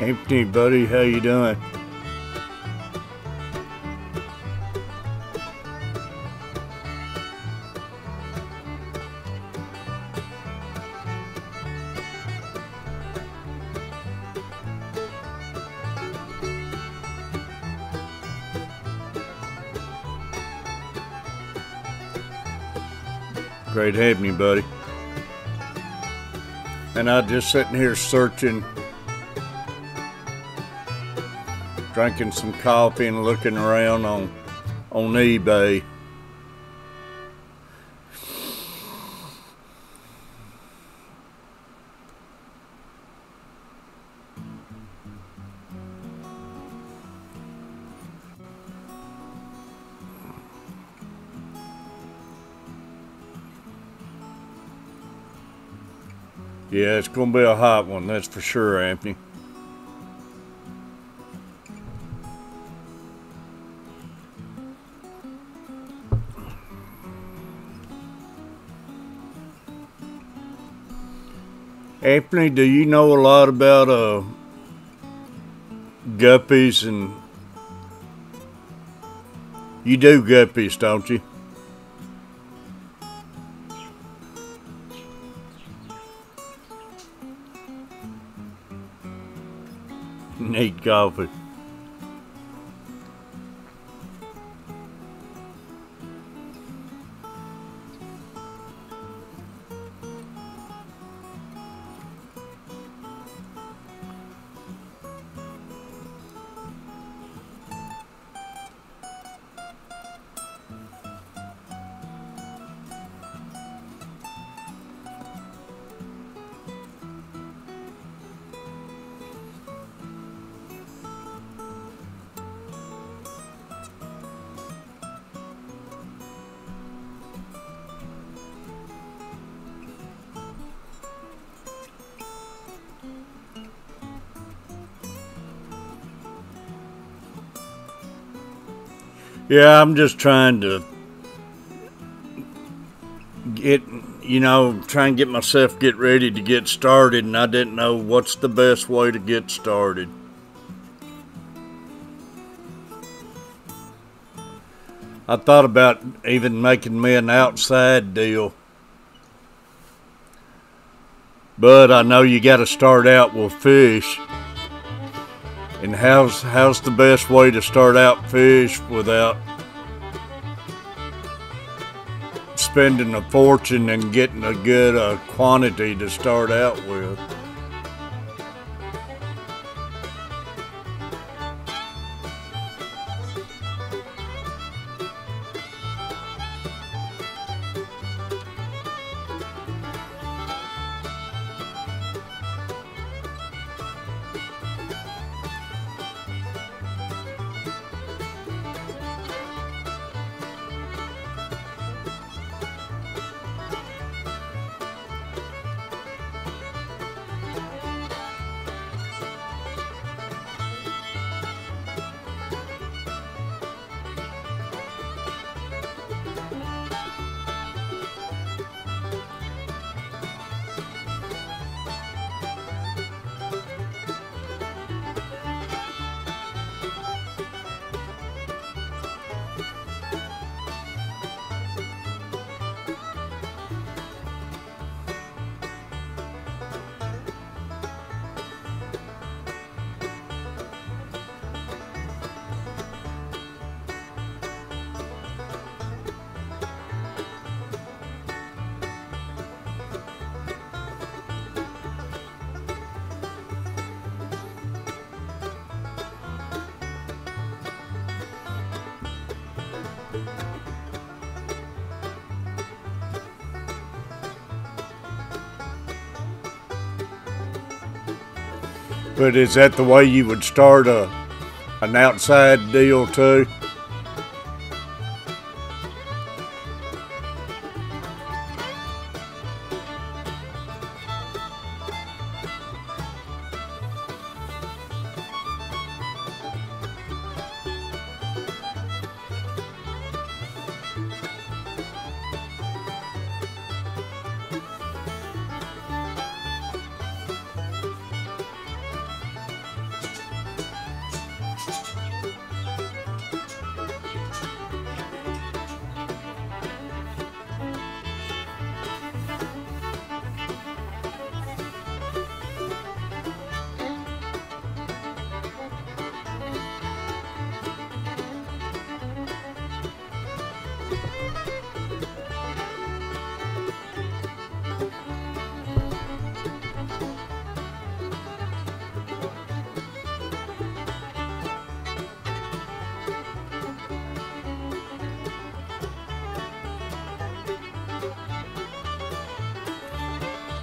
Anthony, buddy, how you doing? Great having you, buddy. And I'm just sitting here searching, drinking some coffee and looking around on eBay. Yeah, it's gonna be a hot one, that's for sure, Anthony. Anthony, do you know a lot about guppies? And you do guppies, don't you? Neat coffee. Yeah, I'm just trying to try and get myself get ready to get started, and I didn't know what's the best way to get started. I thought about even making me an outside deal, but I know you got to start out with fish. And how's the best way to start out fish without spending a fortune and getting a good quantity to start out with? But is that the way you would start an outside deal too?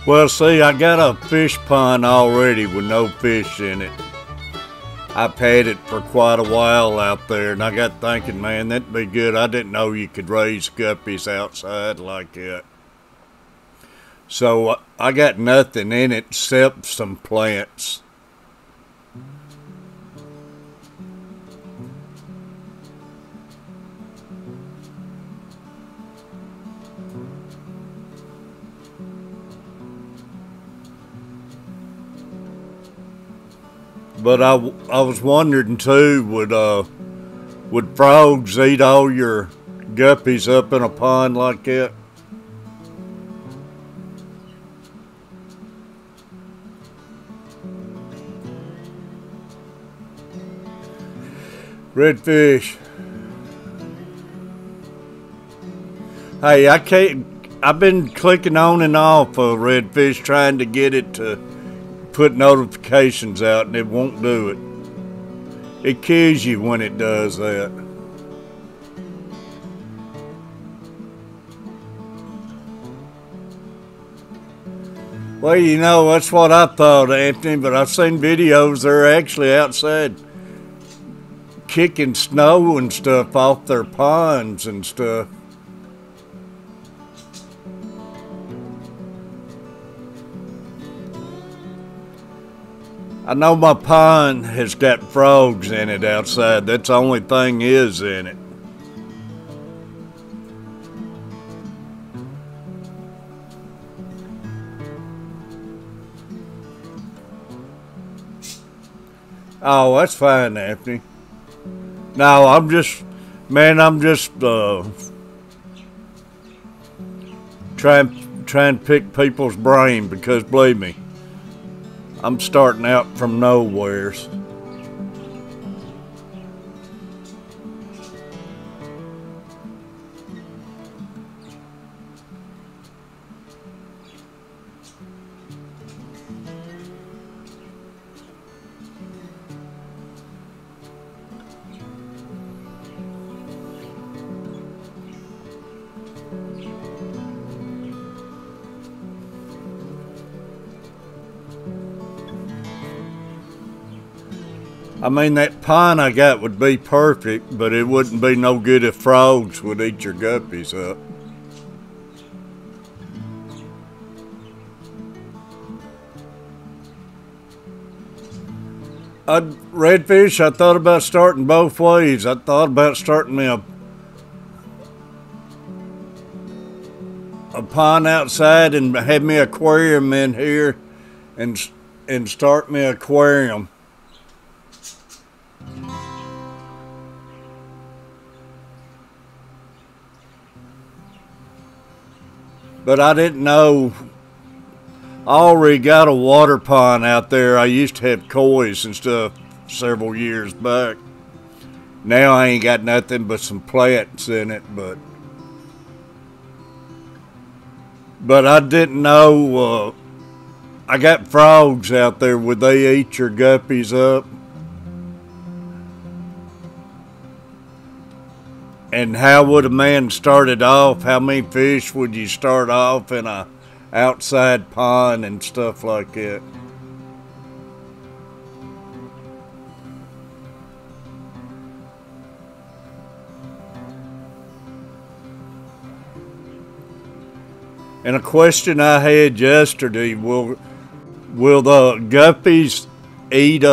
Well, see, I got a fish pond already with no fish in it. I've had it for quite a while out there, and I got thinking, man, that'd be good. I didn't know you could raise guppies outside like that. So I got nothing in it except some plants. But I was wondering too, would frogs eat all your guppies up in a pond like that? Redfish. Hey, I can't. I've been clicking on and off of Redfish trying to get it to put notifications out, and it won't do it. It kills you when it does that. Well, you know, that's what I thought, Anthony, but I've seen videos they're actually outside kicking snow and stuff off their ponds and stuff. I know my pond has got frogs in it outside. That's the only thing is in it. Oh, that's fine, Anthony. No, I'm just trying to pick people's brain, because believe me, I'm starting out from nowheres. I mean, that pond I got would be perfect, but it wouldn't be no good if frogs would eat your guppies up. Redfish, I thought about starting both ways. I thought about starting me a pond outside and have me an aquarium in here and start me an aquarium. But I didn't know. I already got a water pond out there. I used to have koi's and stuff several years back. Now I ain't got nothing but some plants in it, but I didn't know. I got frogs out there. Would they eat your guppies up? And how would a man start it off? How many fish would you start off in a outside pond and stuff like that? And a question I had yesterday, will the guppies eat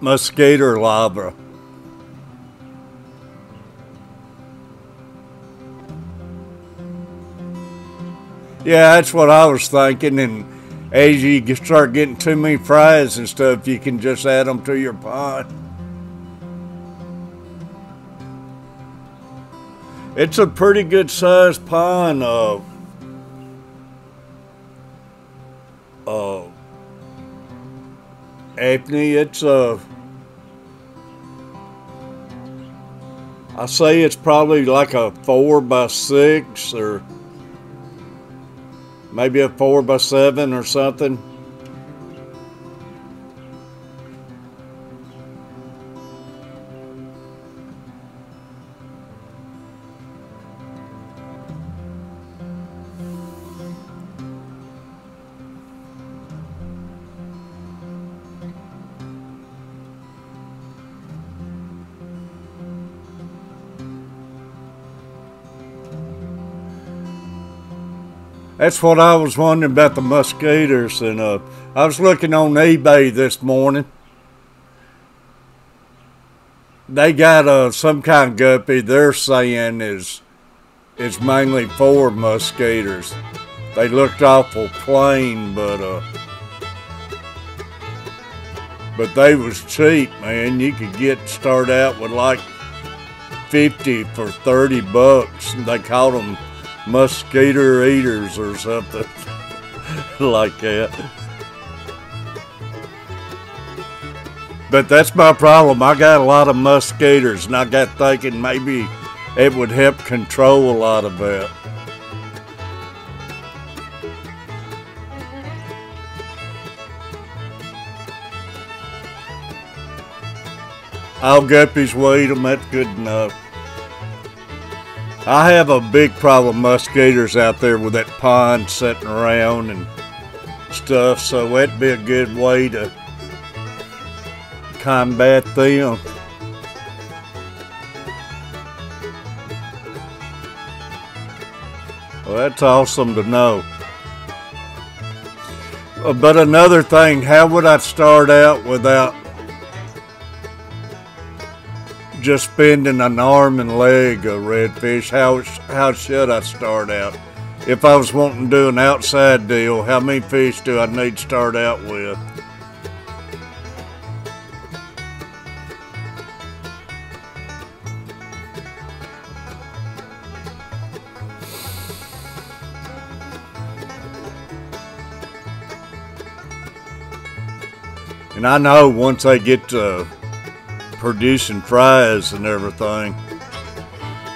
mosquito larvae? Yeah, that's what I was thinking. And as you start getting too many fries and stuff, you can just add them to your pond. It's a pretty good sized pond. Anthony, it's I say it's probably like a 4x6 or maybe a 4x7 or something. That's what I was wondering about the mosquitoes, and I was looking on eBay this morning. They got some kind of guppy they're saying is mainly for mosquitoes. They looked awful plain, but they was cheap, man. You could start out with like 50 for $30, and they called them mosquito eaters or something like that. But that's my problem. I got a lot of mosquitoes, and I got thinking maybe it would help control a lot of that. All guppies will eat them, that's good enough. I have a big problem with mosquitoes out there with that pond sitting around and stuff, so that'd be a good way to combat them. Well, that's awesome to know. But another thing, how would I start out without just spending an arm and leg of redfish? How should I start out? If I was wanting to do an outside deal, how many fish do I need to start out with? And I know once they get to producing fries and everything,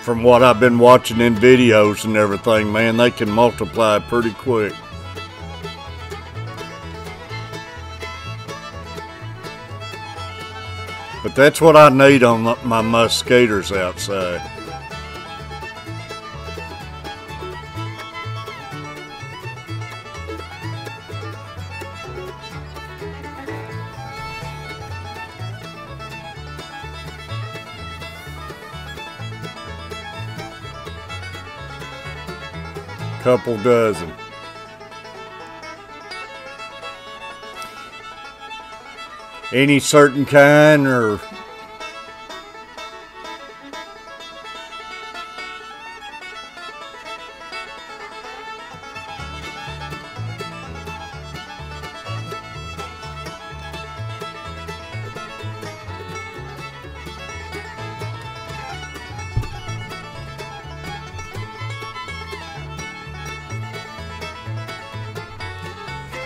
from what I've been watching in videos and everything, man, they can multiply pretty quick. But that's what I need on my mosquitoes outside. Couple dozen. Any certain kind, or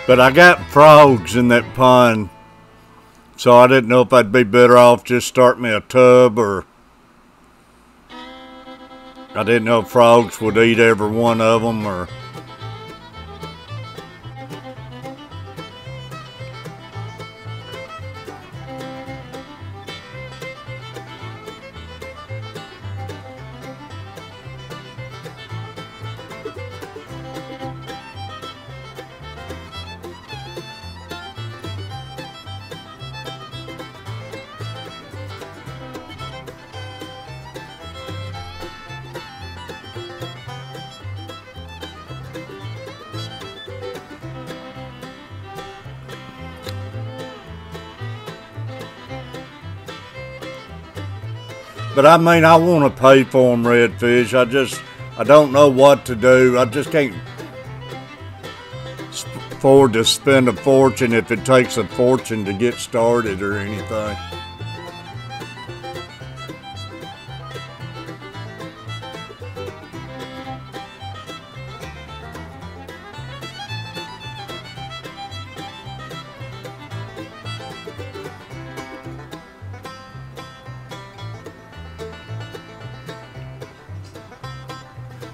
but I got frogs in that pond, so I didn't know if I'd be better off just starting me a tub, or I didn't know if frogs would eat every one of them, or but I mean, I want to pay for them, redfish. I don't know what to do. I just can't afford to spend a fortune if it takes a fortune to get started or anything.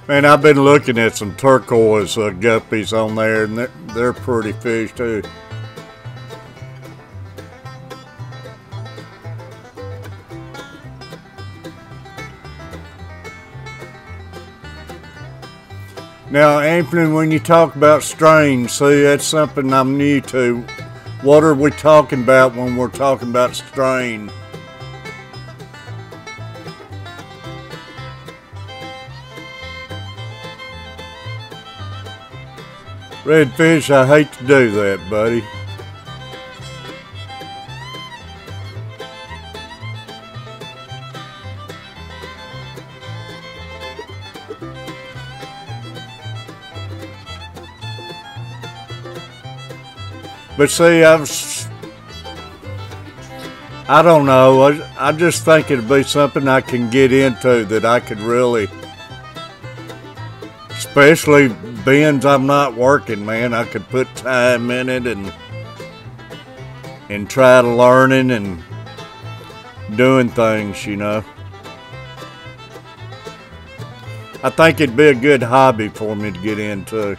Man, I've been looking at some turquoise guppies on there, and they're pretty fish too. Now, Anthony, when you talk about strains, see, that's something I'm new to. What are we talking about when we're talking about strain? Redfish, I hate to do that, buddy. But see, I don't know. I just think it'd be something I can get into that I could really, especially being I'm not working, man. I could put time in it and try to learning and doing things, you know. I think it'd be a good hobby for me to get into.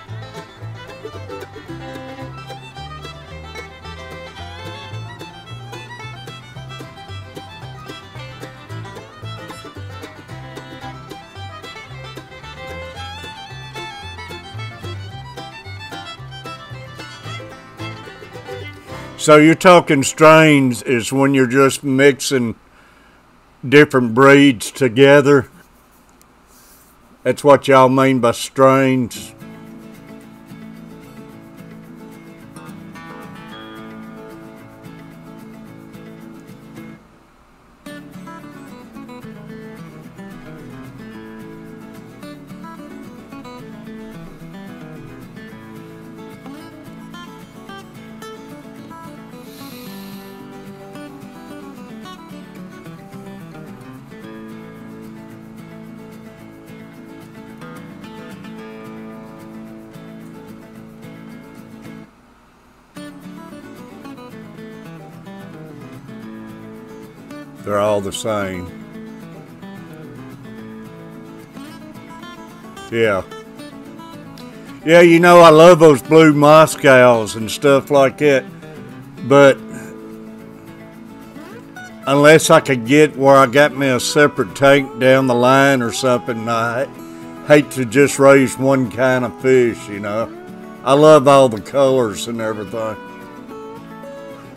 So you're talking strains is when you're just mixing different breeds together? That's what y'all mean by strains? They're all the same. Yeah. Yeah, you know, I love those blue Moscows and stuff like that. But unless I could get where I got me a separate tank down the line or something, I hate to just raise one kind of fish, you know. I love all the colors and everything.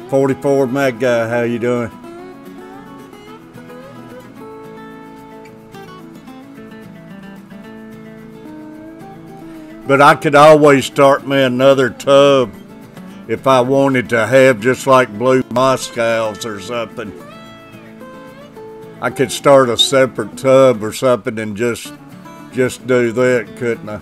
44 Mac Guy, how you doing? But I could always start me another tub if I wanted to have just like blue Moscows or something. I could start a separate tub or something and just do that, couldn't I?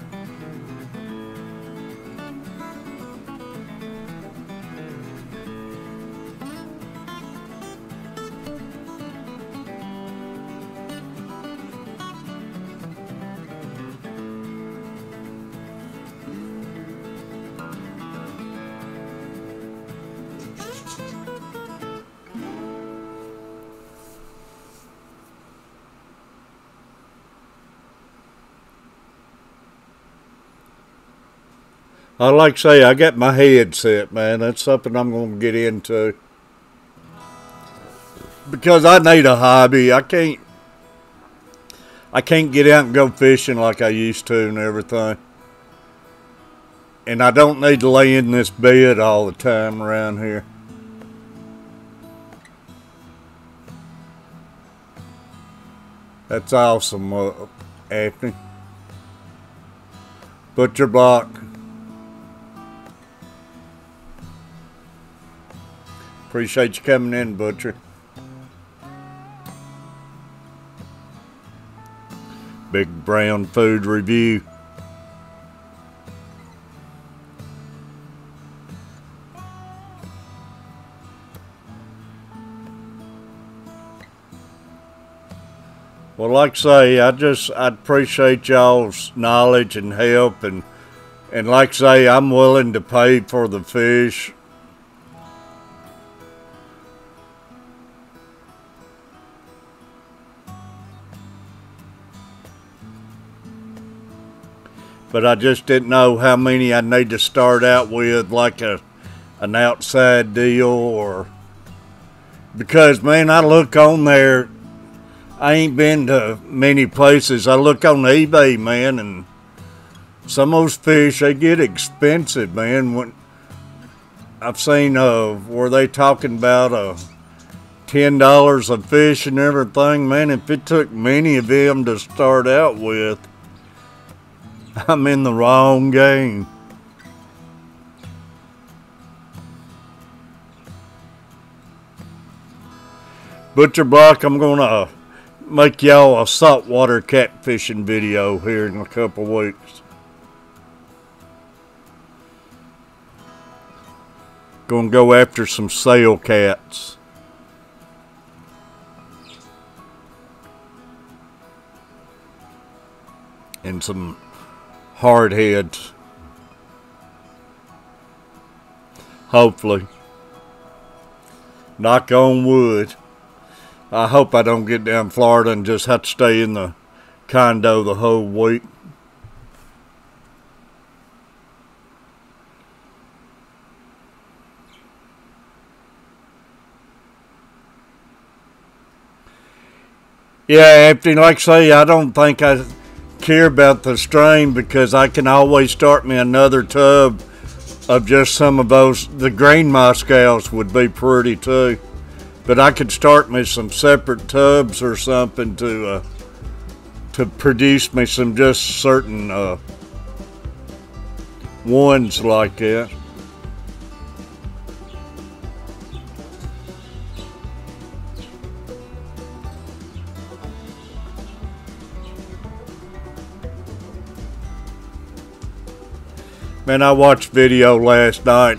I like to say, I got my head set, man. That's something I'm going to get into. Because I need a hobby. I can't get out and go fishing like I used to and everything. And I don't need to lay in this bed all the time around here. That's awesome, Anthony. Butcher Block. Appreciate you coming in, Butcher. Big Brown Food Review. Well, like I say, I appreciate y'all's knowledge and help, and like I say, I'm willing to pay for the fish. But I just didn't know how many I need to start out with, like an outside deal, or because, man, I look on there. I ain't been to many places. I look on eBay, man, and some of those fish, they get expensive, man. When I've seen where they talking about $10 a fish and everything, man. If it took many of them to start out with, I'm in the wrong game. Butcher Block, I'm gonna make y'all a saltwater catfishing video here in a couple weeks. Gonna go after some sail cats. And some hardheads. Hopefully. Knock on wood. I hope I don't get down Florida and just have to stay in the condo the whole week. Yeah, Anthony, like I say, I don't think I care about the strain because I can always start me another tub of just some of those. The green Moscows would be pretty too, but I could start me some separate tubs or something to produce me some just certain ones like that. Man, I watched video last night.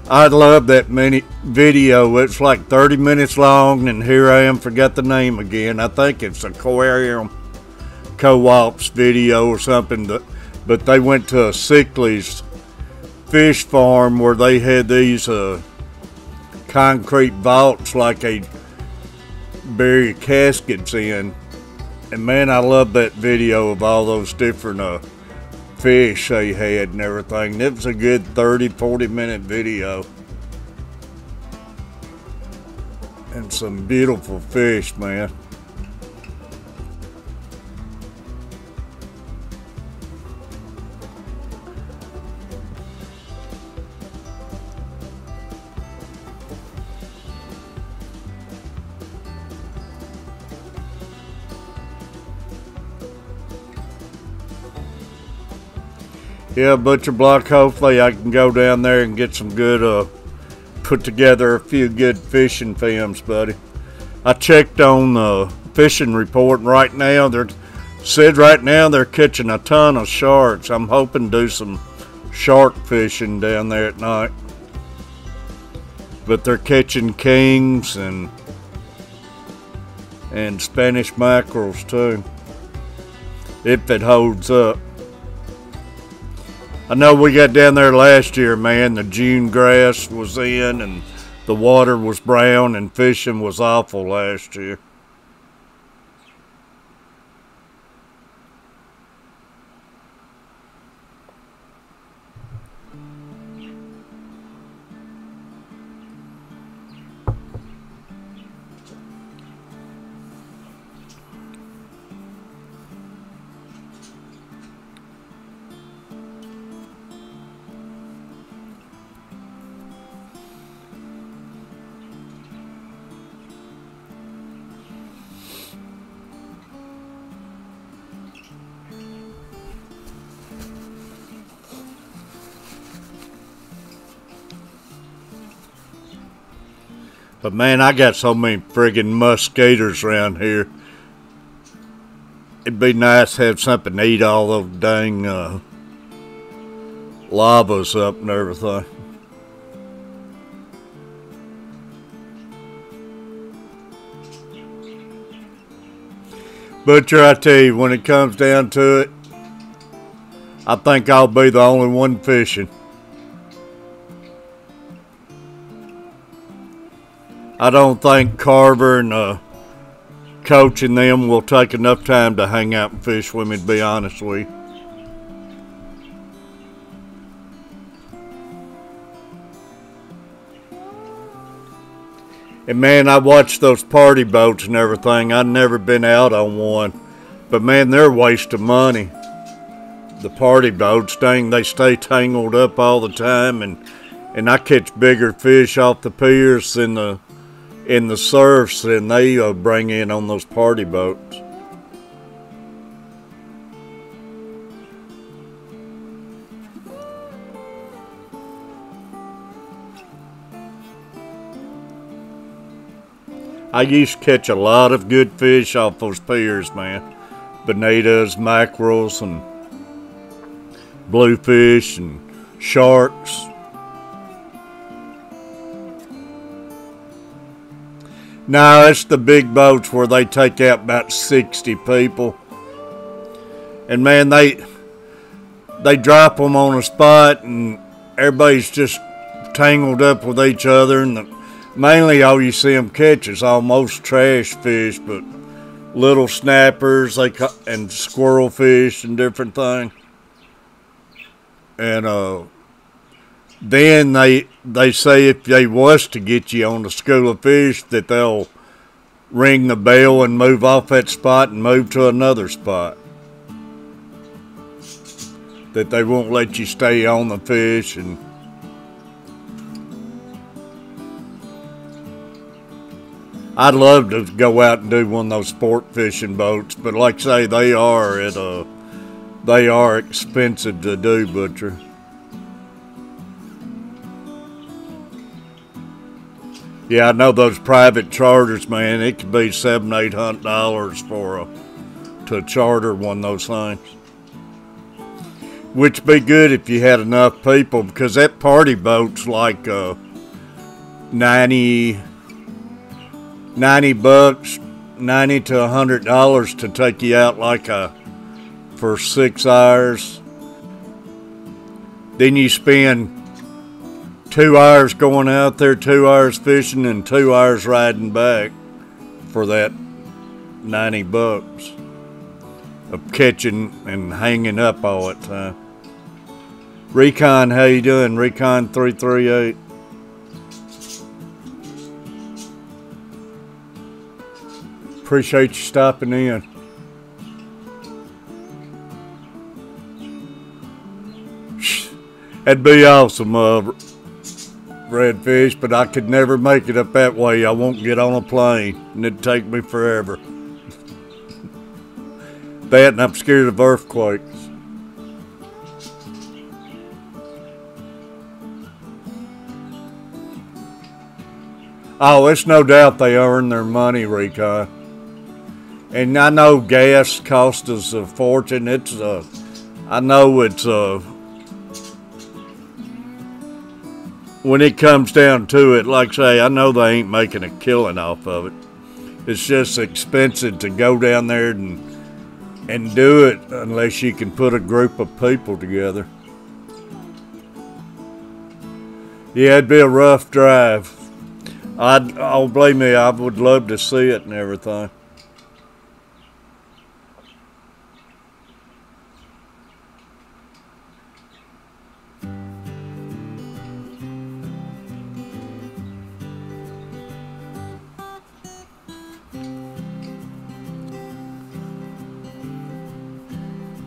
I love that mini video. It's like 30 minutes long, and here I am, forgot the name again. I think it's Aquarium Co-op's video or something. But they went to a Sickley's fish farm where they had these concrete vaults like they bury caskets in. And man, I love that video of all those different fish they had and everything. It was a good 30-40 minute video. And some beautiful fish, man. Yeah, Butcher Block, hopefully I can go down there and get some good, put together a few good fishing films, buddy. I checked on the fishing report, and right now they're catching a ton of sharks. I'm hoping to do some shark fishing down there at night. But they're catching kings and Spanish mackerels too, if it holds up. I know we got down there last year, man. The June grass was in and the water was brown and fishing was awful last year. But man, I got so many friggin' musketeers around here. It'd be nice to have something to eat all those dang lavas up and everything. Butcher, I tell you, when it comes down to it, I think I'll be the only one fishing. I don't think Carver and Coach and them will take enough time to hang out and fish with me, to be honest with you. And man, I watched those party boats and everything. I've never been out on one. But man, they're a waste of money. The party boats, dang, they stay tangled up all the time. And I catch bigger fish off the piers in the surfs than they bring in on those party boats. I used to catch a lot of good fish off those piers, man. Bonitas, mackerels, and bluefish, and sharks. No, it's the big boats where they take out about 60 people. And man, they drop them on a spot and everybody's just tangled up with each other. And mainly all you see them catch is almost trash fish, but little snappers and squirrel fish and different things. And then they say if they was to get you on the school of fish that they'll ring the bell and move off that spot and move to another spot. That they won't let you stay on the fish. And I'd love to go out and do one of those sport fishing boats, but like I say, they are expensive to do, Butcher. Yeah, I know those private charters, man. It could be $700-800 to charter one of those things. Which would be good if you had enough people, because that party boat's like $90 bucks, $90 to $100 to take you out for 6 hours. Then you spend 2 hours going out there, 2 hours fishing, and 2 hours riding back for that 90 bucks of catching and hanging up all that time. Recon, how you doing? Recon 338. Appreciate you stopping in. That'd be awesome, Redfish, but I could never make it up that way. I won't get on a plane, and it'd take me forever. That, and I'm scared of earthquakes. Oh, it's no doubt they earn their money, Recon. And I know gas costs us a fortune. I know it's when it comes down to it, like I say, I know they ain't making a killing off of it. It's just expensive to go down there and do it unless you can put a group of people together. Yeah, it'd be a rough drive. Oh, believe me, I would love to see it and everything.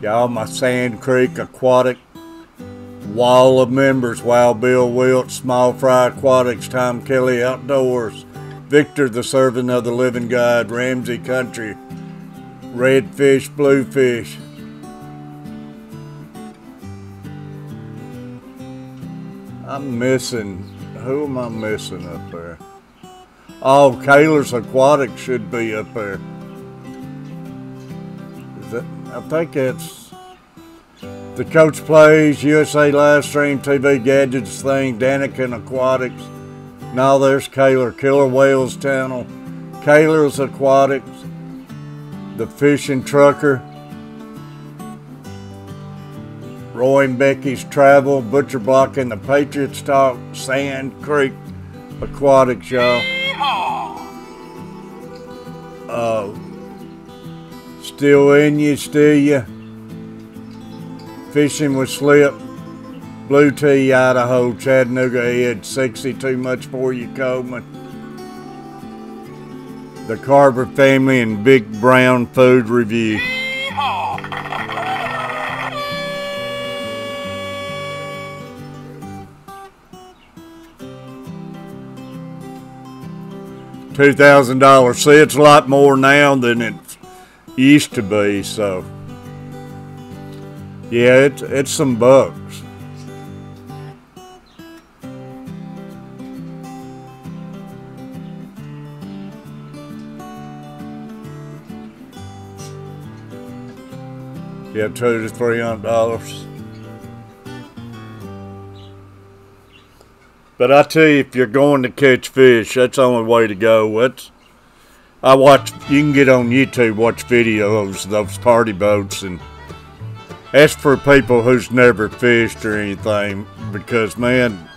Y'all, my Sand Creek Aquatic wall of members: Wild Bill Wilt, Small Fry Aquatics, Tom Kelly Outdoors, Victor the Servant of the Living God, Ramsey Country, Redfish, Bluefish. I'm missing, who am I missing up there? Oh, Kaler's Aquatics should be up there. Is that, I think it's the Coach Plays, USA Live Stream TV, Gadgets Thing, Daniken Aquatics. Now there's Kaler, Killer Whales Channel, Kaler's Aquatics, The Fishing Trucker, Roy and Becky's Travel, Butcher Block and the Patriots Talk, Sand Creek Aquatics, y'all. Still in you, still ya. Fishing with Slip, Blue Tea, Idaho, Chattanooga Ed, 60 Too Much For You, Coleman. The Carver Family and Big Brown Food Review. $2,000. See, it's a lot more now than it used to be, so. Yeah, it's some bucks. Yeah, $200 to $300. But I tell you, if you're going to catch fish, that's the only way to go. You can get on YouTube, watch videos of those party boats, and ask for people who's never fished or anything, because man,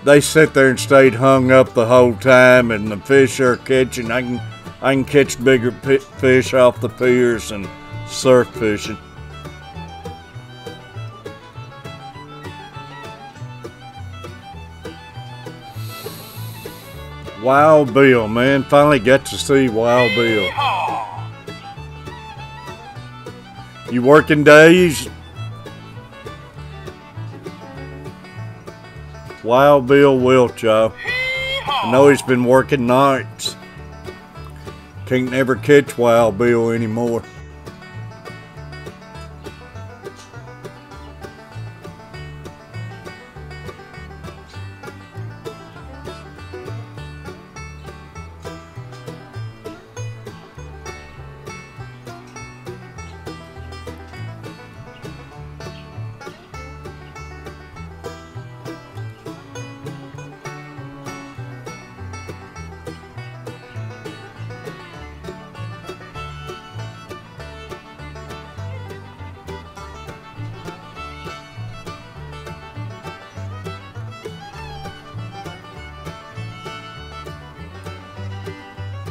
they sit there and stayed hung up the whole time, and the fish are catching. I can catch bigger fish off the piers and surf fishing. Wild Bill, man, finally got to see Wild Bill. You working days? Wild Bill Welch, y'all. I know he's been working nights. Can't never catch Wild Bill anymore.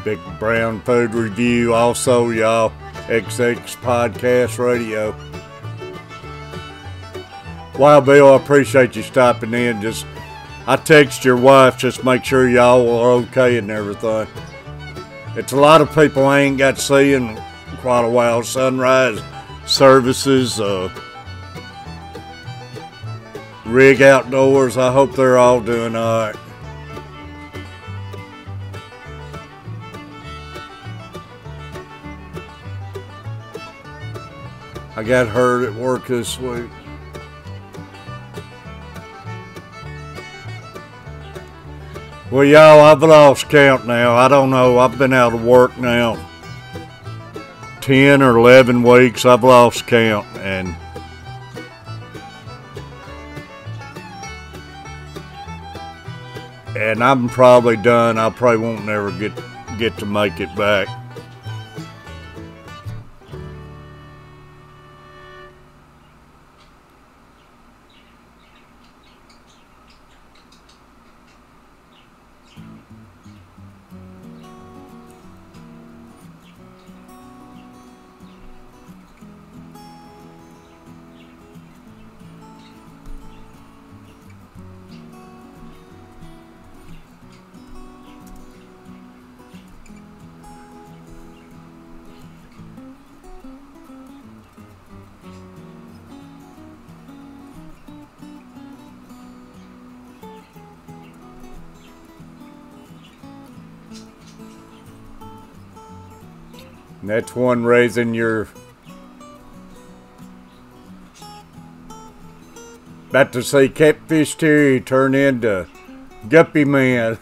Big Brown Food Review, also y'all, XX Podcast Radio. Wild Bill, I appreciate you stopping in. I text your wife, just make sure y'all are okay and everything. It's a lot of people I ain't got to see in quite a while. Sunrise Services, Rig Outdoors, I hope they're all doing all right. I got hurt at work this week. Well, y'all, I've lost count now. I don't know. I've been out of work now 10 or 11 weeks. I've lost count, and I'm probably done. I probably won't never get to make it back. And that's one reason you're about to see Catfish Terry turn into Guppy Man.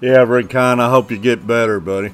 Yeah, Recon, I hope you get better, buddy.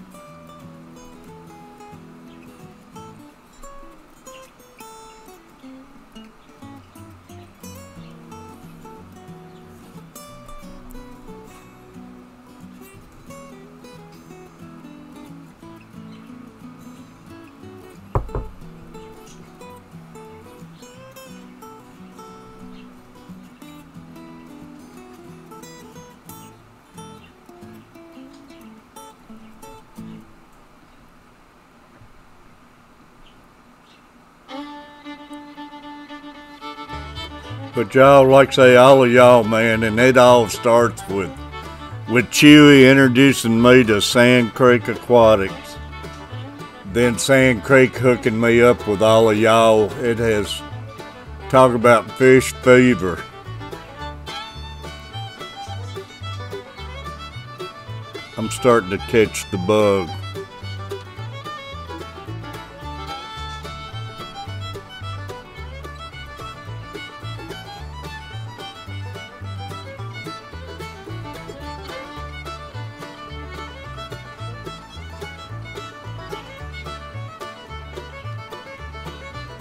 But y'all, like I say, all of y'all, man, and it all starts with with Chewy introducing me to Sand Creek Aquatics. Then Sand Creek hooking me up with all of y'all. It has, talk about fish fever. I'm starting to catch the bug.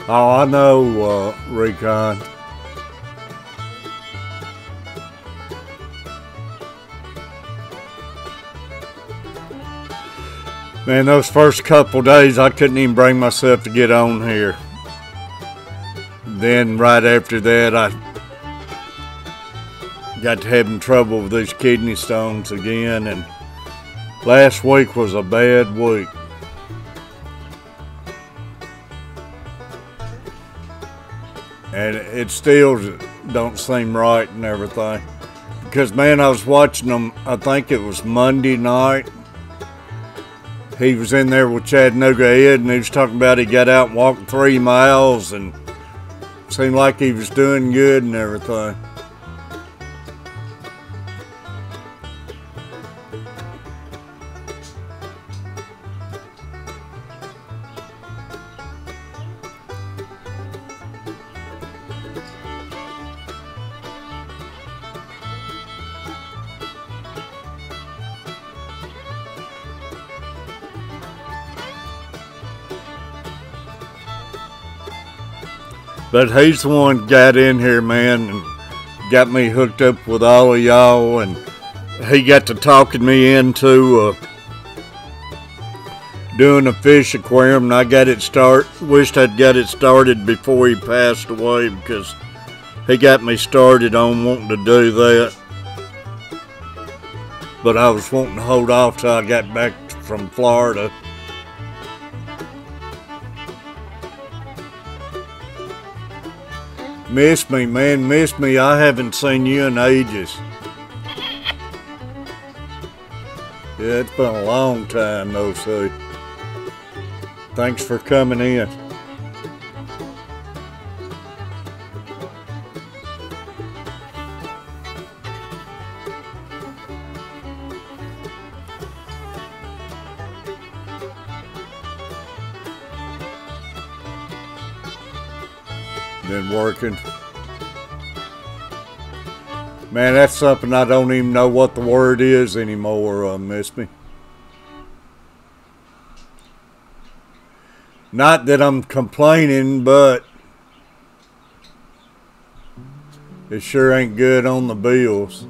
Oh, I know, Recon. Man, those first couple days, I couldn't even bring myself to get on here. Then right after that, I got to having trouble with these kidney stones again, and last week was a bad week. And it still don't seem right and everything. Because, man, I was watching them, I think it was Monday night. He was in there with Chattanooga Ed, and he was talking about he got out and walked 3 miles, and seemed like he was doing good and everything. But he's the one got in here, man, and got me hooked up with all of y'all, and he got to talking me into doing a fish aquarium, and I got it wished I'd got it started before he passed away, because he got me started on wanting to do that. But I was wanting to hold off till I got back from Florida. Miss me, man, miss me. I haven't seen you in ages. Yeah, it's been a long time, no see. Thanks for coming in. Been working. Man, that's something I don't even know what the word is anymore, miss me. Not that I'm complaining, but it sure ain't good on the bills.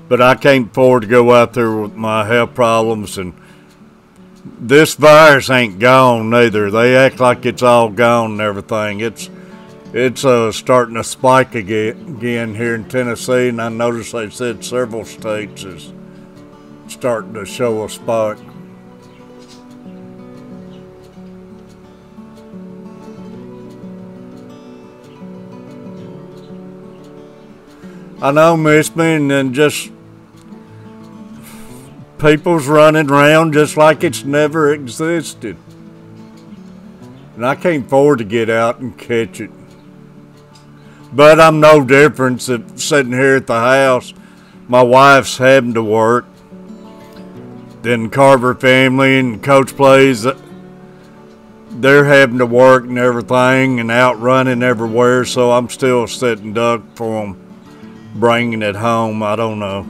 But I can't afford to go out there with my health problems, and this virus ain't gone neither. They act like it's all gone and everything. It's starting to spike again here in Tennessee, and I noticed they said several states is starting to show a spike. I know, miss me, and then just people's running around just like it's never existed. And I can't afford to get out and catch it. But I'm no different than sitting here at the house. My wife's having to work. Then Carver family and Coach plays, they're having to work and everything and out running everywhere. So I'm still sitting duck for them, bringing it home. I don't know.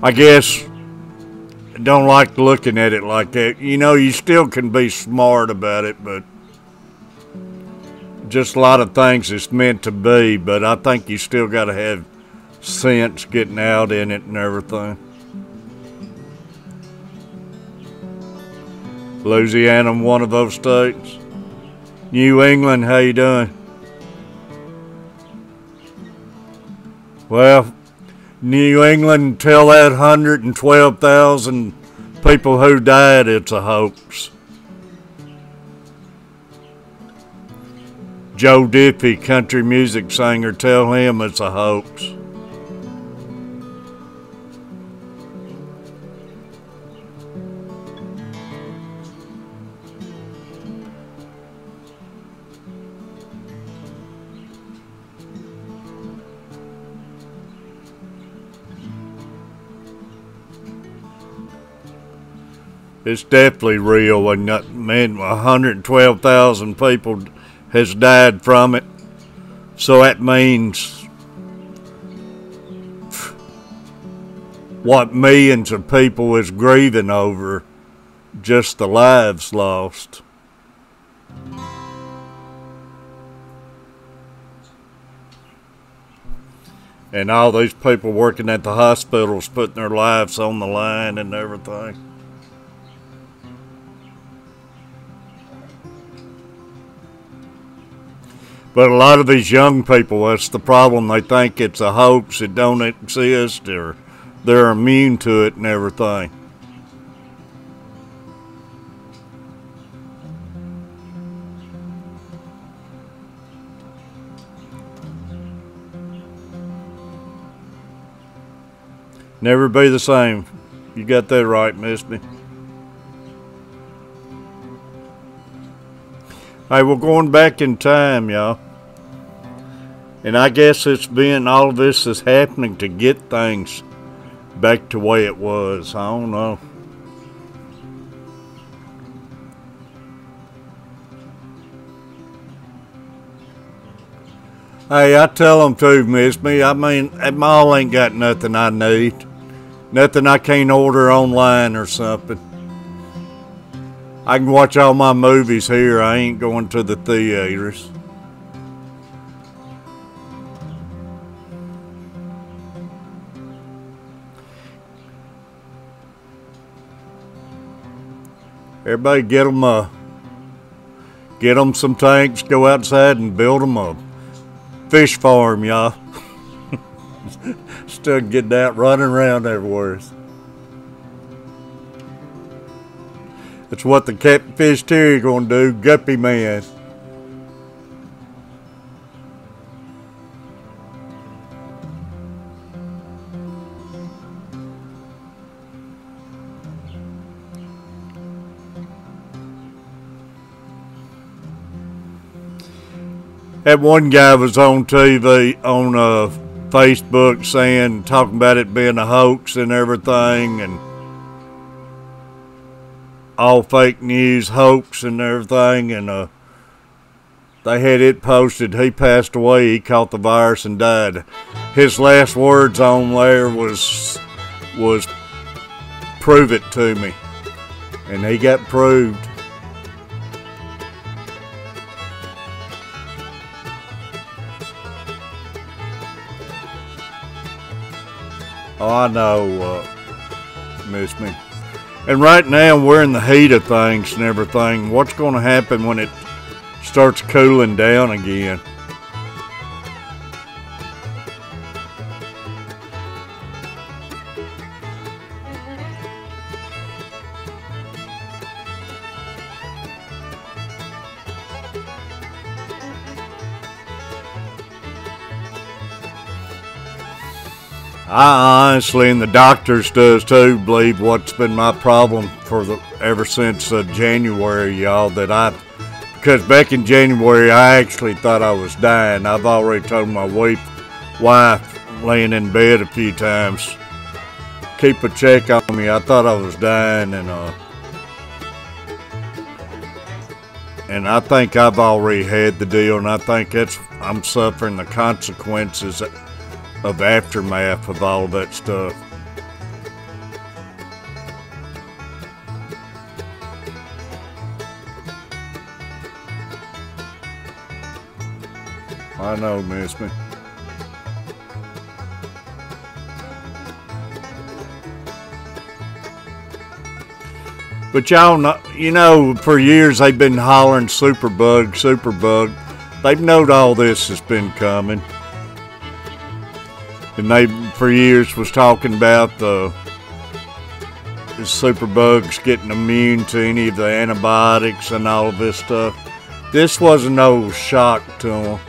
I guess I don't like looking at it like that. You know, you still can be smart about it, but just a lot of things it's meant to be. But I think you still got to have sense getting out in it and everything. Louisiana, one of those states. New England, how you doing? Well, New England, tell that 112,000 people who died it's a hoax. Joe Diffie, country music singer, tell him it's a hoax. It's definitely real, and man, 112,000 people has died from it. So that means what millions of people is grieving over, just the lives lost. And all these people working at the hospitals putting their lives on the line and everything. But a lot of these young people, that's the problem. They think it's a hoax, it don't exist, or they're immune to it and everything. Never be the same. You got that right, Miss Me. Hey, we're going back in time, y'all. And I guess all of this is happening to get things back to the way it was. I don't know. Hey, I tell them too, Miss Me. I mean, that mall ain't got nothing I need. Nothing I can't order online or something. I can watch all my movies here. I ain't going to the theaters. Everybody get them some tanks, go outside and build them a fish farm, y'all. Still getting out running around everywhere. That's what the Catfish Terrier gonna do, Guppy Man. That one guy was on TV, on Facebook, talking about it being a hoax and everything, and all fake news, hoax and everything, and they had it posted. He passed away. He caught the virus and died. His last words on there was "Prove it to me," and he got proved. Oh, I know, Miss Me. And right now we're in the heat of things and everything. What's going to happen when it starts cooling down again? I honestly, and the doctors does too, believe what's been my problem ever since January, y'all, because back in January I actually thought I was dying. I've already told my wife laying in bed a few times, keep a check on me. I thought I was dying, and I think I've already had the deal, and I think I'm suffering the consequences of aftermath of all that stuff. I know, Miss Me. But y'all know, for years they've been hollering superbug, superbug. They've known all this has been coming. And they, for years, was talking about the superbugs getting immune to any of the antibiotics and all of this stuff. This wasn't no shock to them.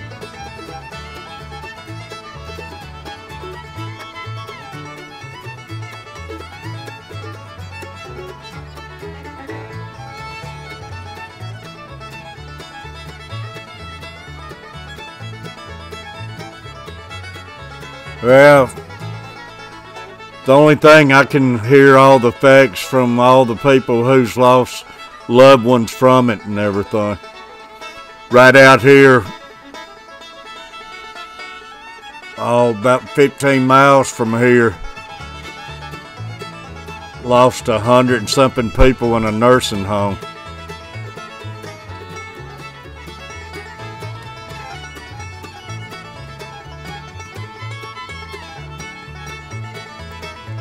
Well, the only thing I can hear all the facts from all the people who's lost loved ones from it and everything. Right out here, about 15 miles from here, lost 100 and something people in a nursing home.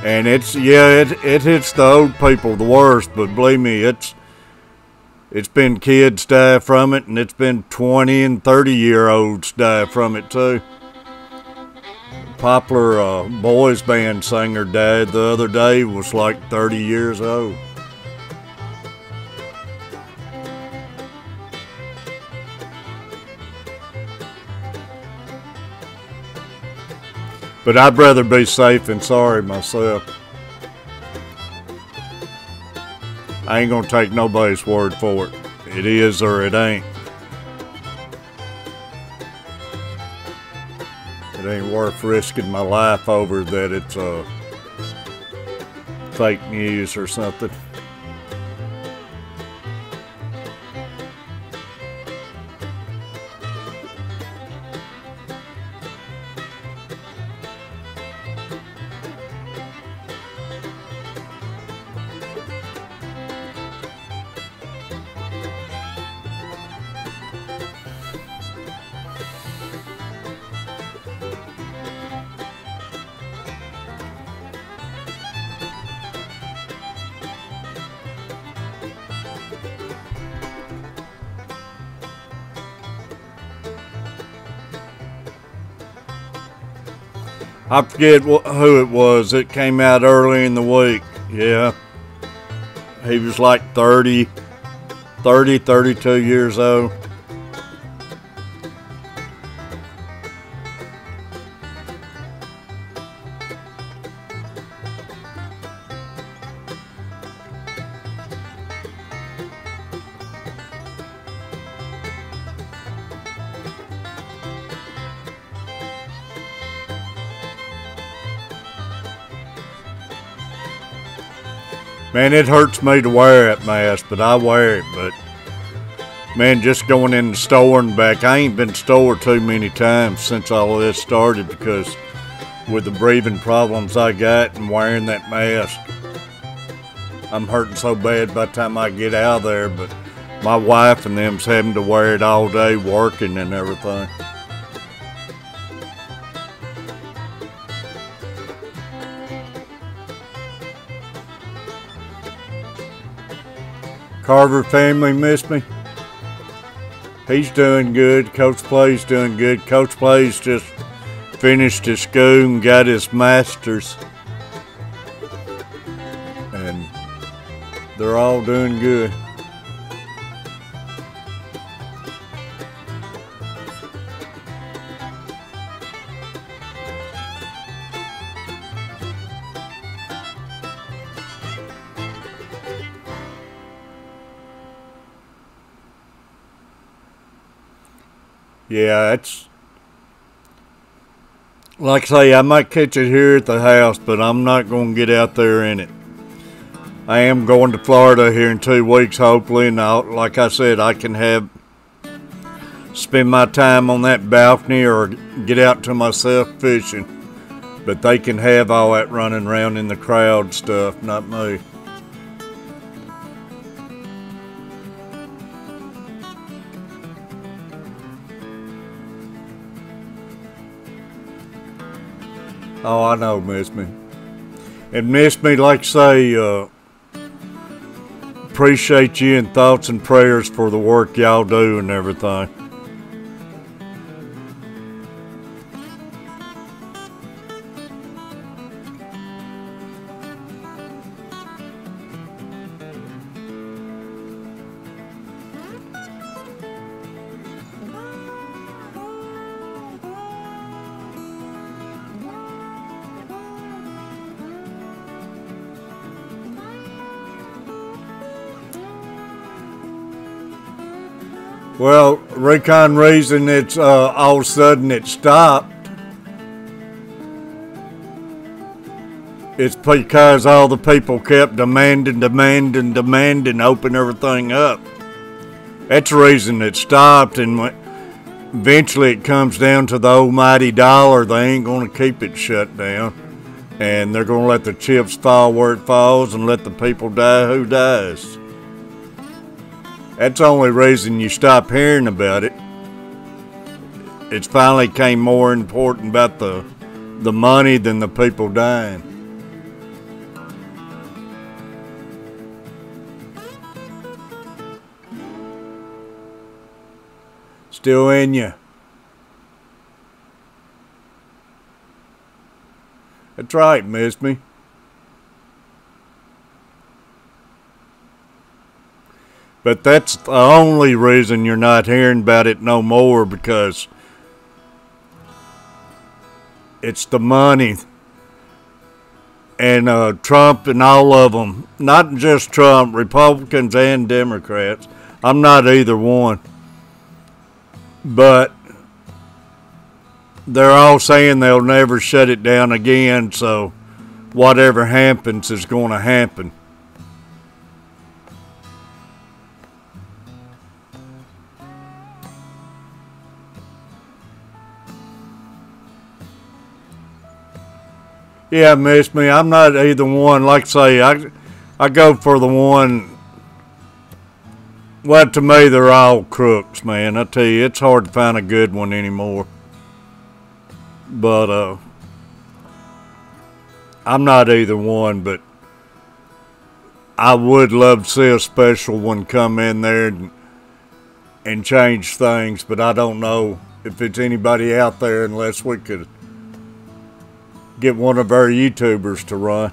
And it hits the old people the worst, but believe me, it's been kids die from it, and it's been 20 and 30-year-olds die from it too. Popular boys band singer died the other day, was like 30 years old. But I'd rather be safe than sorry myself. I ain't gonna take nobody's word for it. It is or it ain't. It ain't worth risking my life over that it's fake news or something. I forget who it was. It came out early in the week. Yeah. He was like 32 years old. Man, it hurts me to wear that mask, but I wear it. But man, just going in the store and back, I ain't been to store too many times since all of this started, because with the breathing problems I got and wearing that mask, I'm hurting so bad by the time I get out of there. But my wife and them's having to wear it all day working and everything. Carver family miss me. He's doing good. Coach Play's doing good. Coach Play's just finished his school and got his master's. And they're all doing good. Yeah, it's like I say, I might catch it here at the house, but I'm not going to get out there in it. I am going to Florida here in 2 weeks, hopefully, and like I said, I can spend my time on that balcony or get out to myself fishing. But they can have all that running around in the crowd stuff, not me. Oh, I know, miss me. And miss me, like say, appreciate you and thoughts and prayers for the work y'all do and everything. Well, recon reason it's all of a sudden it stopped. It's because all the people kept demanding, open everything up. That's the reason it stopped, and eventually it comes down to the almighty dollar. They ain't going to keep it shut down, and they're going to let the chips fall where it falls and let the people die who dies. That's the only reason you stop hearing about it. It's finally came more important about the money than the people dying. Still in you. That's right, miss me. But that's the only reason you're not hearing about it no more, because it's the money. And Trump and all of them, not just Trump, Republicans and Democrats. I'm not either one. But they're all saying they'll never shut it down again, so whatever happens is going to happen. Yeah, miss me. I'm not either one. Like I say, I go for the one. Well, to me, they're all crooks, man. I tell you, it's hard to find a good one anymore. But I'm not either one, but I would love to see a special one come in there and change things, but I don't know if it's anybody out there unless we could get one of our YouTubers to run.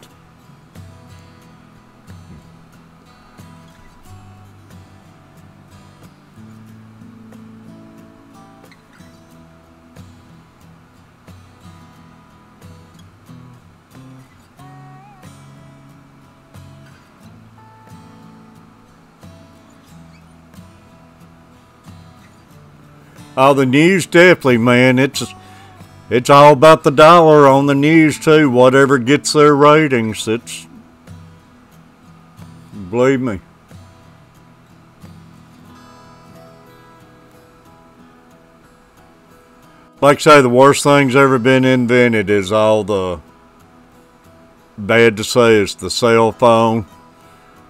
Oh, the news definitely, man. It's all about the dollar on the news too. Whatever gets their ratings, believe me. Like I say, the worst thing's ever been invented is all the, bad to say, it's the cell phone.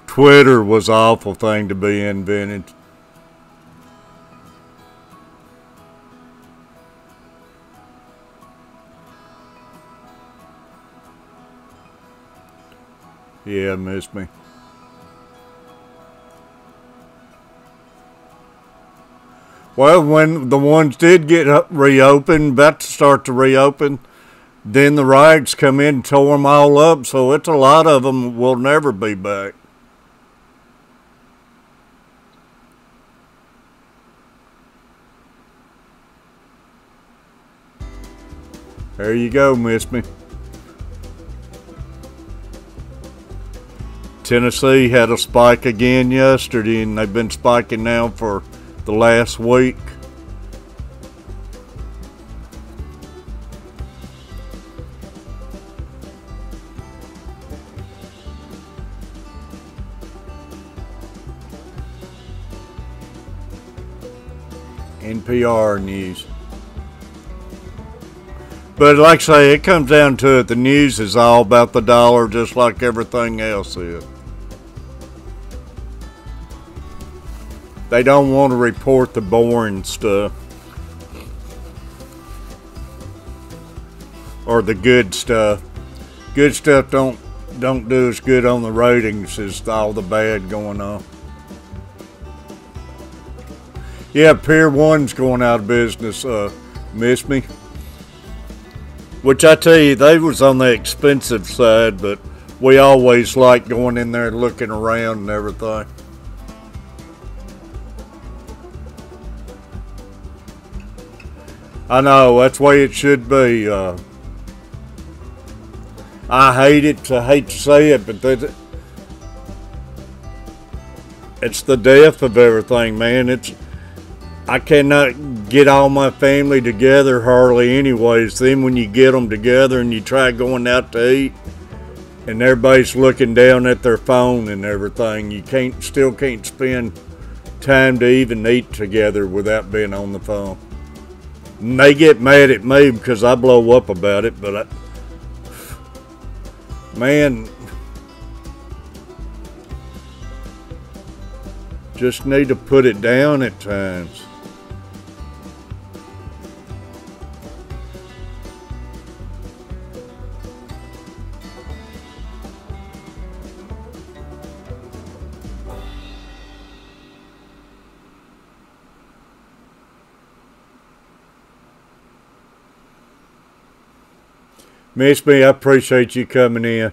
Twitter was an awful thing to be invented. Yeah, miss me. Well, when the ones did get reopened, about to start to reopen, then the riots come in and tore them all up, so it's a lot of them will never be back. There you go, miss me. Tennessee had a spike again yesterday, and they've been spiking now for the last week. NPR news. But like I say, it comes down to it. The news is all about the dollar, just like everything else is. They don't want to report the boring stuff. Or the good stuff. Good stuff don't do as good on the ratings as all the bad going on. Yeah, Pier 1's going out of business, miss me. Which I tell you, they was on the expensive side, but we always like going in there and looking around and everything. I know, that's the way it should be. I hate it, I hate to say it, but it's the death of everything, man. I cannot get all my family together hardly anyways. Then when you get them together and you try going out to eat and everybody's looking down at their phone and everything, you still can't spend time to even eat together without being on the phone. And they get mad at me because I blow up about it, but man, just need to put it down at times. Miss me, I appreciate you coming in.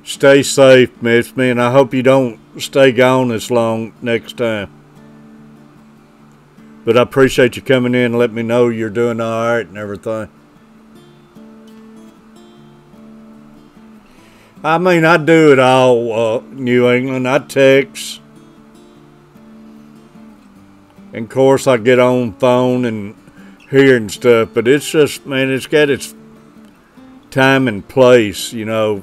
Stay safe, Miss me, and I hope you don't stay gone this long next time. But I appreciate you coming in and letting me know you're doing all right and everything. I mean, I do it all, New England. I text. And of course, I get on phone and hearing stuff, but it's just, man, it's got its time and place, you know.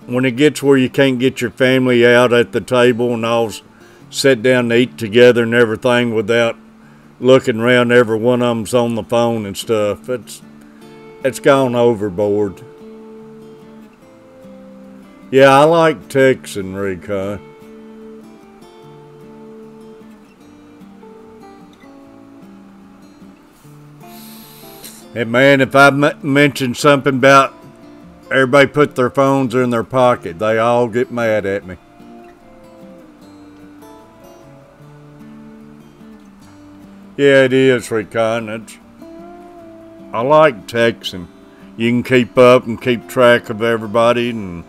When it gets where you can't get your family out at the table and all sit down and eat together and everything without looking around, every one of them's on the phone and stuff, it's gone overboard. Yeah, I like texting, Recon. And man, if I mention something about everybody put their phones in their pocket, they all get mad at me. Yeah, it is, Recon. I like texting. You can keep up and keep track of everybody,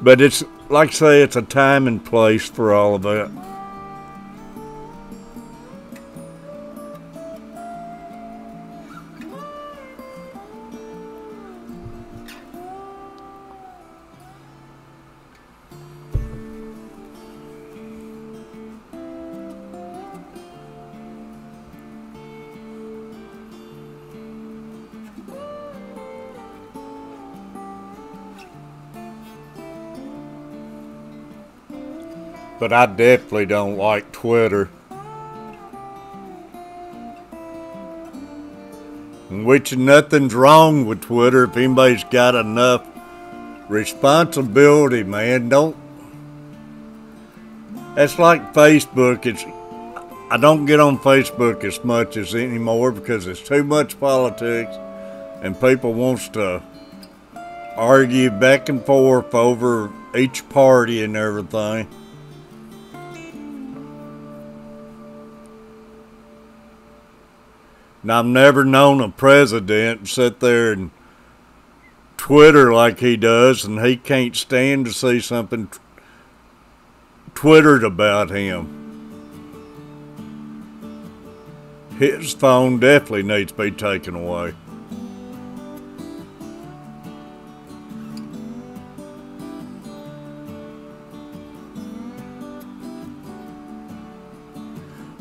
but it's like I say, it's a time and place for all of that. But I definitely don't like Twitter. Which nothing's wrong with Twitter if anybody's got enough responsibility, man. That's like Facebook. I don't get on Facebook as much as anymore because it's too much politics and people wants to argue back and forth over each party and everything. And I've never known a president sit there and Twitter like he does, and he can't stand to see something twittered about him. His phone definitely needs to be taken away.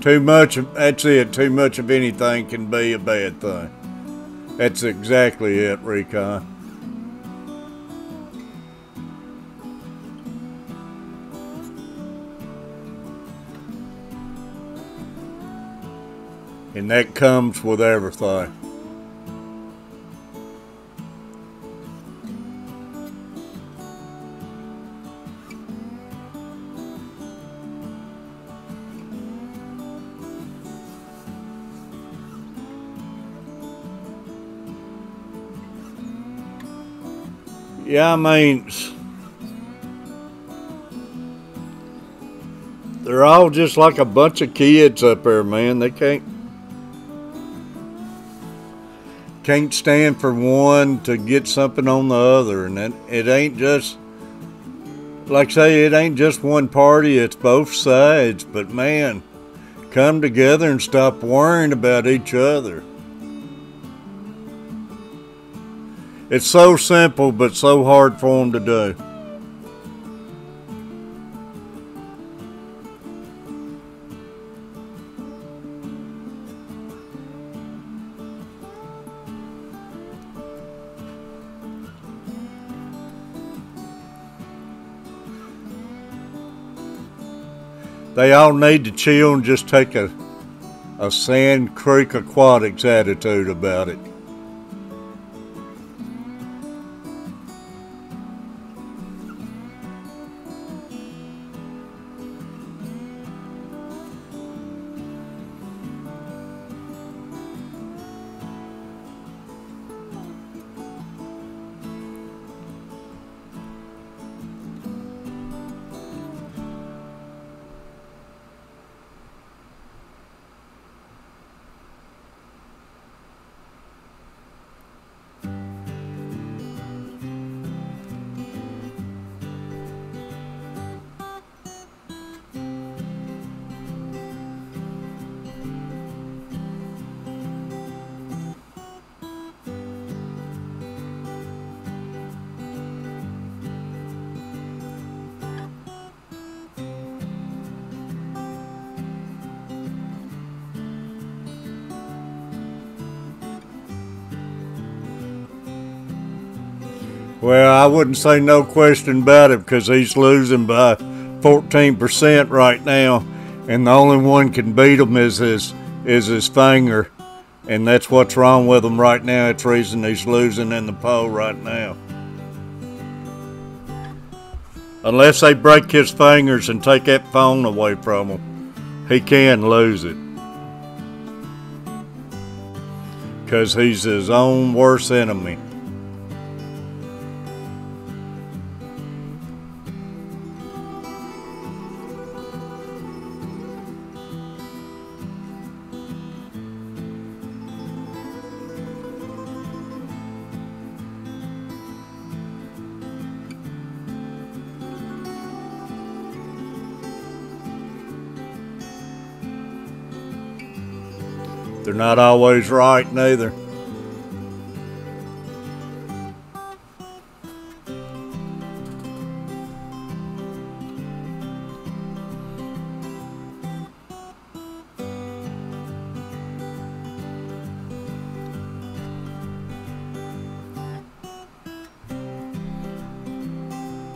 Too much of, that's it, too much of anything can be a bad thing. That's exactly it, Recon. And that comes with everything. Yeah, I mean, they're all just like a bunch of kids up there, man. They can't stand for one to get something on the other. And it ain't just, like I say, it ain't just one party, it's both sides. But man, come together and stop worrying about each other. It's so simple, but so hard for them to do. They all need to chill and just take a Sand Creek Aquatics attitude about it. Well, I wouldn't say no question about it because he's losing by 14% right now, and the only one can beat him is his finger, and that's what's wrong with him right now. It's the reason he's losing in the poll right now. Unless they break his fingers and take that phone away from him, he can lose it. Because he's his own worst enemy. They're not always right, neither.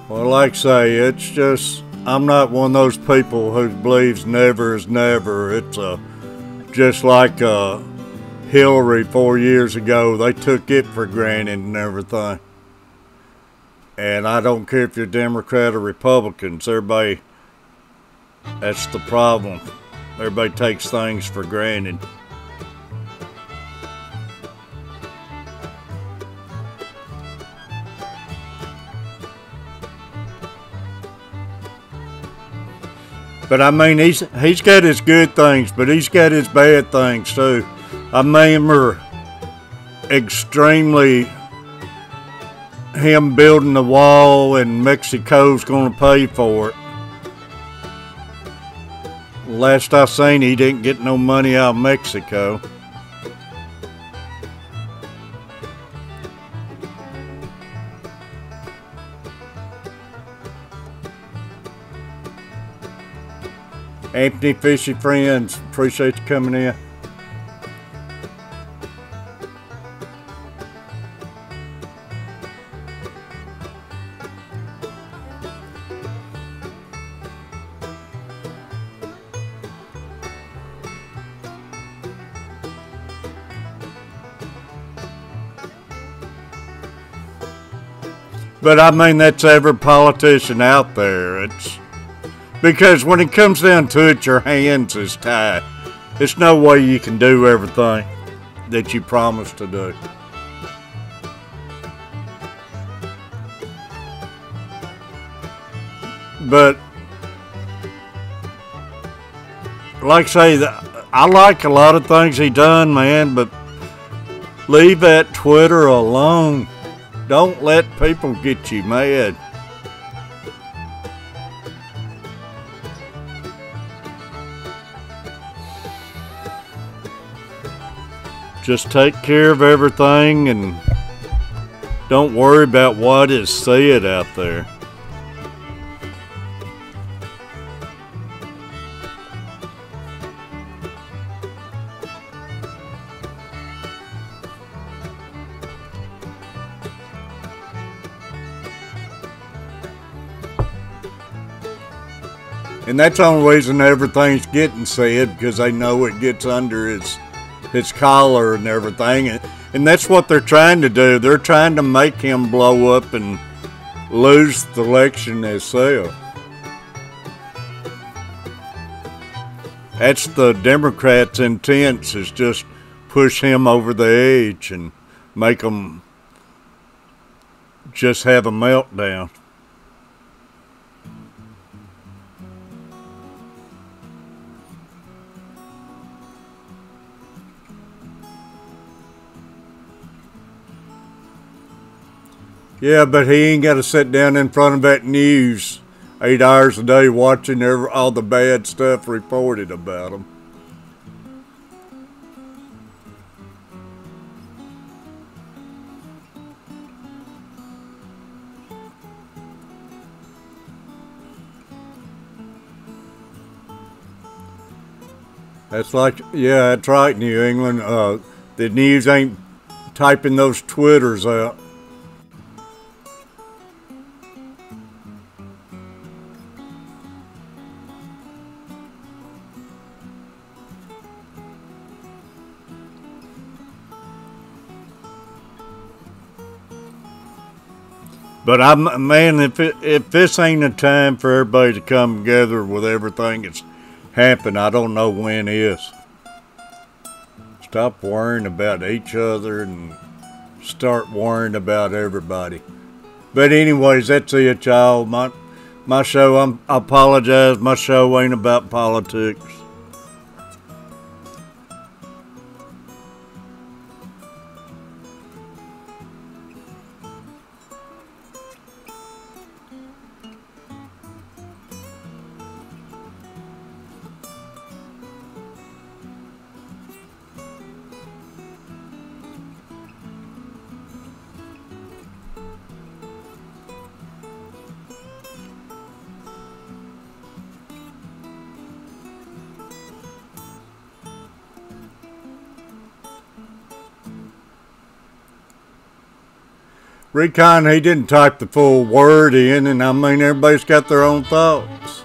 Well, like I say, it's just, I'm not one of those people who believes never is never. It's just like Hillary 4 years ago. They took it for granted and everything. And I don't care if you're Democrat or Republicans. Everybody, that's the problem. Everybody takes things for granted. But I mean, he's got his good things, but he's got his bad things too. I remember extremely him building the wall and Mexico's going to pay for it. Last I seen, he didn't get no money out of Mexico. Anthony Fishy friends, appreciate you coming in. But I mean, that's every politician out there. It's because when it comes down to it, your hands is tied. There's no way you can do everything that you promised to do. But like I say, I like a lot of things he done, man, but leave that Twitter alone. Don't let people get you mad. Just take care of everything and don't worry about what is said out there. And that's the only reason everything's getting said, because they know it gets under his collar and everything. And that's what they're trying to do. They're trying to make him blow up and lose the election themselves. That's the Democrats' intent, is just push him over the edge and make him just have a meltdown. Yeah, but he ain't got to sit down in front of that news 8 hours a day watching all the bad stuff reported about him. That's like, yeah, that's right, New England. The news ain't typing those Twitters out. But man, if this ain't a time for everybody to come together with everything that's happened, I don't know when is. Stop worrying about each other and start worrying about everybody. But anyways, that's it, y'all. My show, I apologize. My show ain't about politics. Recon, he didn't type the full word in, and I mean, everybody's got their own thoughts.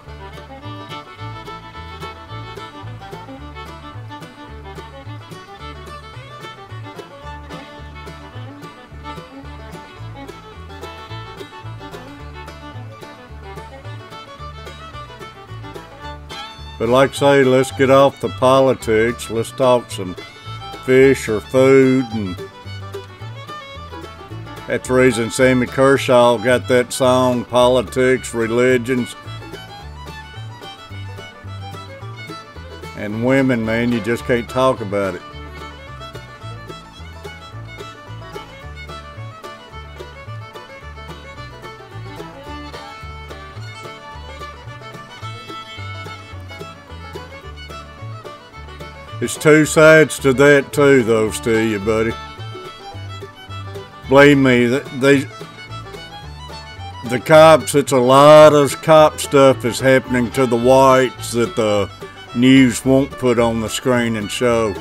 But like I say, let's get off the politics. Let's talk some fish or food, and that's the reason Sammy Kershaw got that song, Politics, Religions, and women, man, you just can't talk about it. There's two sides to that too, though, Steve, buddy. Believe me, the cops, it's a lot of cop stuff is happening to the whites that the news won't put on the screen and show.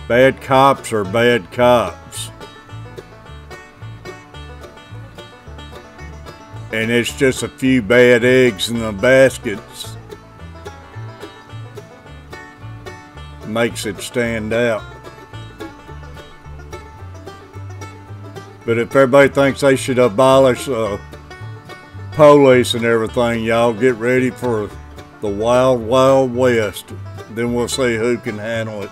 Bad cops are bad cops. And it's just a few bad eggs in the baskets. Makes it stand out. But if everybody thinks they should abolish police and everything, y'all get ready for the wild, wild west. Then we'll see who can handle it.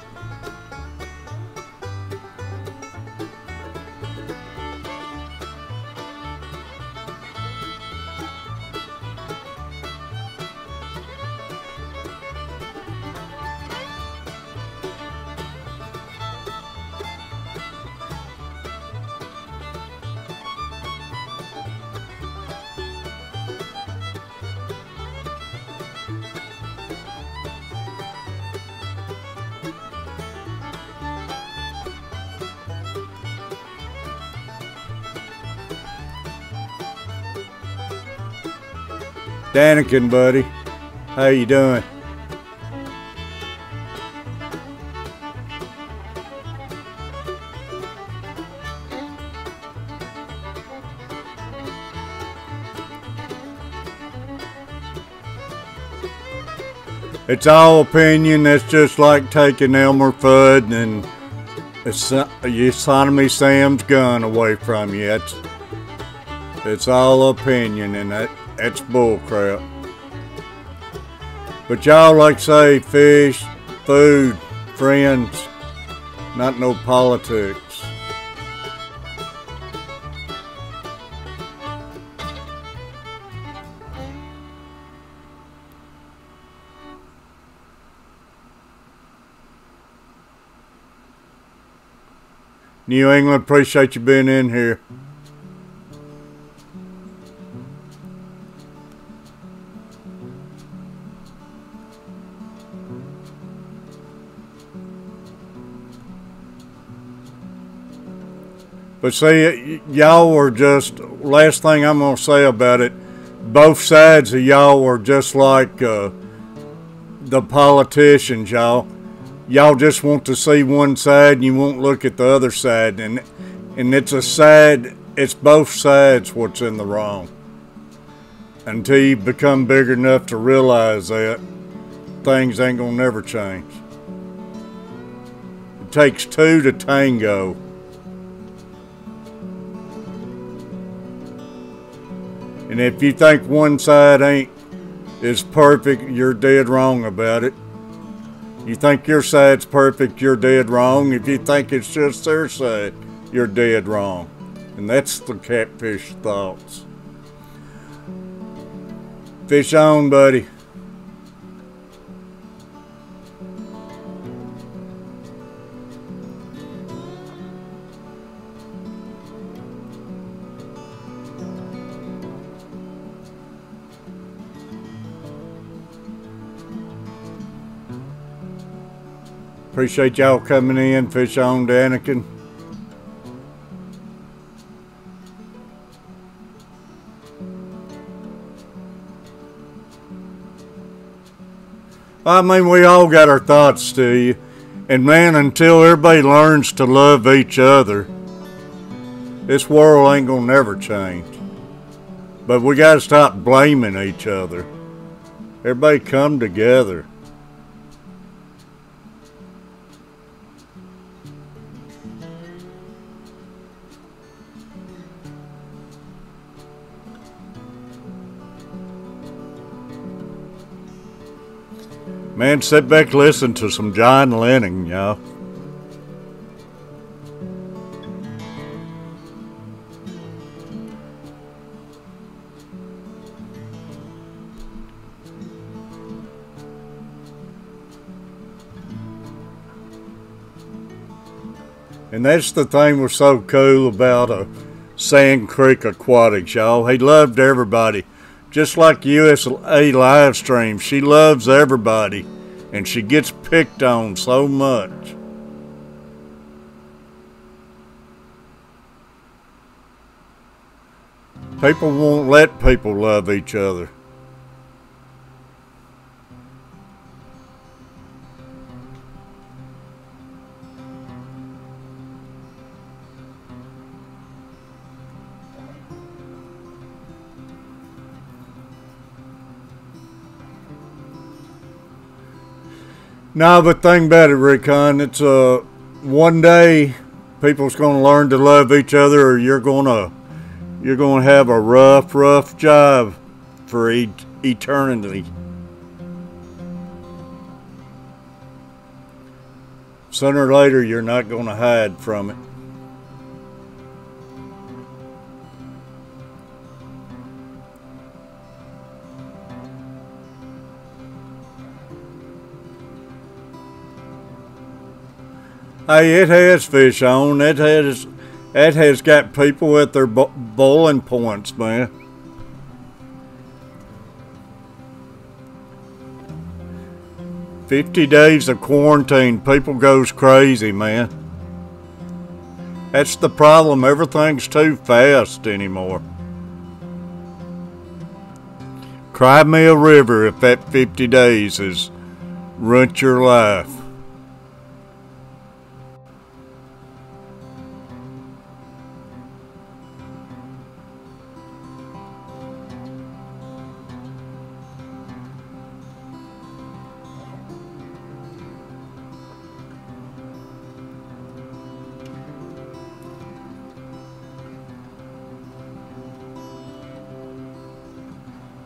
Danikin, buddy, how you doing? It's all opinion. That's just like taking Elmer Fudd and Yosemite Sam's gun away from you. It's all opinion, and that's bullcrap. But y'all like to say fish, food, friends, not no politics. New England, appreciate you being in here. But see, y'all were just, last thing I'm going to say about it, both sides of y'all were just like the politicians, y'all. Y'all just want to see one side and you won't look at the other side. And it's both sides what's in the wrong. Until you become big enough to realize that, things ain't going to never change. It takes two to tango. And if you think one side is perfect, you're dead wrong about it. You think your side's perfect, you're dead wrong. If you think it's just their side, you're dead wrong. And that's the Catfish thoughts. Fish on, buddy. Appreciate y'all coming in. Fish on, Danikin. I mean, we all got our thoughts to you. And man, until everybody learns to love each other, this world ain't gonna never change. But we gotta stop blaming each other. Everybody come together. Man, sit back, listen to some John Lennon, y'all. And that's the thing was so cool about Sand Creek Aquatics, y'all. He loved everybody. Just like USA live stream, she loves everybody, and she gets picked on so much. People won't let people love each other. No, but think about it, Rickon. It's one day people's gonna learn to love each other, or you're gonna have a rough job for eternity. Sooner or later, you're not gonna hide from it. Hey, it has fish on. It has got people at their boiling points, man. "50 days of quarantine, people goes crazy, man. That's the problem. Everything's too fast anymore. Cry me a river if that 50 days has ruined your life.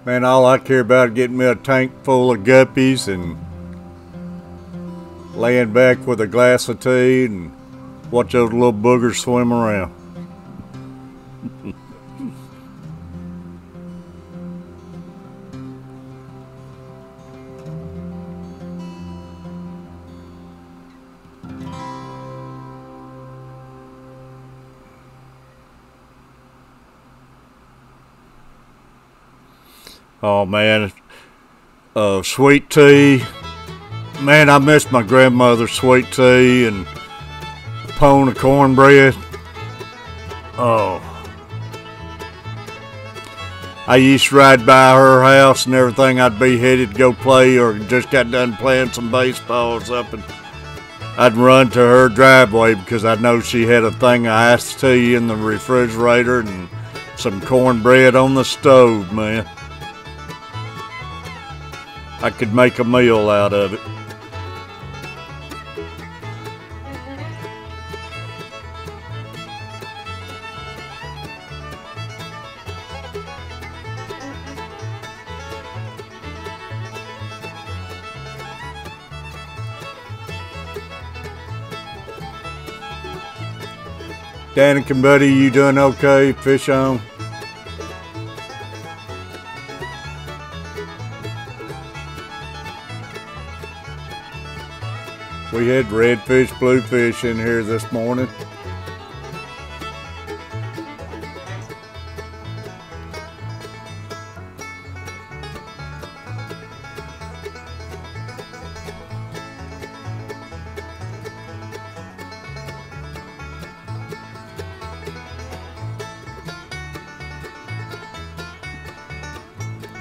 Man, all I care about is getting me a tank full of guppies and laying back with a glass of tea and watch those little boogers swim around. Oh man, sweet tea. Man, I miss my grandmother's sweet tea and a pone of cornbread. Oh. I used to ride by her house and everything. I'd be headed to go play or just got done playing some baseball or something. I'd run to her driveway because I know she had a thing of iced tea in the refrigerator and some cornbread on the stove, man. I could make a meal out of it. Danica, buddy, you doing okay? Fish on? We had redfish, bluefish in here this morning.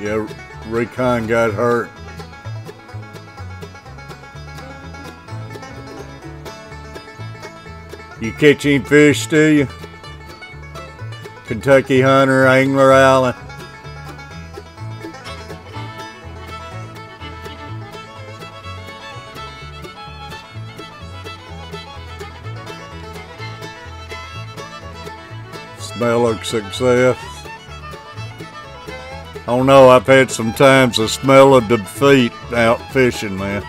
Yeah, Recon got hurt. You catch any fish, do you? Kentucky Hunter, Angler Allen. Smell of success. I don't know, I've had some times the smell of defeat out fishing, man.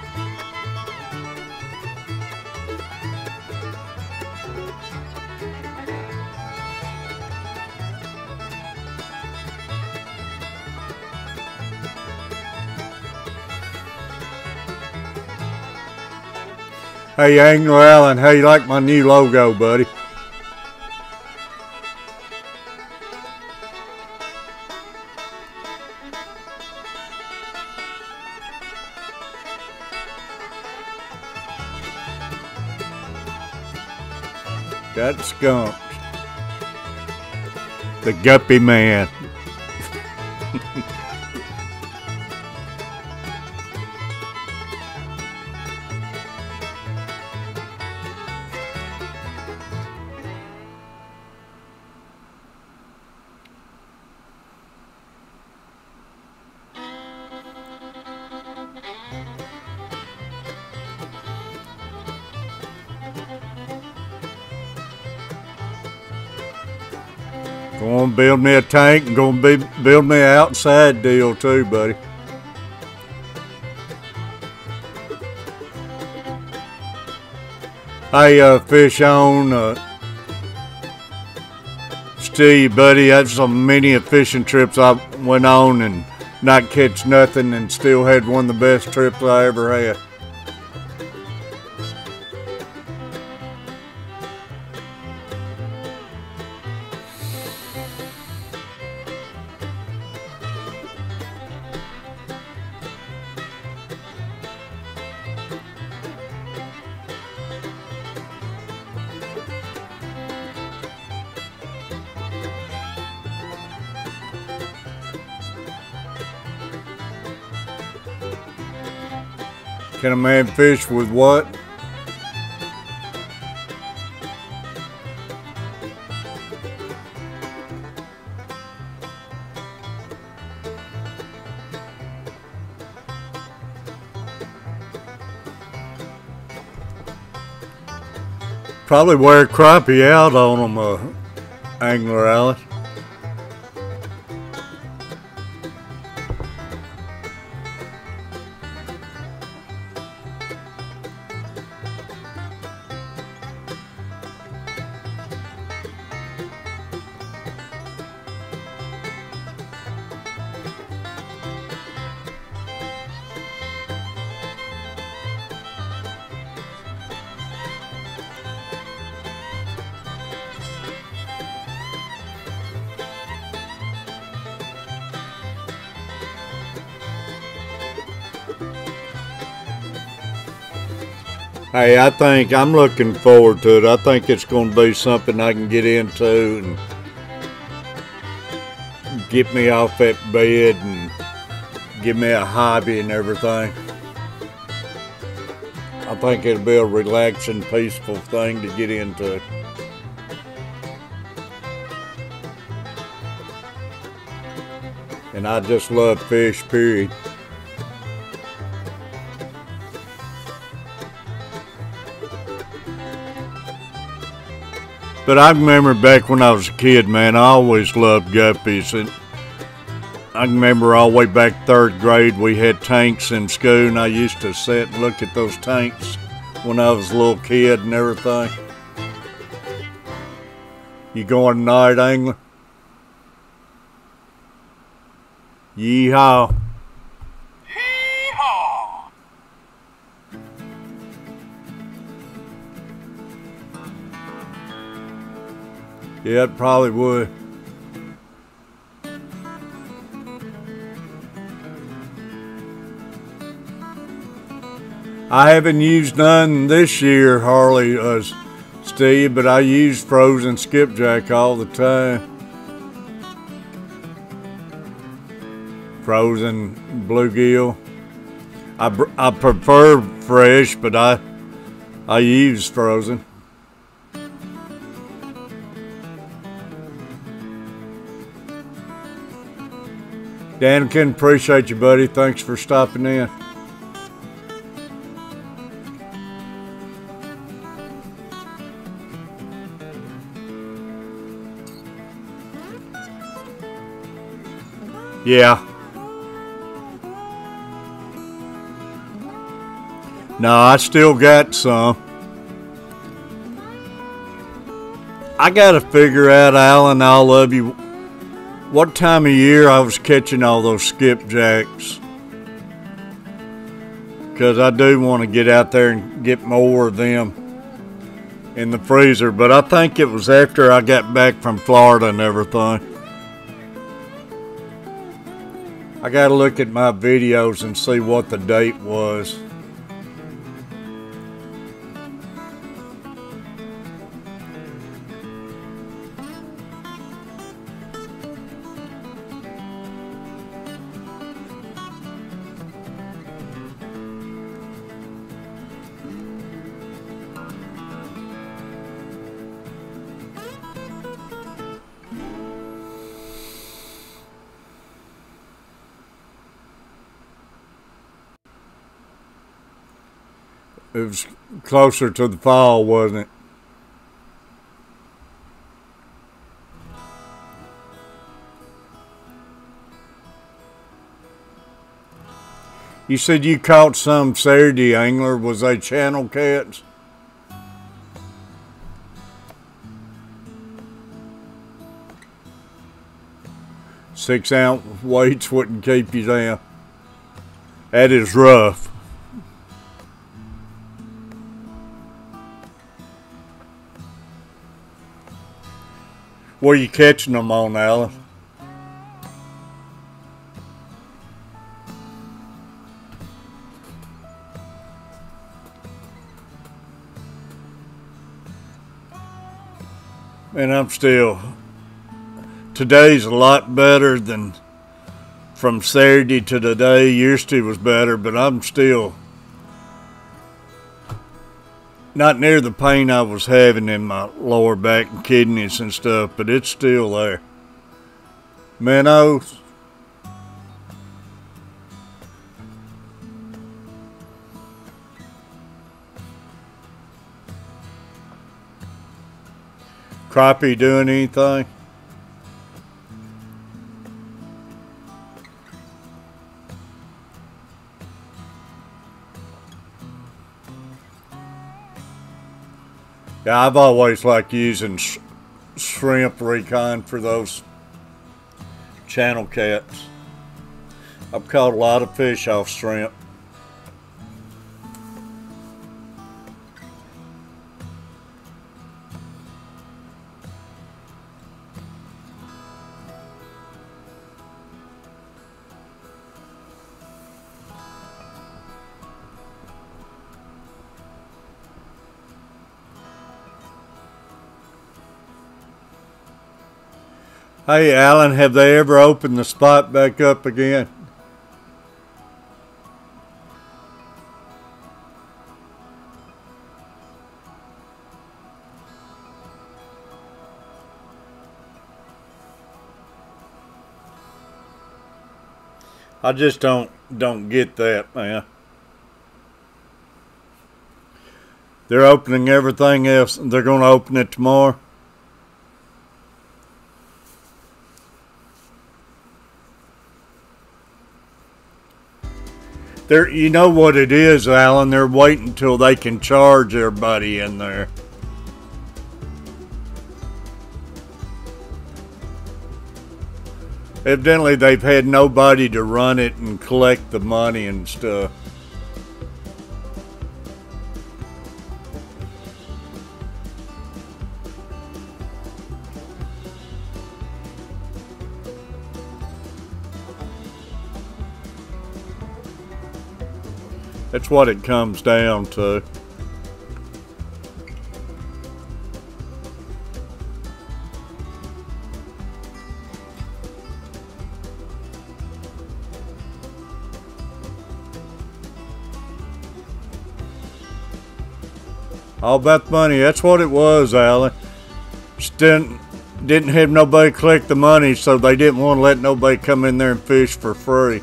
Hey, Angler Allen, how you like my new logo, buddy? Got skunked. The guppy man. Going to build me a tank and going to build me an outside deal too, buddy. Hey, Fish on, Steve, buddy, that's so many fishing trips I went on and not catch nothing and still had one of the best trips I ever had. Can a man fish with what? Probably wear crappie out on them, Angler Allen. Hey, I think I'm looking forward to it. I think it's going to be something I can get into and get me off that bed and give me a hobby and everything. I think it'll be a relaxing, peaceful thing to get into. And I just love fish, period. But I remember back when I was a kid, man, I always loved guppies. And I remember all the way back 3rd grade, we had tanks in school, and I used to sit and look at those tanks when I was a little kid and everything. You going night angler? Yeehaw. Hee-haw! Yeah, it probably would. I haven't used none this year, Harley, Steve, but I use frozen skipjack all the time. Frozen bluegill. I prefer fresh, but I use frozen. Daniken, appreciate you, buddy. Thanks for stopping in. Yeah. No, I still got some. I gotta figure out, Alan, I love you, what time of year I was catching all those skipjacks. Because I do want to get out there and get more of them in the freezer. But I think it was after I got back from Florida and everything. I gotta look at my videos and see what the date was. It was closer to the fall, wasn't it? You said you caught some Saturday, angler. Was they channel cats? Six-ounce weights wouldn't keep you down. That is rough. What are you catching them on, Alan? And I'm still, today's a lot better than from Saturday to today. Yesterday was better, but I'm still not near the pain I was having in my lower back and kidneys and stuff, but it's still there. Minnows. Crappie doing anything? Yeah, I've always liked using shrimp recon for those channel cats. I've caught a lot of fish off shrimp. Hey, Alan, have they ever opened the spot back up again? I just don't get that, man. They're opening everything else. They're going to open it tomorrow. You know what it is, Alan. They're waiting until they can charge everybody in there. Evidently, they've had nobody to run it and collect the money and stuff. That's what it comes down to. All about the money. That's what it was, Alan. Just didn't have nobody collect the money, so they didn't want to let nobody come in there and fish for free.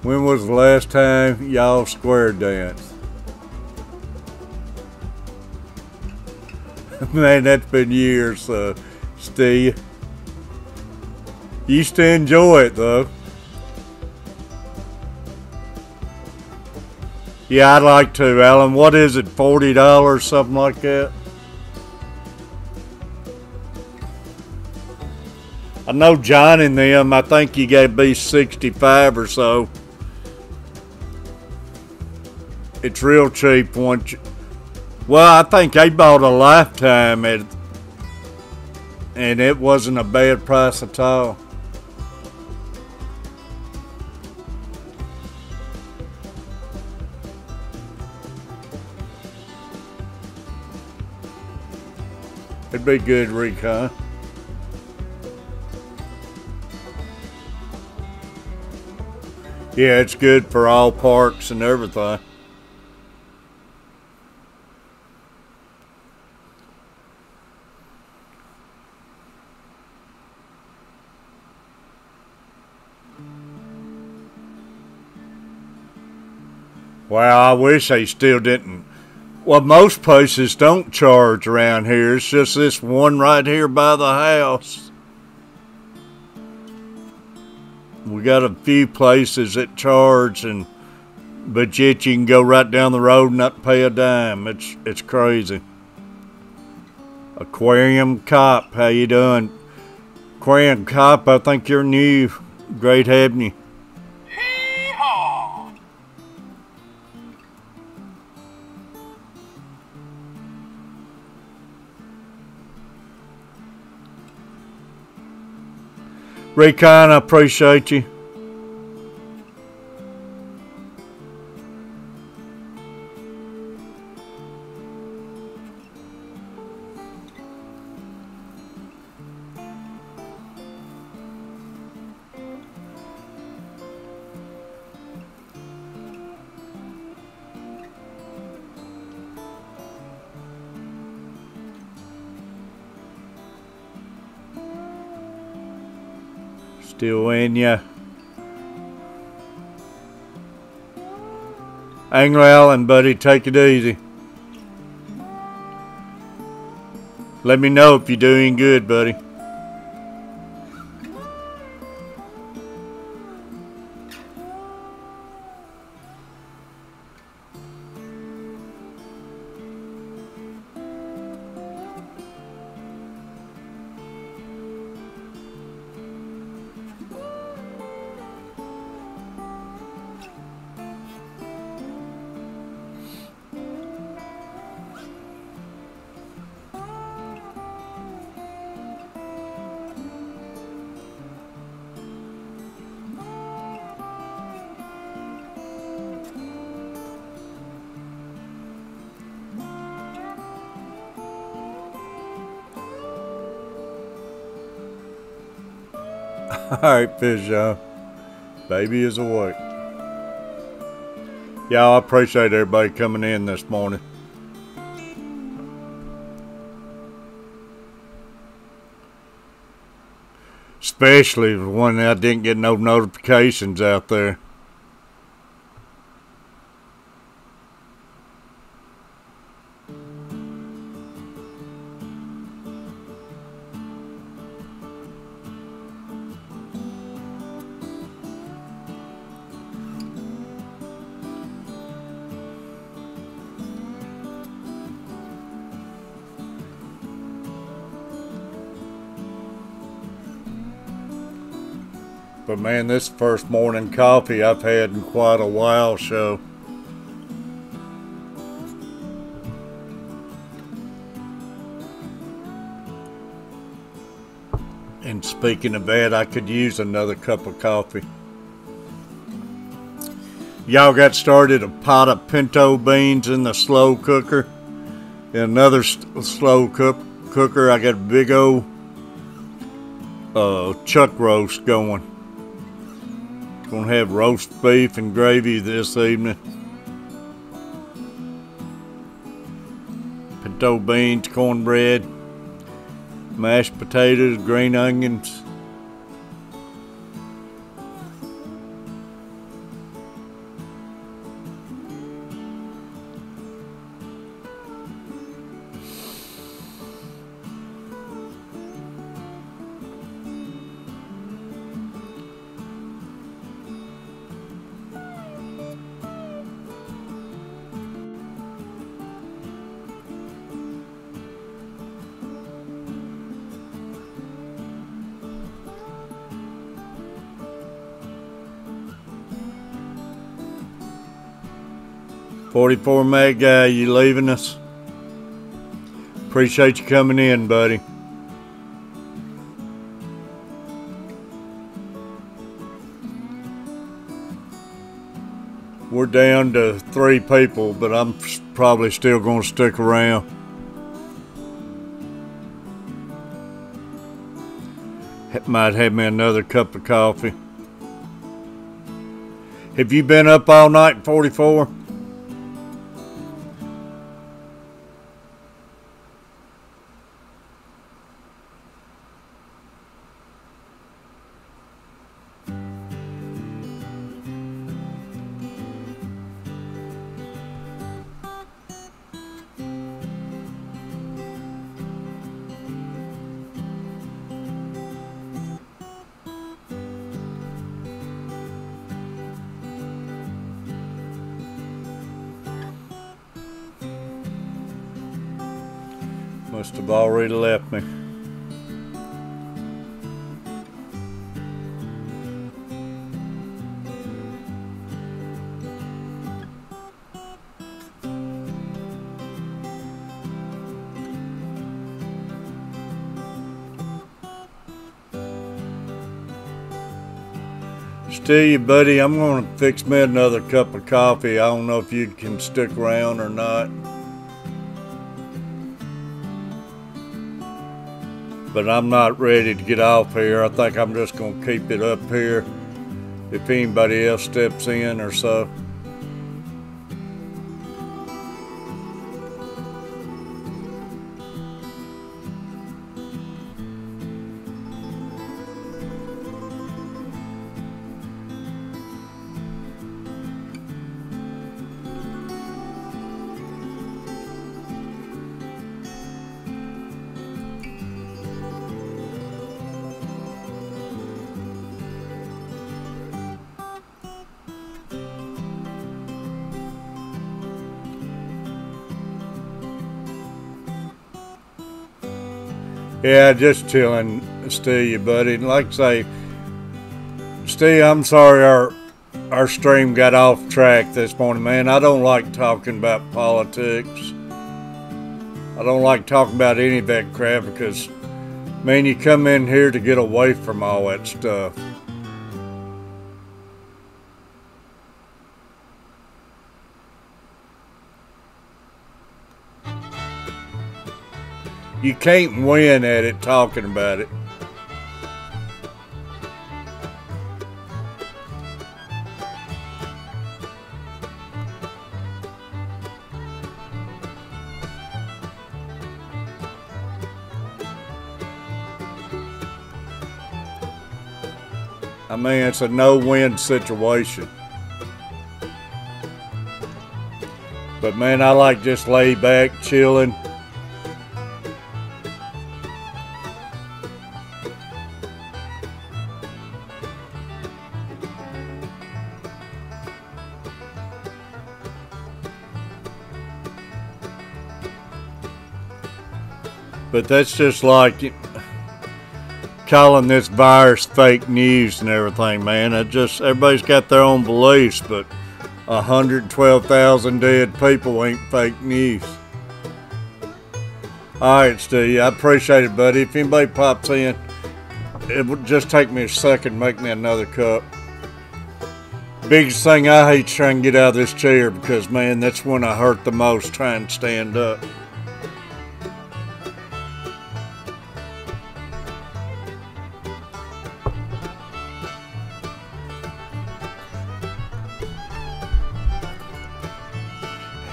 When was the last time y'all square danced? Man, that's been years, Steve. Used to enjoy it, though. Yeah, I'd like to, Alan. What is it, $40, something like that? I know John and them, I think you got to be 65 or so. It's real cheap once you, well, I think they bought a lifetime at, and it wasn't a bad price at all. It'd be good recon. Yeah, it's good for all parks and everything. Wow, I wish they still didn't. Well, most places don't charge around here. It's just this one right here by the house. We got a few places that charge, but yet you can go right down the road and not pay a dime. It's crazy. Aquarium Cop, how you doing? Aquarium Cop, I think you're new. Great having you. Recon, I appreciate you. Still in ya. Angler Allen, buddy, take it easy. Let me know if you're doing good, buddy. Alright, Fish John. Baby is awake. Y'all, I appreciate everybody coming in this morning. Especially when I didn't get no notifications out there. But man, this first morning coffee I've had in quite a while, so. And speaking of that, I could use another cup of coffee. Y'all got started a pot of pinto beans in the slow cooker. In another slow cooker, I got a big old chuck roast going. Gonna have roast beef and gravy this evening. Pinto beans, cornbread, mashed potatoes, green onions. .44 Mag guy, you leaving us? Appreciate you coming in, buddy. We're down to 3 people, but I'm probably still going to stick around. Might have me another cup of coffee. Have you been up all night, 44? Must have already left me. Steve, buddy, I'm going to fix me another cup of coffee. I don't know if you can stick around or not. But I'm not ready to get off here. I think I'm just going to keep it up here if anybody else steps in or so. Yeah, just chilling, Steve, buddy. Like I say, Steve, I'm sorry our stream got off track this morning, man. I don't like talking about politics. I don't like talking about any of that crap because, man, you come in here to get away from all that stuff. You can't win at it talking about it. I mean, it's a no-win situation. But man, I like just lay back, chilling. But that's just like calling this virus fake news and everything, man. Everybody's got their own beliefs, but 112,000 dead people ain't fake news. Alright, Steve, I appreciate it, buddy. If anybody pops in, it would just take me a second to make me another cup. Biggest thing I hate is trying to get out of this chair because, man, that's when I hurt the most trying to stand up.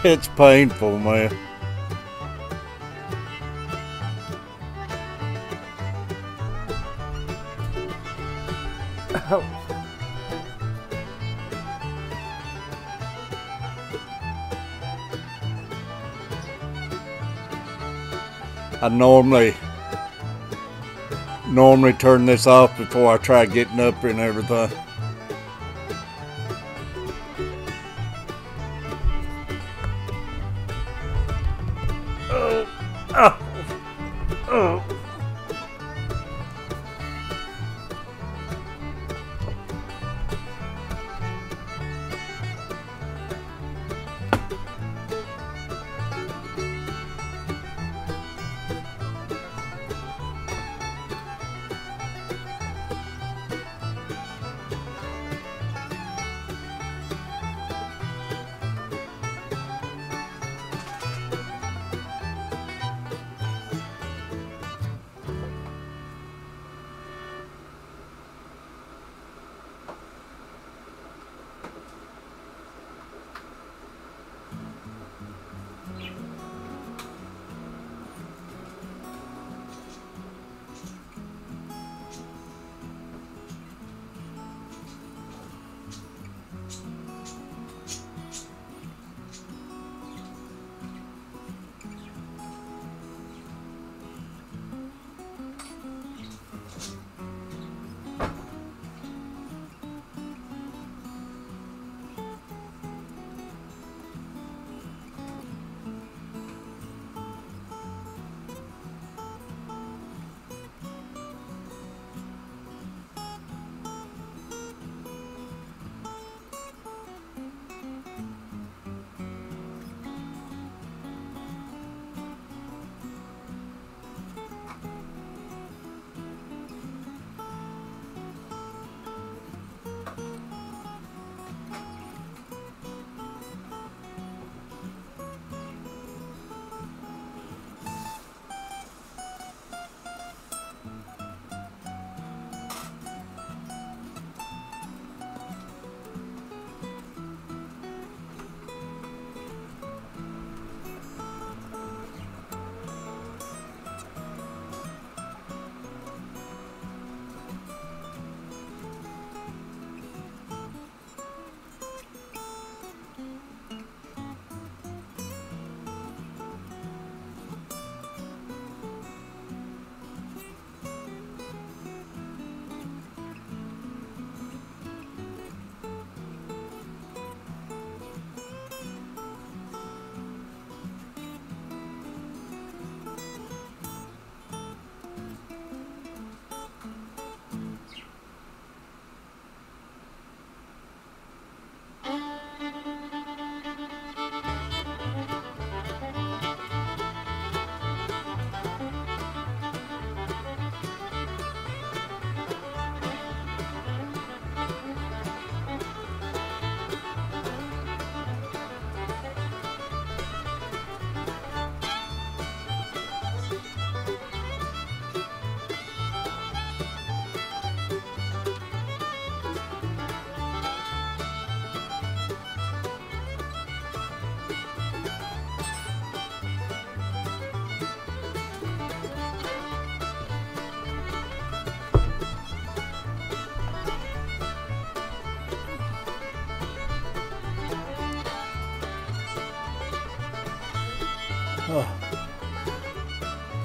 It's painful, man. I normally turn this off before I try getting up and everything. Oh.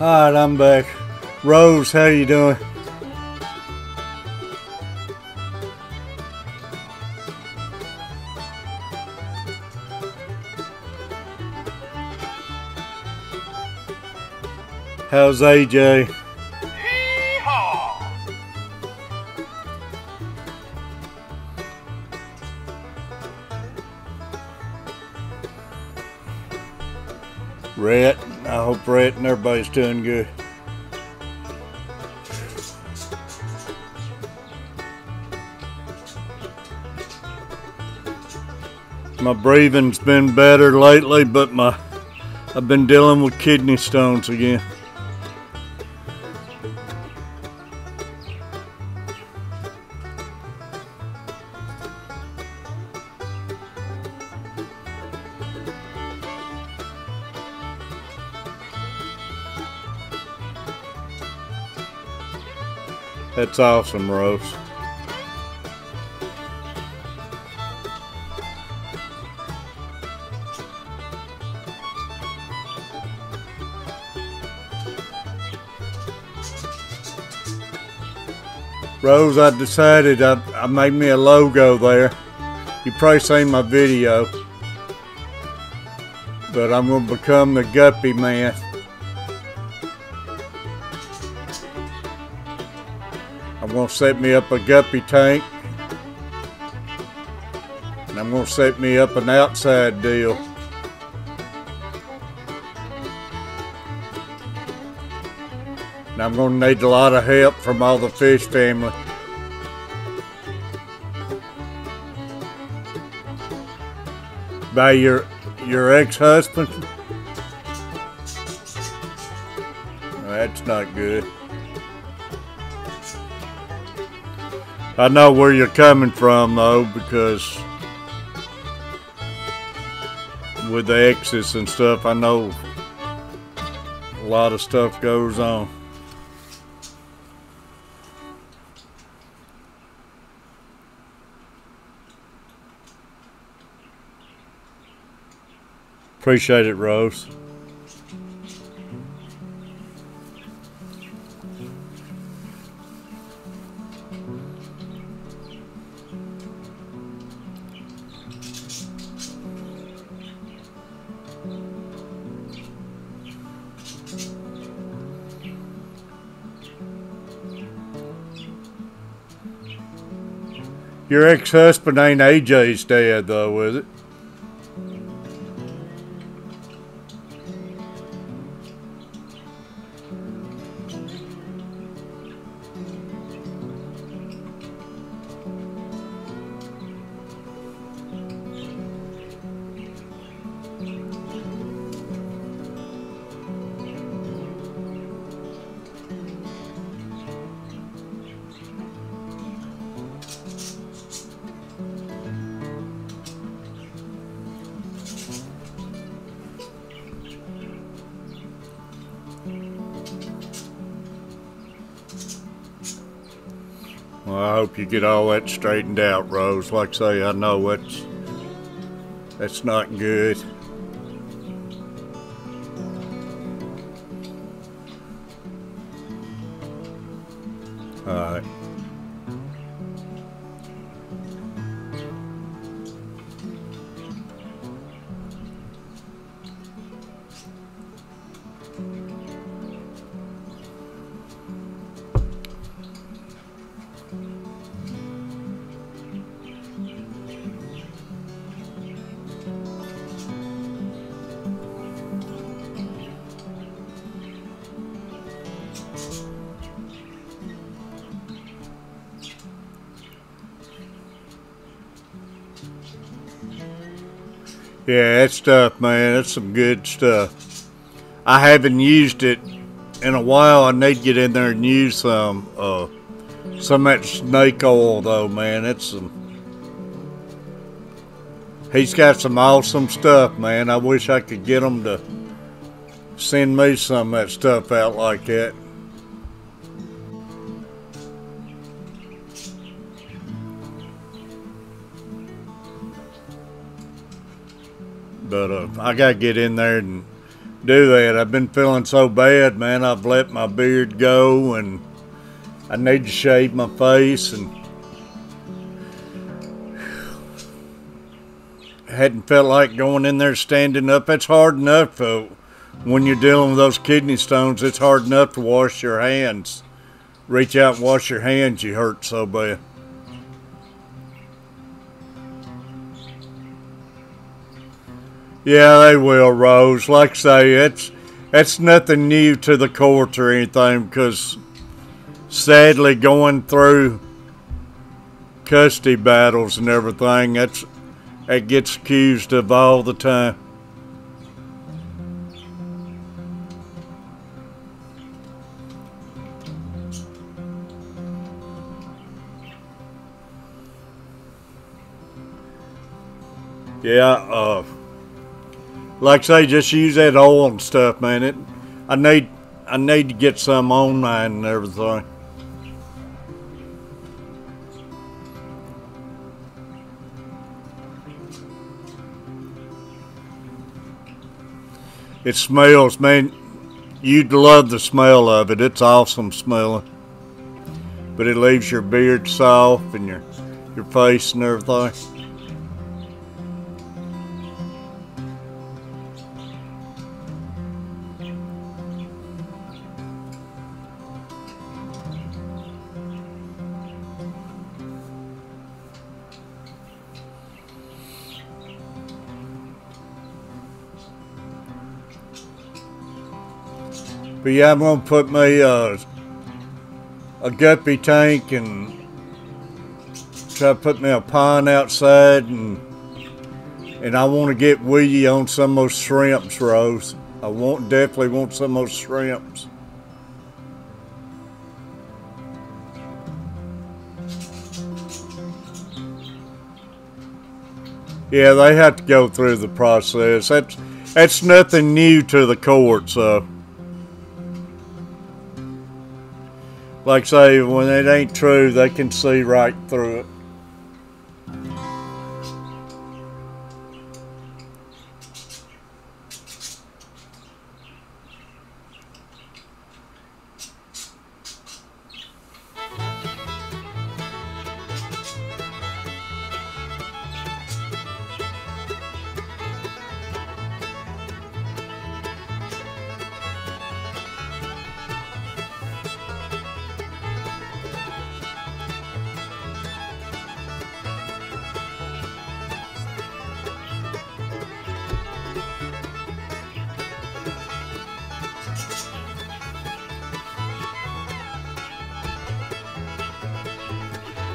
Alright, I'm back. Rose, how you doing? How's AJ? Rhett, I hope Rhett and everybody's doing good. My breathing's been better lately, but I've been dealing with kidney stones again. That's awesome, Rose. Rose, I decided I made me a logo there. You probably seen my video. But I'm going to become the Guppy Man. I'm going to set me up a guppy tank. And I'm going to set me up an outside deal. And I'm going to need a lot of help from all the fish family. By your ex-husband? That's not good. I know where you're coming from though, because with the exes and stuff, I know a lot of stuff goes on. Appreciate it, Rose. Your ex-husband ain't AJ's dad though, is it? Well, I hope you get all that straightened out, Rose. Like I say, I know that's not good. All right. Yeah, that stuff, man, that's some good stuff. I haven't used it in a while. I need to get in there and use some of that snake oil, though, man. He's got some awesome stuff, man. I wish I could get him to send me some of that stuff out like that. But I gotta get in there and do that. I've been feeling so bad, man. I've let my beard go, and I need to shave my face, and hadn't felt like going in there standing up. It's hard enough when you're dealing with those kidney stones. It's hard enough to wash your hands. Reach out and wash your hands. You hurt so bad. Yeah, they will, Rose. Like I say, it's nothing new to the courts or anything, because sadly, going through custody battles and everything, it gets accused of all the time. Yeah, like I say, just use that oil and stuff, man. I need to get some on mine and everything. It smells, man. You'd love the smell of it. It's awesome smelling. But it leaves your beard soft and your face and everything. But yeah, I'm gonna put me a guppy tank and try to put me a pond outside, and I want to get with you on some of those shrimps, Rose. I definitely want some of those shrimps. Yeah, they have to go through the process. That's nothing new to the courts, so. Like I say, when it ain't true, they can see right through it.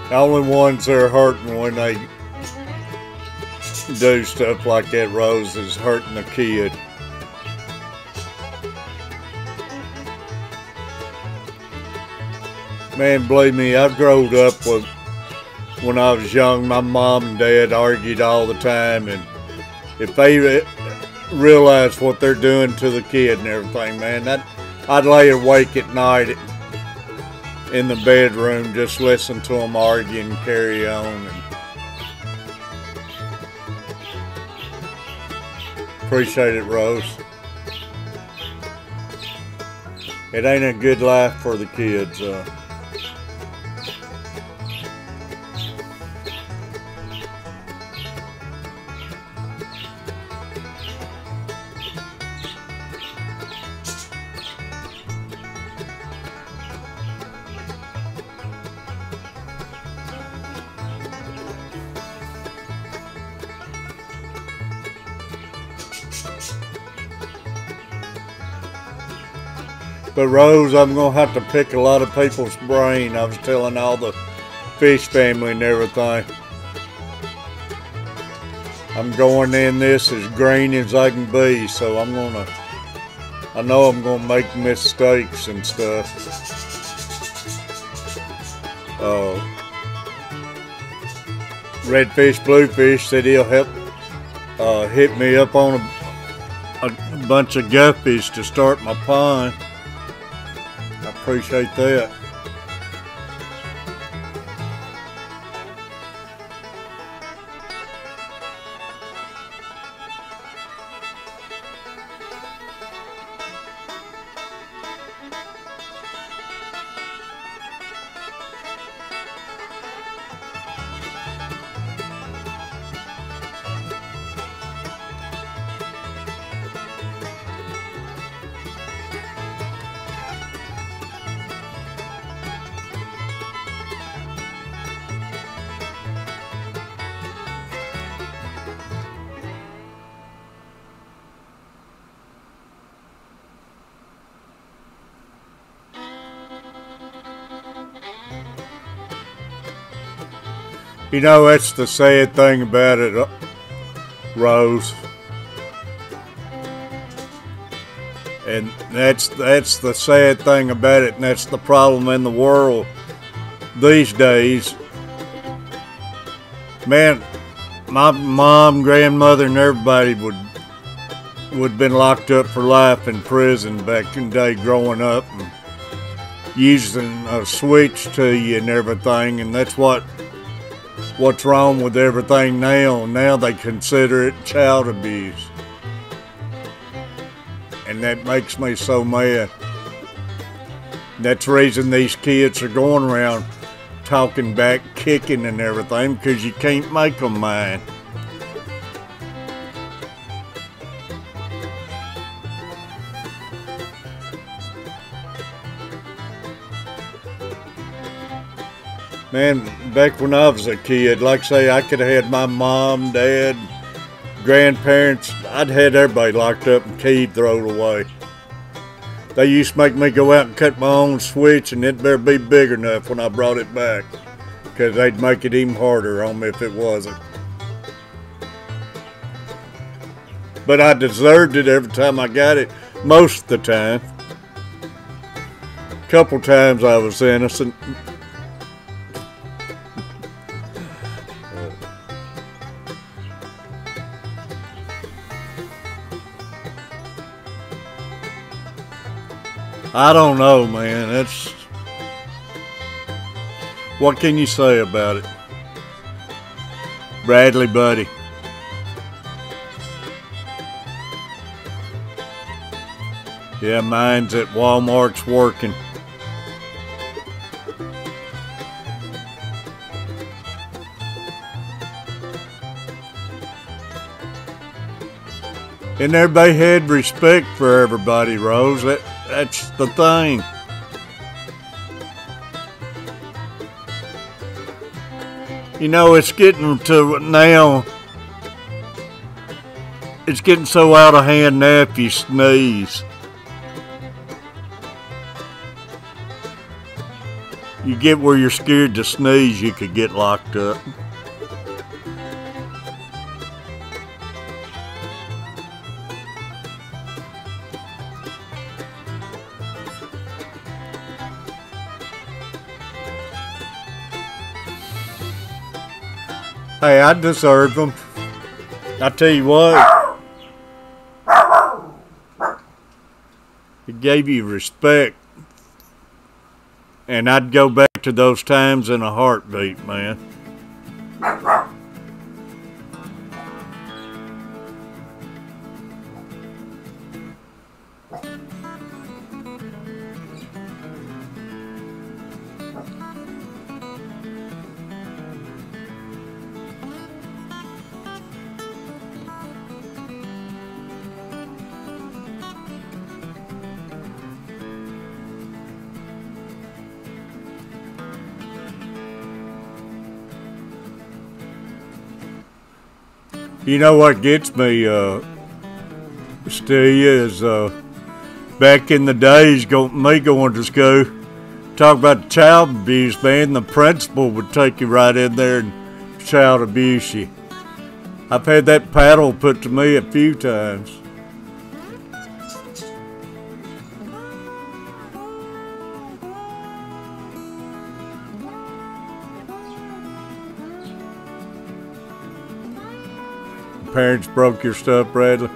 The only ones that are hurting when they do stuff like that, Rose, is hurting the kid. Man, believe me, I've grown up with, when I was young, my mom and dad argued all the time, and if they realize what they're doing to the kid and everything, man, I'd lay awake at night in the bedroom, just listen to them argue and carry on. And appreciate it, Rose. It ain't a good life for the kids. But Rose, I'm going to have to pick a lot of people's brain. I was telling all the fish family and everything. I'm going in this as green as I can be, so I know I'm going to make mistakes and stuff. Redfish Bluefish said he'll help hit me up on a bunch of guppies to start my pond. I appreciate that. You know, that's the sad thing about it, Rose. And that's the sad thing about it, and that's the problem in the world these days. Man, my mom, grandmother, and everybody would been locked up for life in prison back in the day growing up, and using a switch to you and everything, and that's what's wrong with everything now. Now they consider it child abuse. And that makes me so mad. That's the reason these kids are going around talking back, kicking and everything, because you can't make them mind. Man, back when I was a kid, like I say, I could have had my mom, dad, grandparents, I'd had everybody locked up and keyed thrown away. They used to make me go out and cut my own switch, and it better be big enough when I brought it back, because they'd make it even harder on me if it wasn't. But I deserved it every time I got it, most of the time. A couple times I was innocent. I don't know, man. It's... what can you say about it? Bradley, buddy. Yeah, mine's at Walmart's working. And everybody had respect for everybody, Rose. That's the thing. You know, it's getting to now, it's getting so out of hand now if you sneeze. You get where you're scared to sneeze, you could get locked up. Hey, I deserve them. I tell you what, it gave you respect. And I'd go back to those times in a heartbeat, man. You know what gets me, Steve, is back in the days, me going to school, talk about child abuse, man, the principal would take you right in there and child abuse you. I've had that paddle put to me a few times. Parents broke your stuff, Bradley?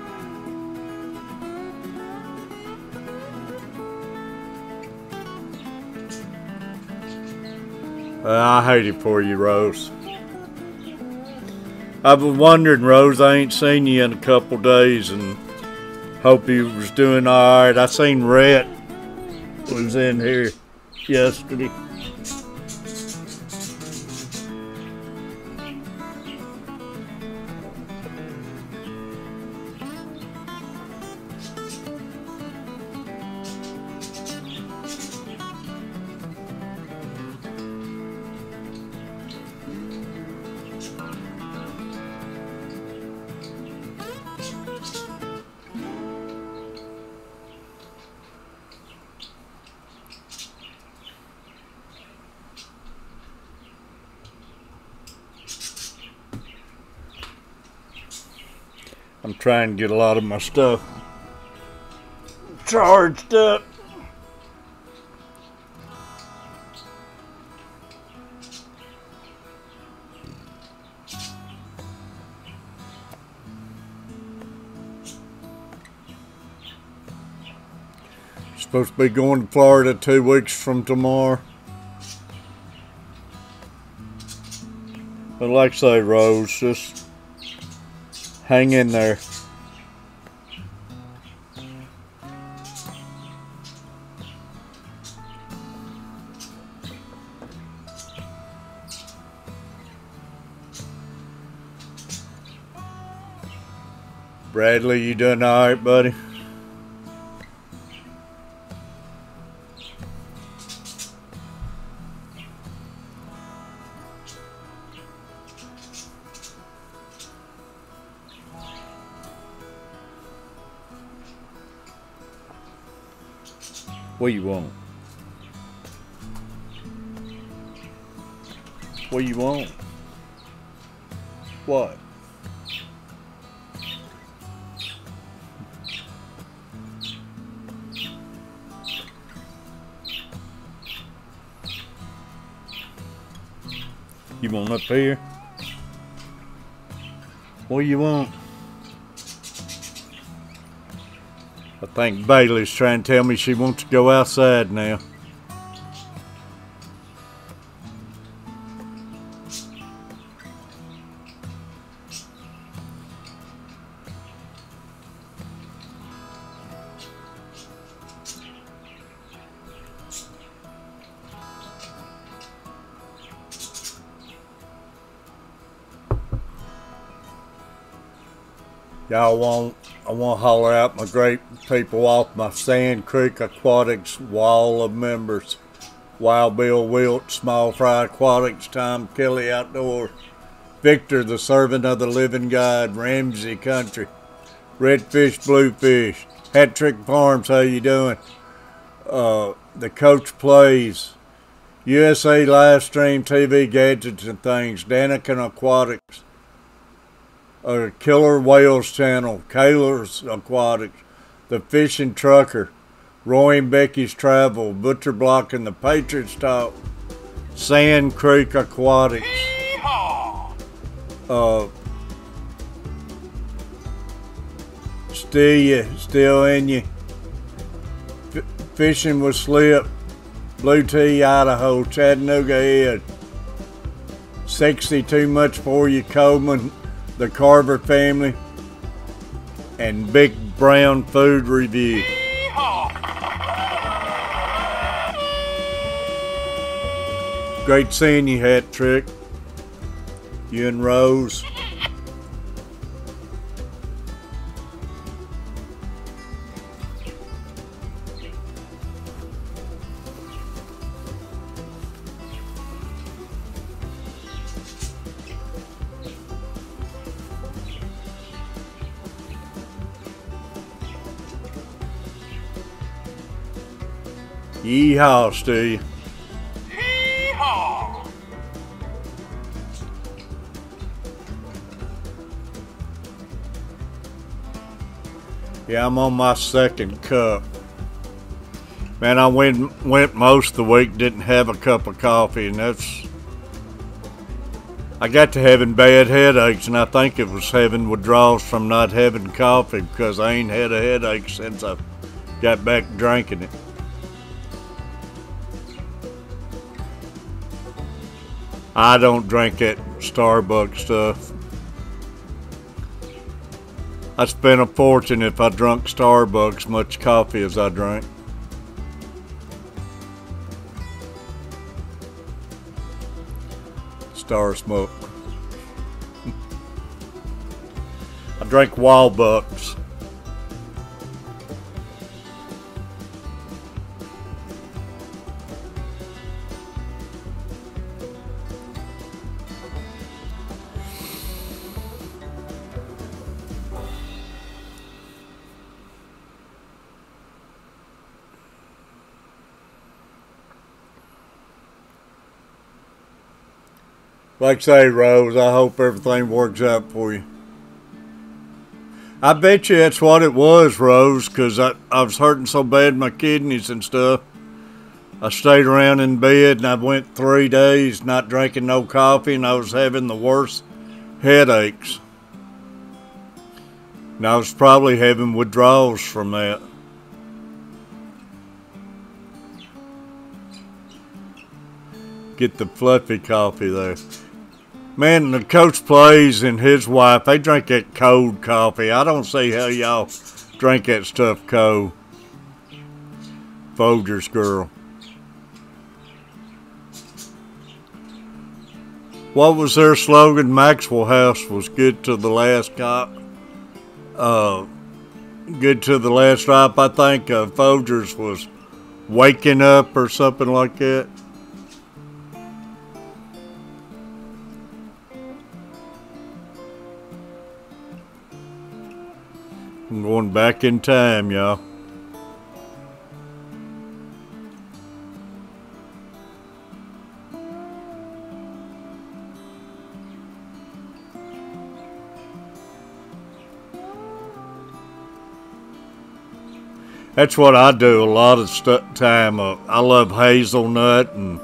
I hate it for you, Rose. I've been wondering, Rose, I ain't seen you in a couple days and hope you was doing all right. I seen Rhett was in here yesterday. I'm trying to get a lot of my stuff charged up. Supposed to be going to Florida 2 weeks from tomorrow. But like I say, Rose, just hang in there. Bradley, you doing all right, buddy? What you want? What you want? What? You want up here? What you want? I think Bailey's trying to tell me she wants to go outside now. Y'all want, I want to holler out my great people off my Sand Creek Aquatics wall of members. Wild Bill Wilt, Small Fry Aquatics, Tom Kelly Outdoors, Victor the Servant of the Living God, Ramsey Country, Redfish Bluefish, Hat Trick Farms, how you doing? The Coach Plays, USA Livestream TV Gadgets and Things, Danikin Aquatics, Killer Whales Channel, Kaler's Aquatics, The Fishing Trucker, Roy and Becky's Travel, Butcher Block and the Patriots Talk, Sand Creek Aquatics, Still in you, Fishing with Slip, Blue Tea Idaho, Chattanooga Ed, 60 Too Much For You Coleman, the Carver Family, and Big Brown Food Review. Great seeing you, Hat Trick. You and Rose. Yeehaw, Stu. Yeehaw! Yeah, I'm on my second cup. Man, I went most of the week, didn't have a cup of coffee, and I got to having bad headaches, and I think it was having withdrawals from not having coffee, because I ain't had a headache since I got back drinking it. I don't drink that Starbucks stuff. I'd spend a fortune if I drunk Starbucks much coffee as I drank. Star Smoke. I drank Wallbucks. Like I say, Rose, I hope everything works out for you. I bet you that's what it was, Rose, because I was hurting so bad in my kidneys and stuff. I stayed around in bed and I went 3 days not drinking no coffee, and I was having the worst headaches. And I was probably having withdrawals from that. Get the fluffy coffee there. Man, the coach plays and his wife, they drink that cold coffee. I don't see how y'all drink that stuff cold. Folger's girl. What was their slogan? Maxwell House was good to the last cop. Good to the last drop. I think Folgers was waking up or something like that. I'm going back in time, y'all. That's what I do a lot of time. I love hazelnut, and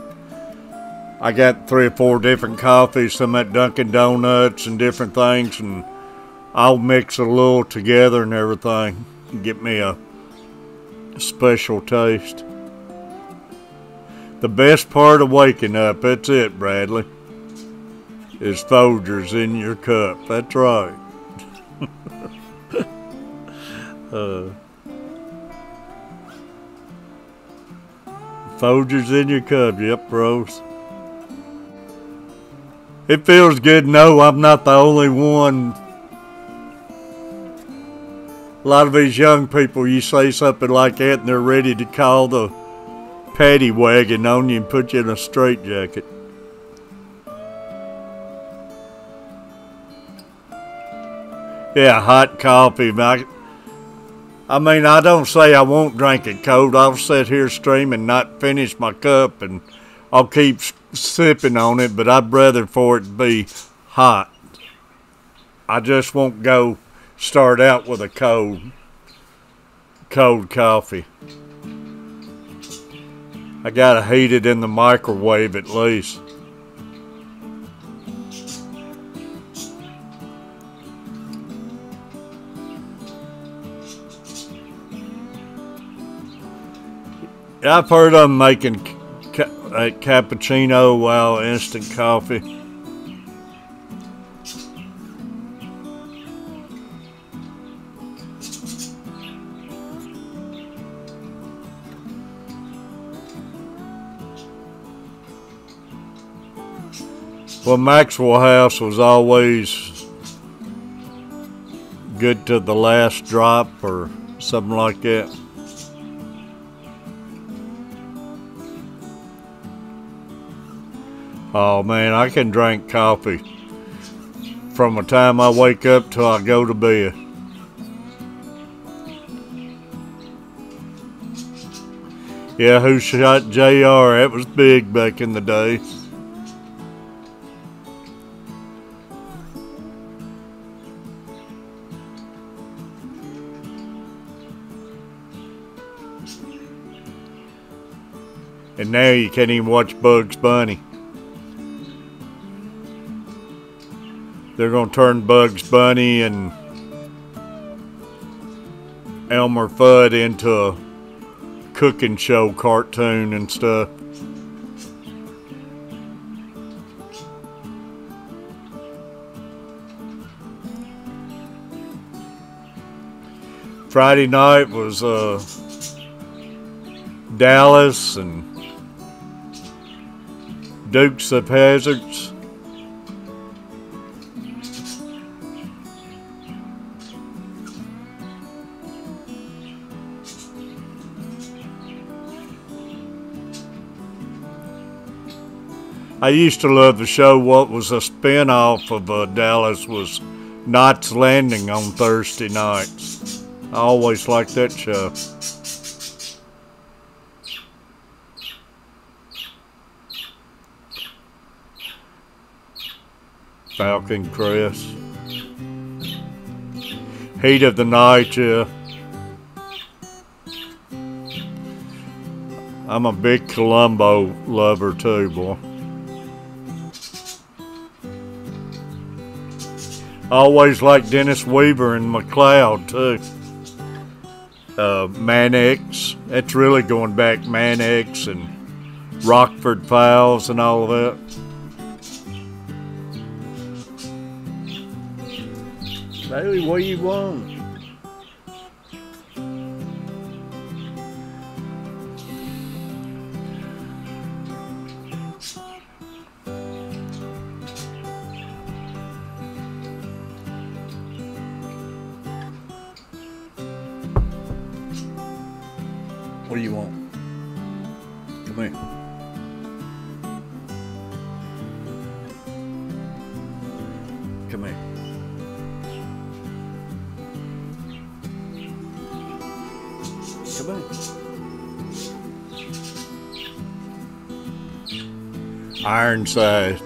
I got 3 or 4 different coffees, some at Dunkin' Donuts and different things, and I'll mix a little together and everything and get me a special taste. The best part of waking up, that's it, Bradley, is Folgers in your cup. That's right. Folgers in your cup, yep, Rose. It feels good to know I'm not the only one. A lot of these young people, you say something like that and they're ready to call the paddy wagon on you and put you in a straitjacket. Yeah, hot coffee. I mean, I don't say I won't drink it cold. I'll sit here stream and not finish my cup, and I'll keep sipping on it, but I'd rather for it to be hot. I just won't go start out with a cold coffee. I gotta heat it in the microwave at least. I've heard of them making cappuccino while instant coffee. Well, Maxwell House was always good to the last drop or something like that. Oh man, I can drink coffee from the time I wake up till I go to bed. Yeah, Who Shot JR? That was big back in the day. And now you can't even watch Bugs Bunny. They're going to turn Bugs Bunny and Elmer Fudd into a cooking show cartoon and stuff. Friday night was Dallas and Dukes of Hazzards. I used to love the show. What was a spin-off of Dallas was Knots Landing on Thursday nights. I always liked that show. Falcon Crest. Heat of the night, yeah. I'm a big Columbo lover too, boy. I always liked Dennis Weaver and McLeod too. Man X, that's really going back, Man X and Rockford Files and all of that. Bailey, what do you want? What do you want? Come here. Come here. Come here. Ironside.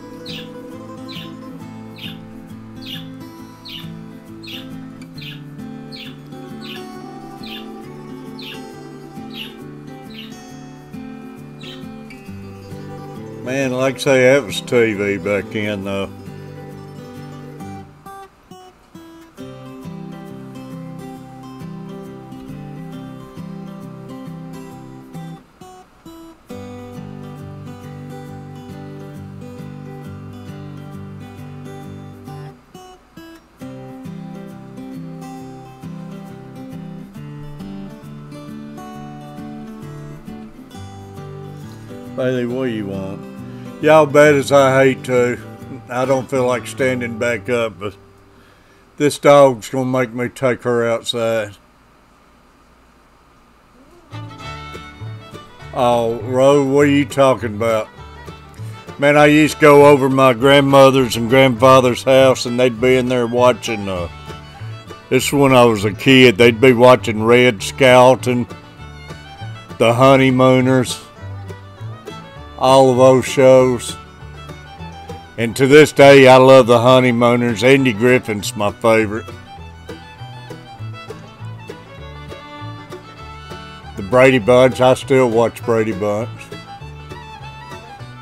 Man, like I say, that was TV back then, though. Bailey, what do you want? Y'all bad as I hate to. I don't feel like standing back up, but this dog's gonna make me take her outside. Oh, Ro, what are you talking about? Man, I used to go over my grandmother's and grandfather's house and they'd be in there watching, this is when I was a kid, they'd be watching Red Skelton, The Honeymooners, all of those shows. And to this day, I love The Honeymooners. Andy Griffin's my favorite. The Brady Bunch, I still watch Brady Bunch.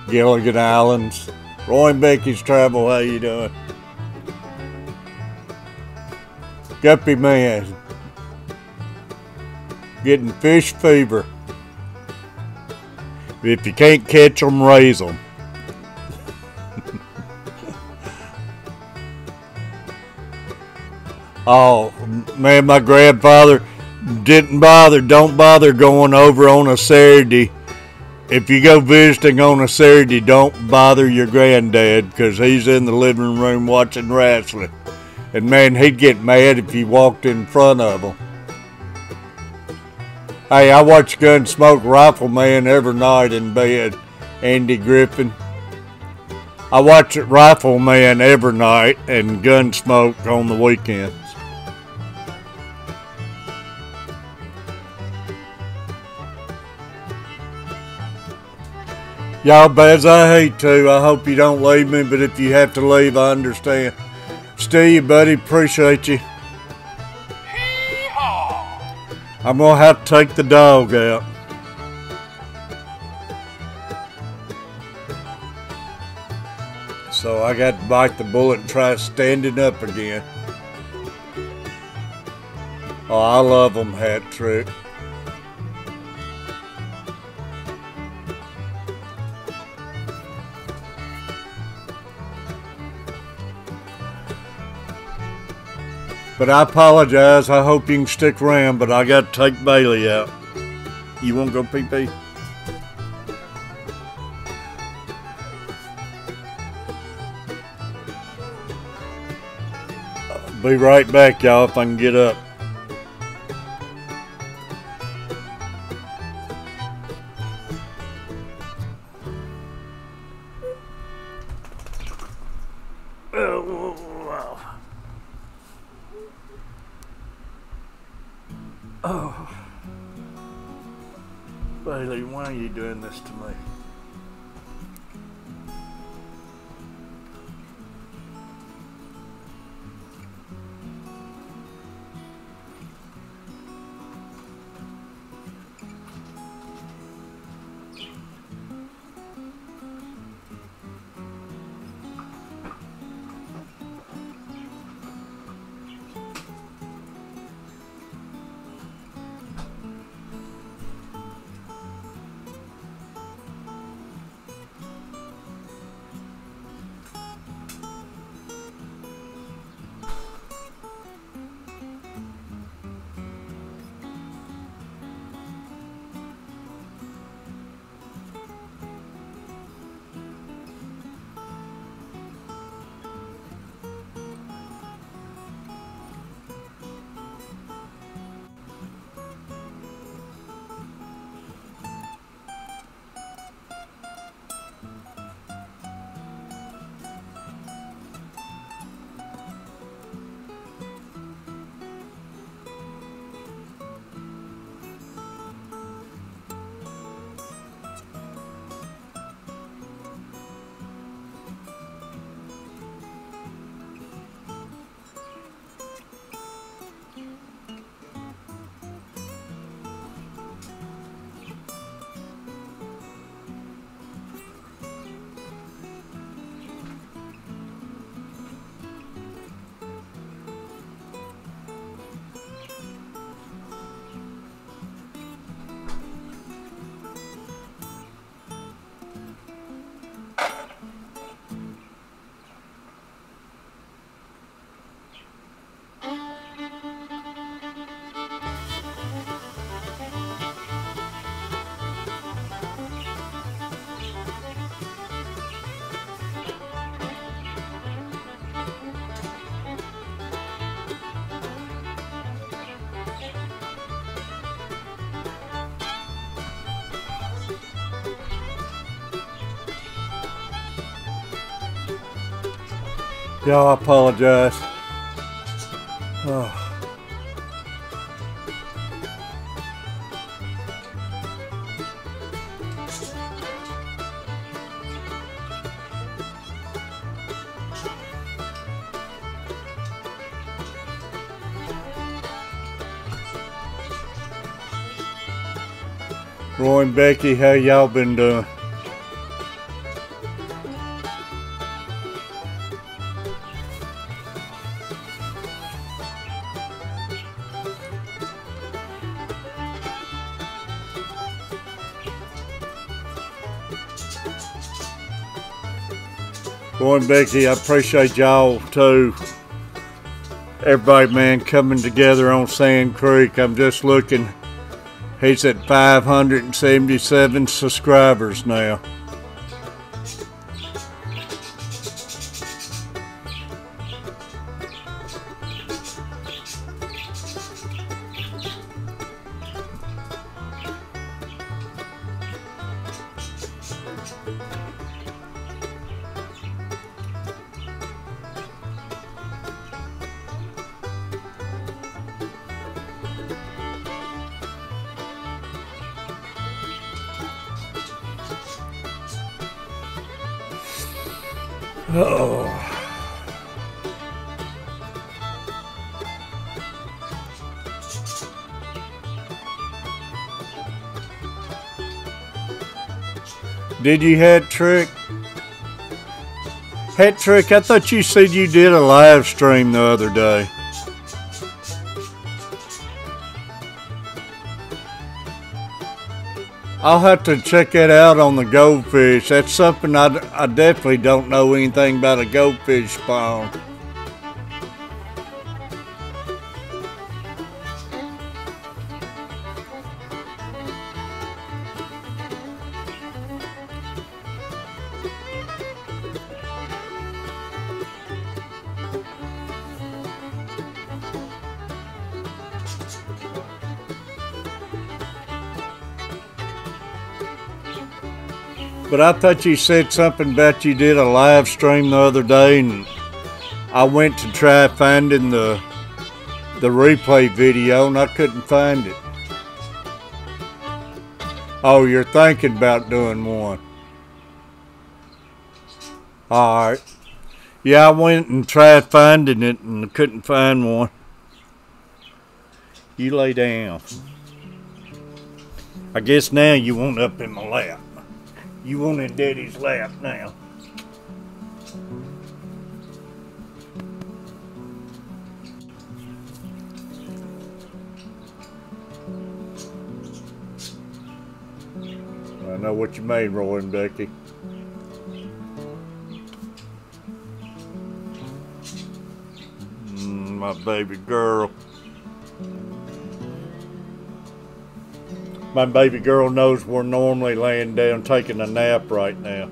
Gilligan Islands. Roy and Becky's Travel, how you doing? Guppy Man. Getting fish fever. If you can't catch them, raise them. Oh, man, my grandfather don't bother going over on a Saturday. If you go visiting on a Saturday, don't bother your granddad because he's in the living room watching wrestling. And man, he'd get mad if you walked in front of him. Hey, I watch Gunsmoke Rifleman every night in bed, Andy Griffin. I watch Rifleman every night and Gunsmoke on the weekends. Y'all, bad as I hate to, I hope you don't leave me, but if you have to leave, I understand. Steve, buddy, appreciate you. I'm going to have to take the dog out. So I got to bite the bullet and try standing up again. Oh, I love them, Hat Trick. But I apologize. I hope you can stick around, but I got to take Bailey out. You want to go pee-pee? Be right back, y'all, if I can get up. Oh, Bailey, why are you doing this to me? Y'all, I apologize. Oh. Roy and Becky, how y'all been doing? Roy and Becky, I appreciate y'all too. Everybody, man, coming together on Sand Creek. I'm just looking. He's at 577 subscribers now. Oh. Did you Hat Trick? Hat Trick, I thought you said you did a live stream the other day. I'll have to check that out on the goldfish. That's something I definitely don't know anything about a goldfish spawn. But I thought you said something about you did a live stream the other day, and I went to try finding the replay video and I couldn't find it. Oh, you're thinking about doing one. Alright. Yeah, I went and tried finding it and couldn't find one. You lay down. I guess now you want up in my lap. You want in Daddy's lap now. I know what you mean, Roy and Becky. My baby girl. My baby girl knows we're normally laying down taking a nap right now.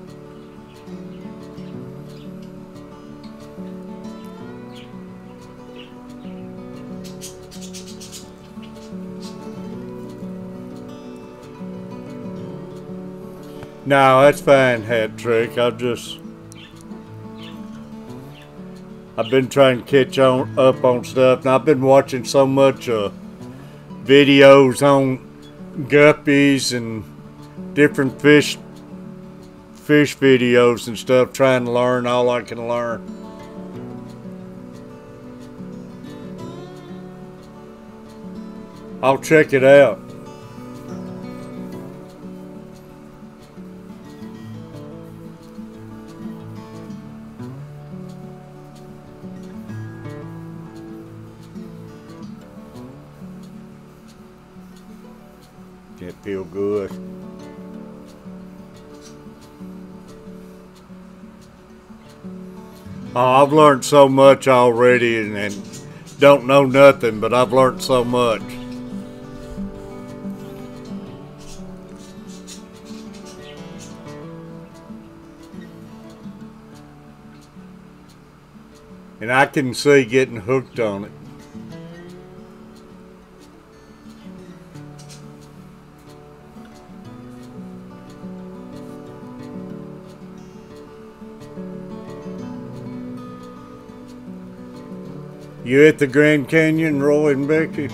No, that's fine, Hat Trick. I've been trying to catch up on stuff, and I've been watching so much videos on guppies and different fish videos and stuff, trying to learn all I can learn. I'll check it out. It feel good. Oh, I've learned so much already and don't know nothing, but I've learned so much. And I can see getting hooked on it. You at the Grand Canyon, Roy and Becky?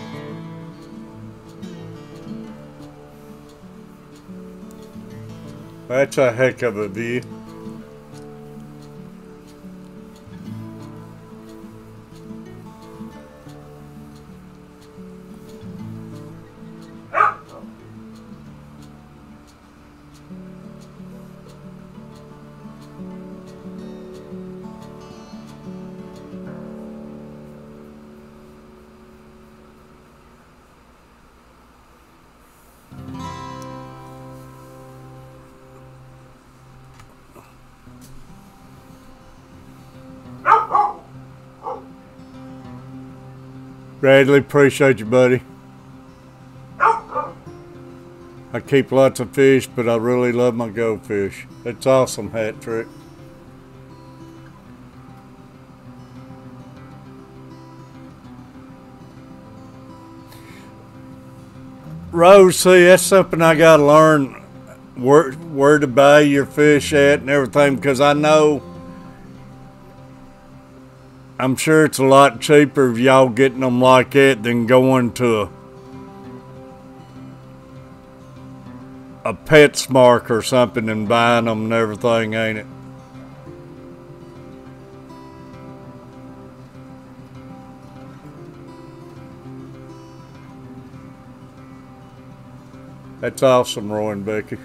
That's a heck of a view. Bradley, appreciate you, buddy. I keep lots of fish, but I really love my goldfish. It's awesome, Hat Trick. Rose, see, that's something I gotta learn, where to buy your fish at and everything, because I know, I'm sure it's a lot cheaper if y'all getting them like that than going to a PetSmart or something and buying them and everything, ain't it? That's awesome, Roy and Becky.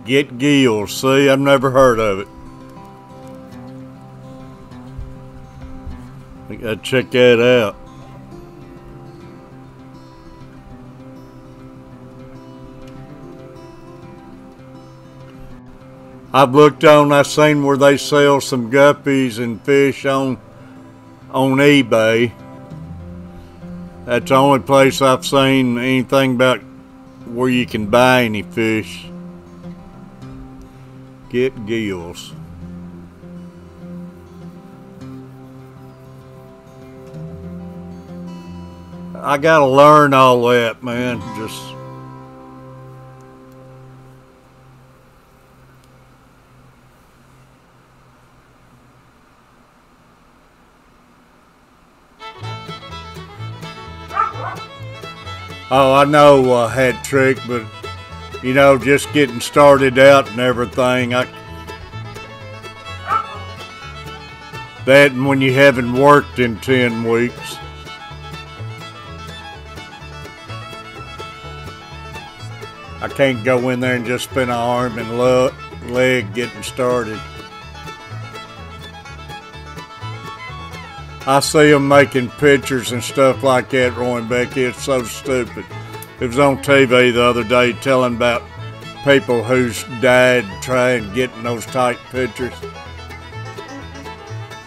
Get gills. See, I've never heard of it. I gotta check that out. I've looked on, I've seen where they sell some guppies and fish on eBay. That's the only place I've seen anything about where you can buy any fish. Get gills. I gotta learn all that, man. Just oh, I know Hat Trick, but you know, just getting started out and everything. That and when you haven't worked in 10 weeks. I can't go in there and just spend an arm and leg getting started. I see them making pictures and stuff like that, Roy and Becky. It's so stupid. It was on TV the other day telling about people who's died trying getting those tight pictures.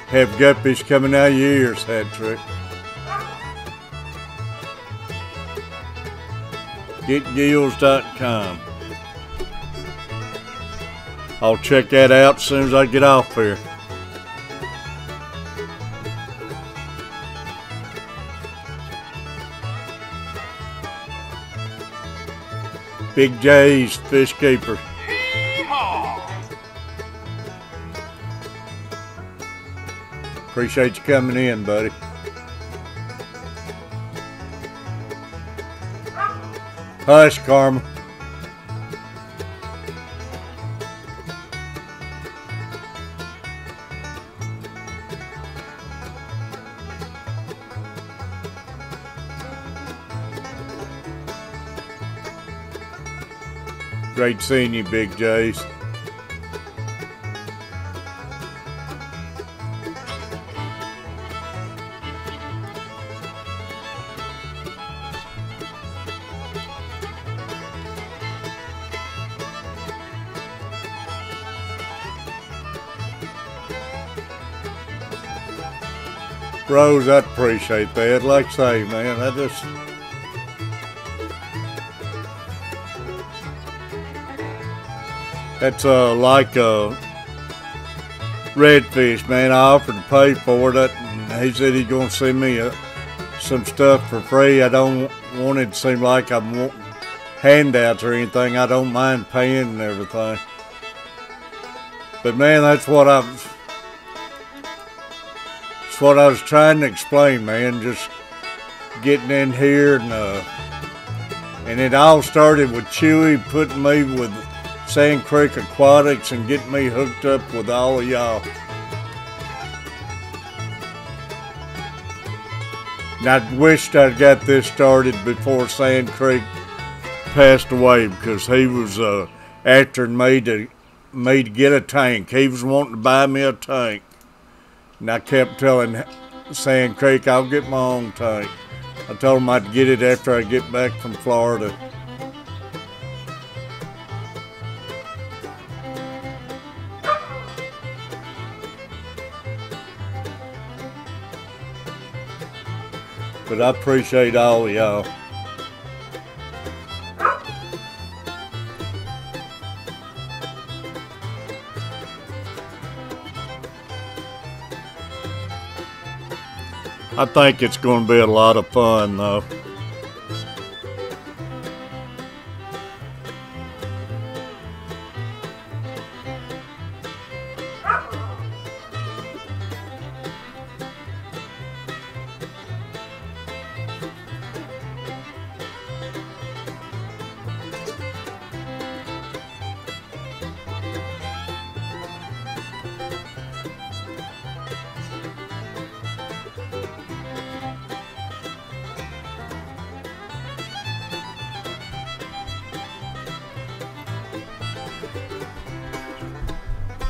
Have guppies coming out of your ears, Hat Trick. GetGills.com. I'll check that out as soon as I get off here. Big J's Fish Keeper. Appreciate you coming in, buddy. Hush, Karma. Great seeing you, Big J's. Rose, I appreciate that. Like I say, man, That's like redfish, man. I offered to pay for it, and he said he's gonna send me some stuff for free. I don't want it to seem like I'm wanting handouts or anything. I don't mind paying and everything. But man, that's what I was trying to explain, man. Just getting in here, and it all started with Chewy putting me with Sand Creek Aquatics and getting me hooked up with all of y'all. And I wished I'd got this started before Sand Creek passed away, because he was after me to get a tank. He was wanting to buy me a tank, and I kept telling Sand Creek I'll get my own tank. I told him I'd get it after I get back from Florida. But I appreciate all of y'all. I think it's going to be a lot of fun, though.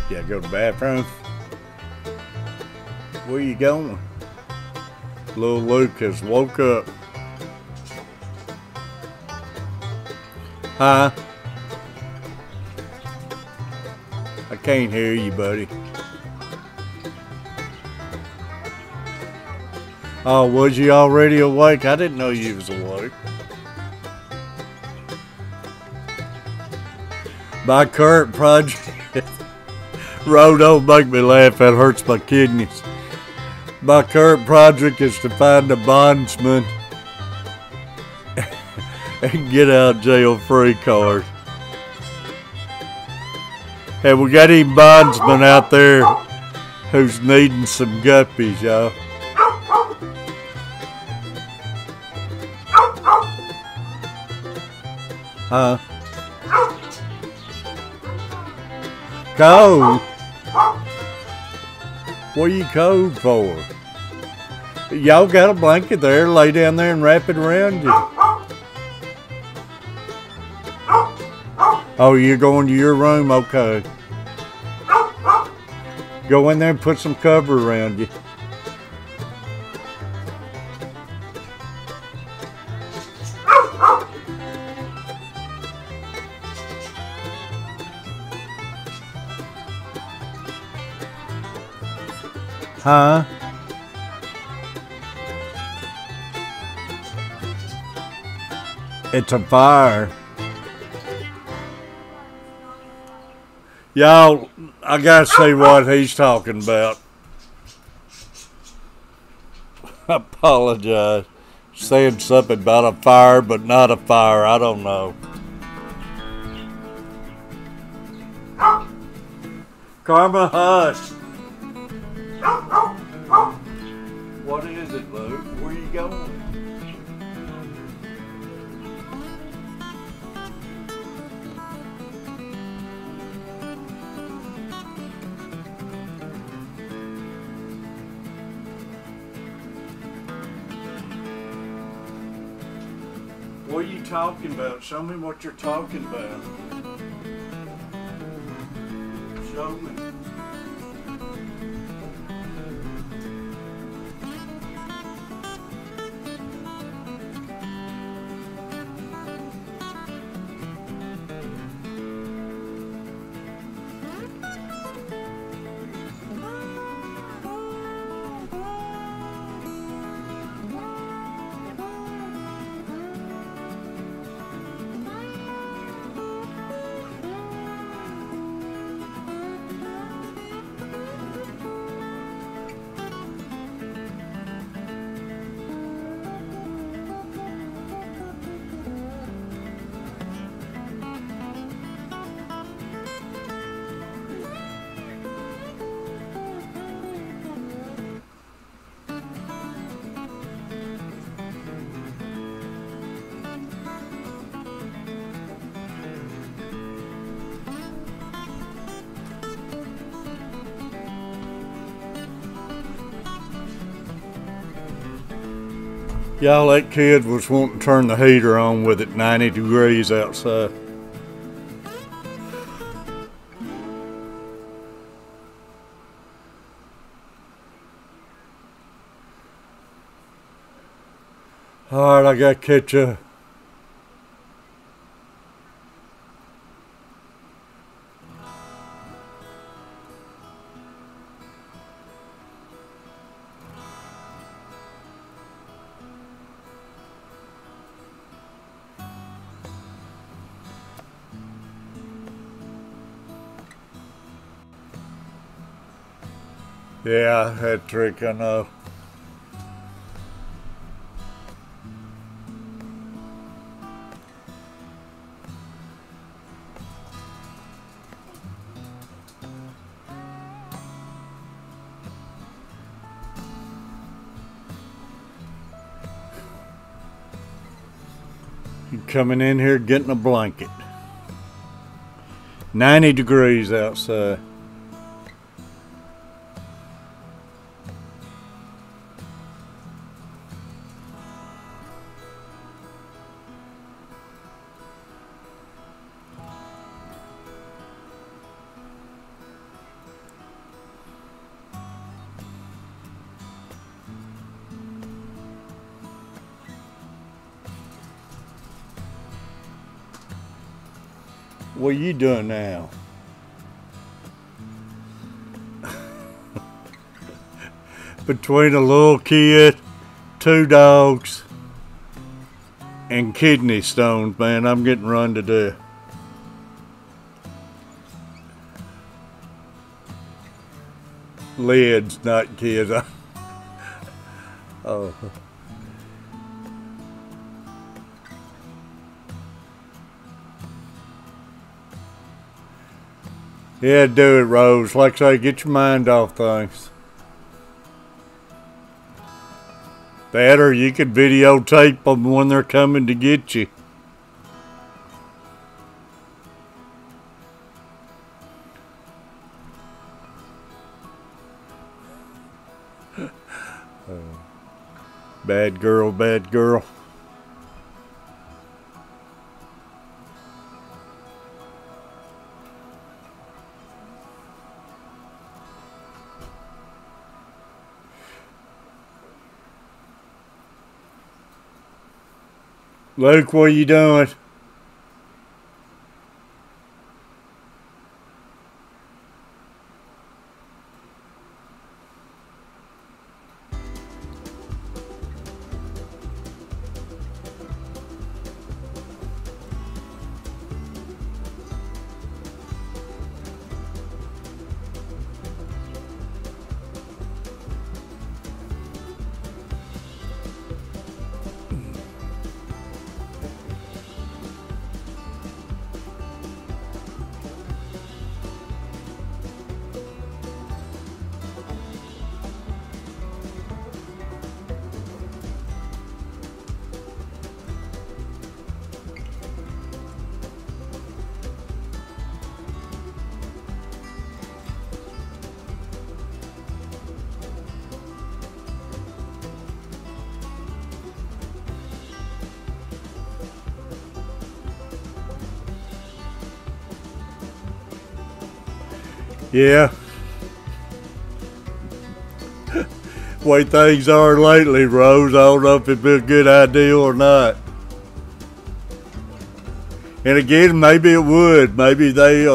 Yeah, go to the bathroom. Where you going? Little Luke has woke up. Huh? I can't hear you, buddy. Oh, was you already awake? I didn't know you was awake. My current project... Ro, don't make me laugh. That hurts my kidneys. My current project is to find a bondsman and get out of jail free card. Have we got any bondsmen out there who's needing some guppies, y'all? Huh? Cold? What are you cold for? Y'all got a blanket there, lay down there and wrap it around you. Oh, you're going to your room? Okay. Go in there and put some cover around you. Huh? It's a fire. Y'all, I gotta see what he's talking about. I apologize. Saying something about a fire, but not a fire. I don't know. Karma, hush. What is it, Luke? Where are you going? What are you talking about? Show me what you're talking about. Show me. Y'all, that kid was wanting to turn the heater on with it 90 degrees outside. Alright, I gotta catch up. Yeah, that trick I know. Coming in here getting a blanket. 90 degrees outside. What are you doing now? Between a little kid, 2 dogs, and kidney stones, man, I'm getting run to death. Lids, not kids. Oh. Yeah, do it, Rose. Like I say, get your mind off things. That or you could videotape them when they're coming to get you. Bad girl, bad girl. Luke, what are you doing? Yeah. Way things are lately, Rose, I don't know if it'd be a good idea or not. And again, maybe it would. Maybe they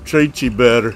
treat you better.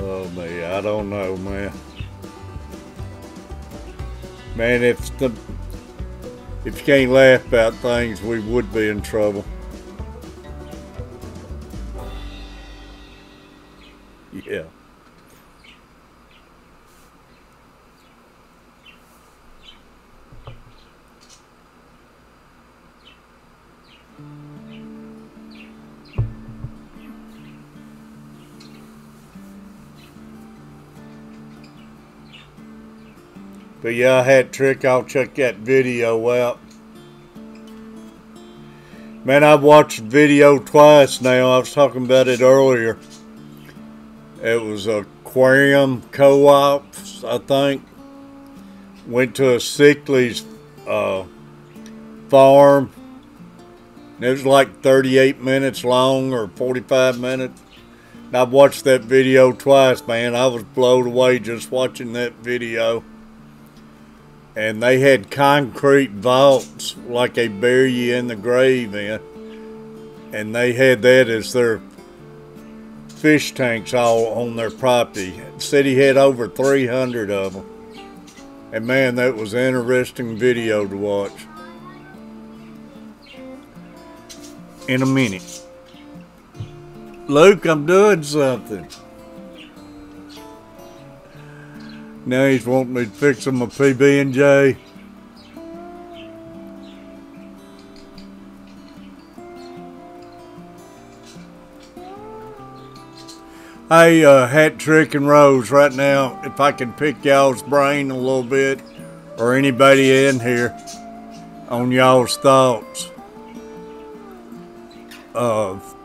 Oh me, I don't know, man. Man, If you can't laugh about things, we would be in trouble. Yeah. But yeah, Hat Trick, I'll check that video out. Man, I've watched the video twice now. I was talking about it earlier. It was aquarium co-op, I think. Went to a Sickley's farm. It was like 38 minutes long or 45 minutes. And I've watched that video twice, man. I was blown away just watching that video. And they had concrete vaults like they bury you in the grave in. And they had that as their fish tanks all on their property. The city had over 300 of them. And man, that was an interesting video to watch. In a minute. Luke, I'm doing something. Now he's wanting me to fix him a PB&J. Hey, Hat Trick and Rose, right now, if I can pick y'all's brain a little bit, or anybody in here, on y'all's thoughts of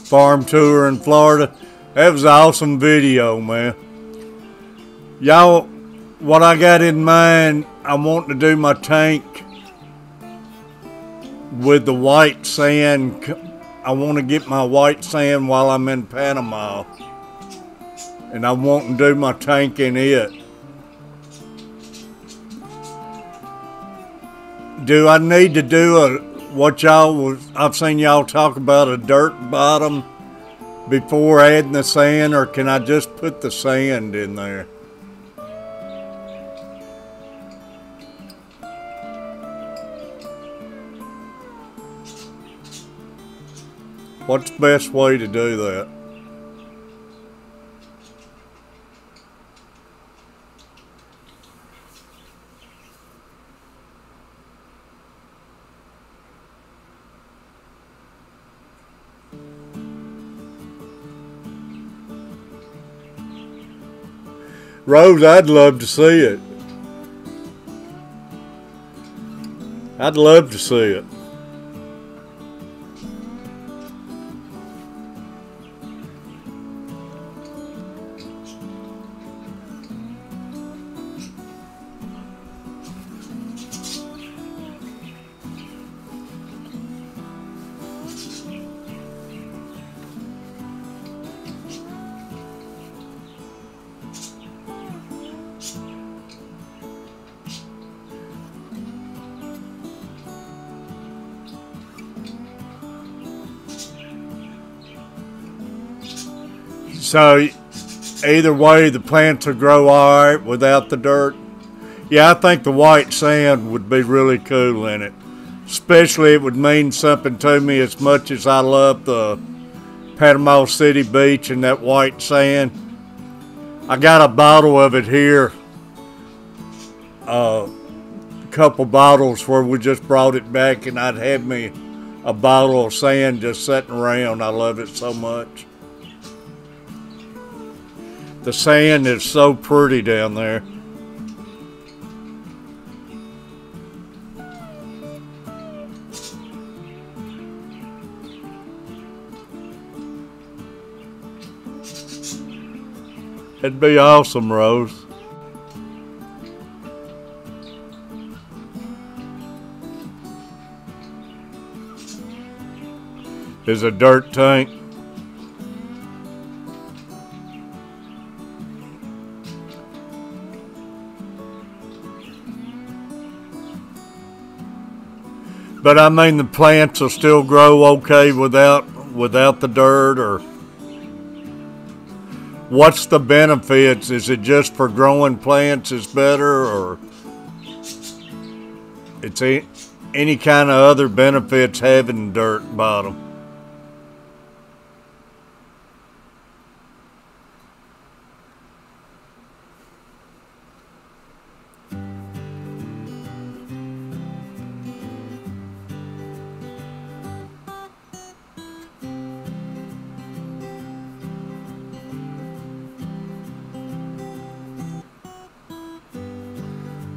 farm tour in Florida. That was an awesome video, man. Y'all, what I got in mind, I want to do my tank with the white sand. I want to get my white sand while I'm in Panama. And I want to do my tank in it. Do I need to do I've seen y'all talk about a dirt bottom before adding the sand, or can I just put the sand in there? What's the best way to do that? Rose, I'd love to see it. I'd love to see it. So either way, the plants will grow all right without the dirt. Yeah, I think the white sand would be really cool in it. Especially it would mean something to me as much as I love the Panama City beach and that white sand. I got a bottle of it here. A couple bottles where we just brought it back, and I'd have me a bottle of sand just sitting around. I love it so much. The sand is so pretty down there. It'd be awesome, Rose. There's a dirt tank. But I mean, the plants will still grow okay without the dirt, or what's the benefits? Is it just for growing plants is better, or it's any kind of other benefits having dirt bottom?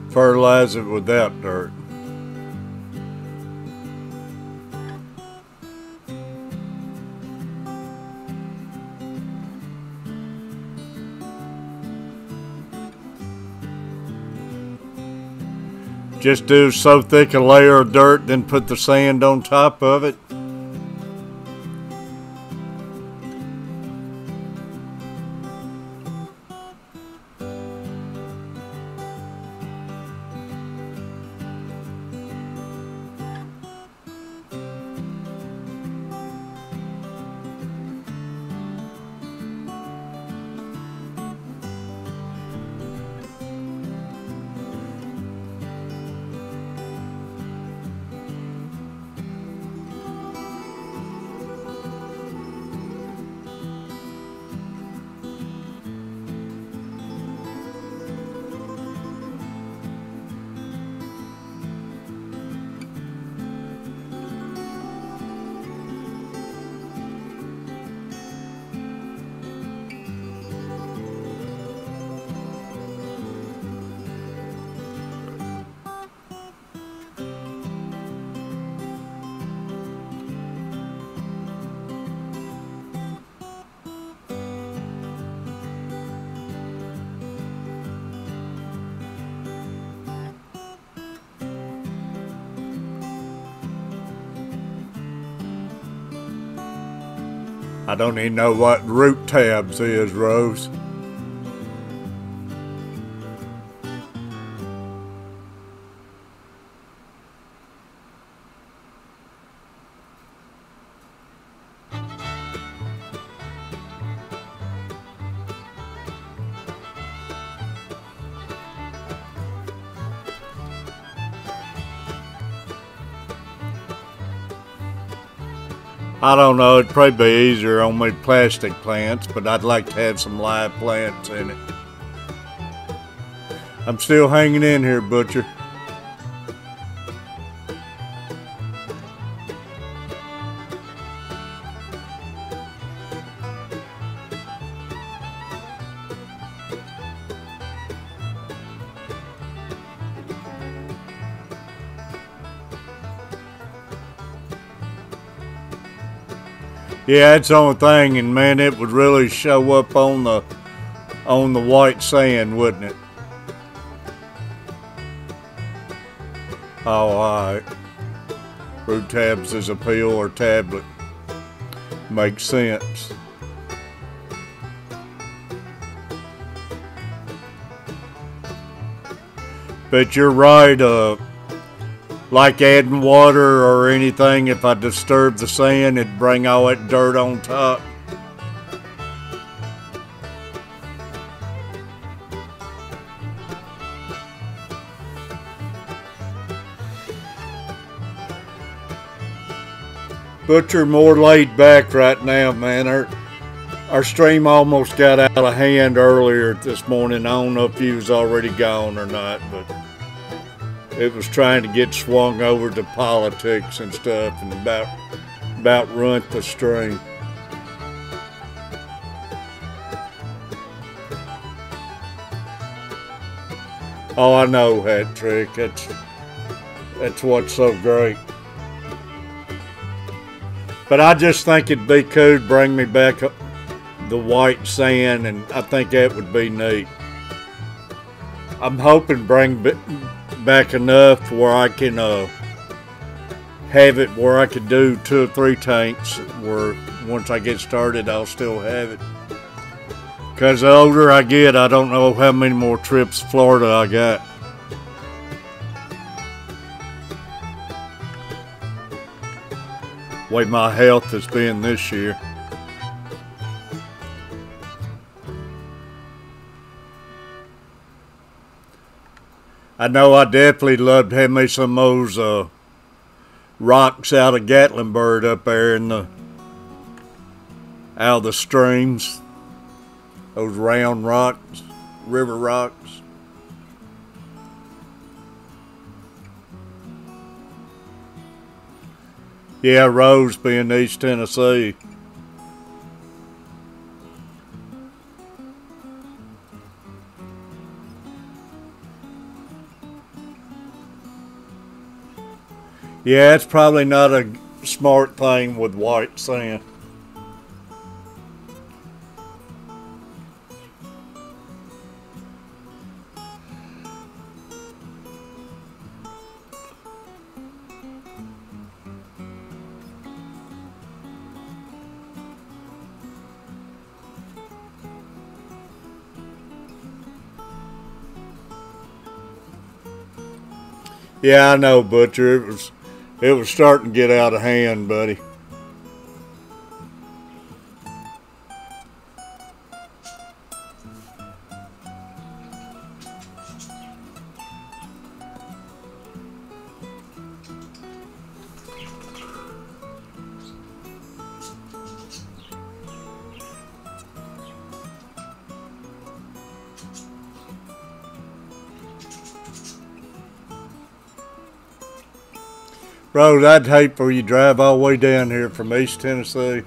Fertilize it without dirt. Just do so thick a layer of dirt, then put the sand on top of it. I don't even know what root tabs is, Rose. I don't know, it'd probably be easier on my plastic plants, but I'd like to have some live plants in it. I'm still hanging in here, Butcher. Yeah, that's the only thing, and man, it would really show up on the white sand, wouldn't it? Oh, alright. Root tabs is a peel or tablet. Makes sense. But you're right, like adding water or anything, if I disturb the sand, it'd bring all that dirt on top. Butcher more laid back right now, man. Our stream almost got out of hand earlier this morning. I don't know if he was already gone or not, but it was trying to get swung over to politics and stuff and about ruined the stream. Oh, I know that trick. That's what's so great. But I just think it'd be cool to bring me back the white sand, and I think that would be neat. I'm hoping to bring back enough where I can have it where I could do 2 or 3 tanks, where once I get started I'll still have it. Because the older I get, I don't know how many more trips to Florida I got. Way my health has been this year. I know I definitely love to have me some of those rocks out of Gatlinburg up there in the out of the streams. Those round rocks, river rocks. Yeah, Rose being East Tennessee. Yeah, it's probably not a smart thing with white sand. Yeah, I know, Butcher. It was starting to get out of hand, buddy. Rose, I'd hate for you to drive all the way down here from East Tennessee.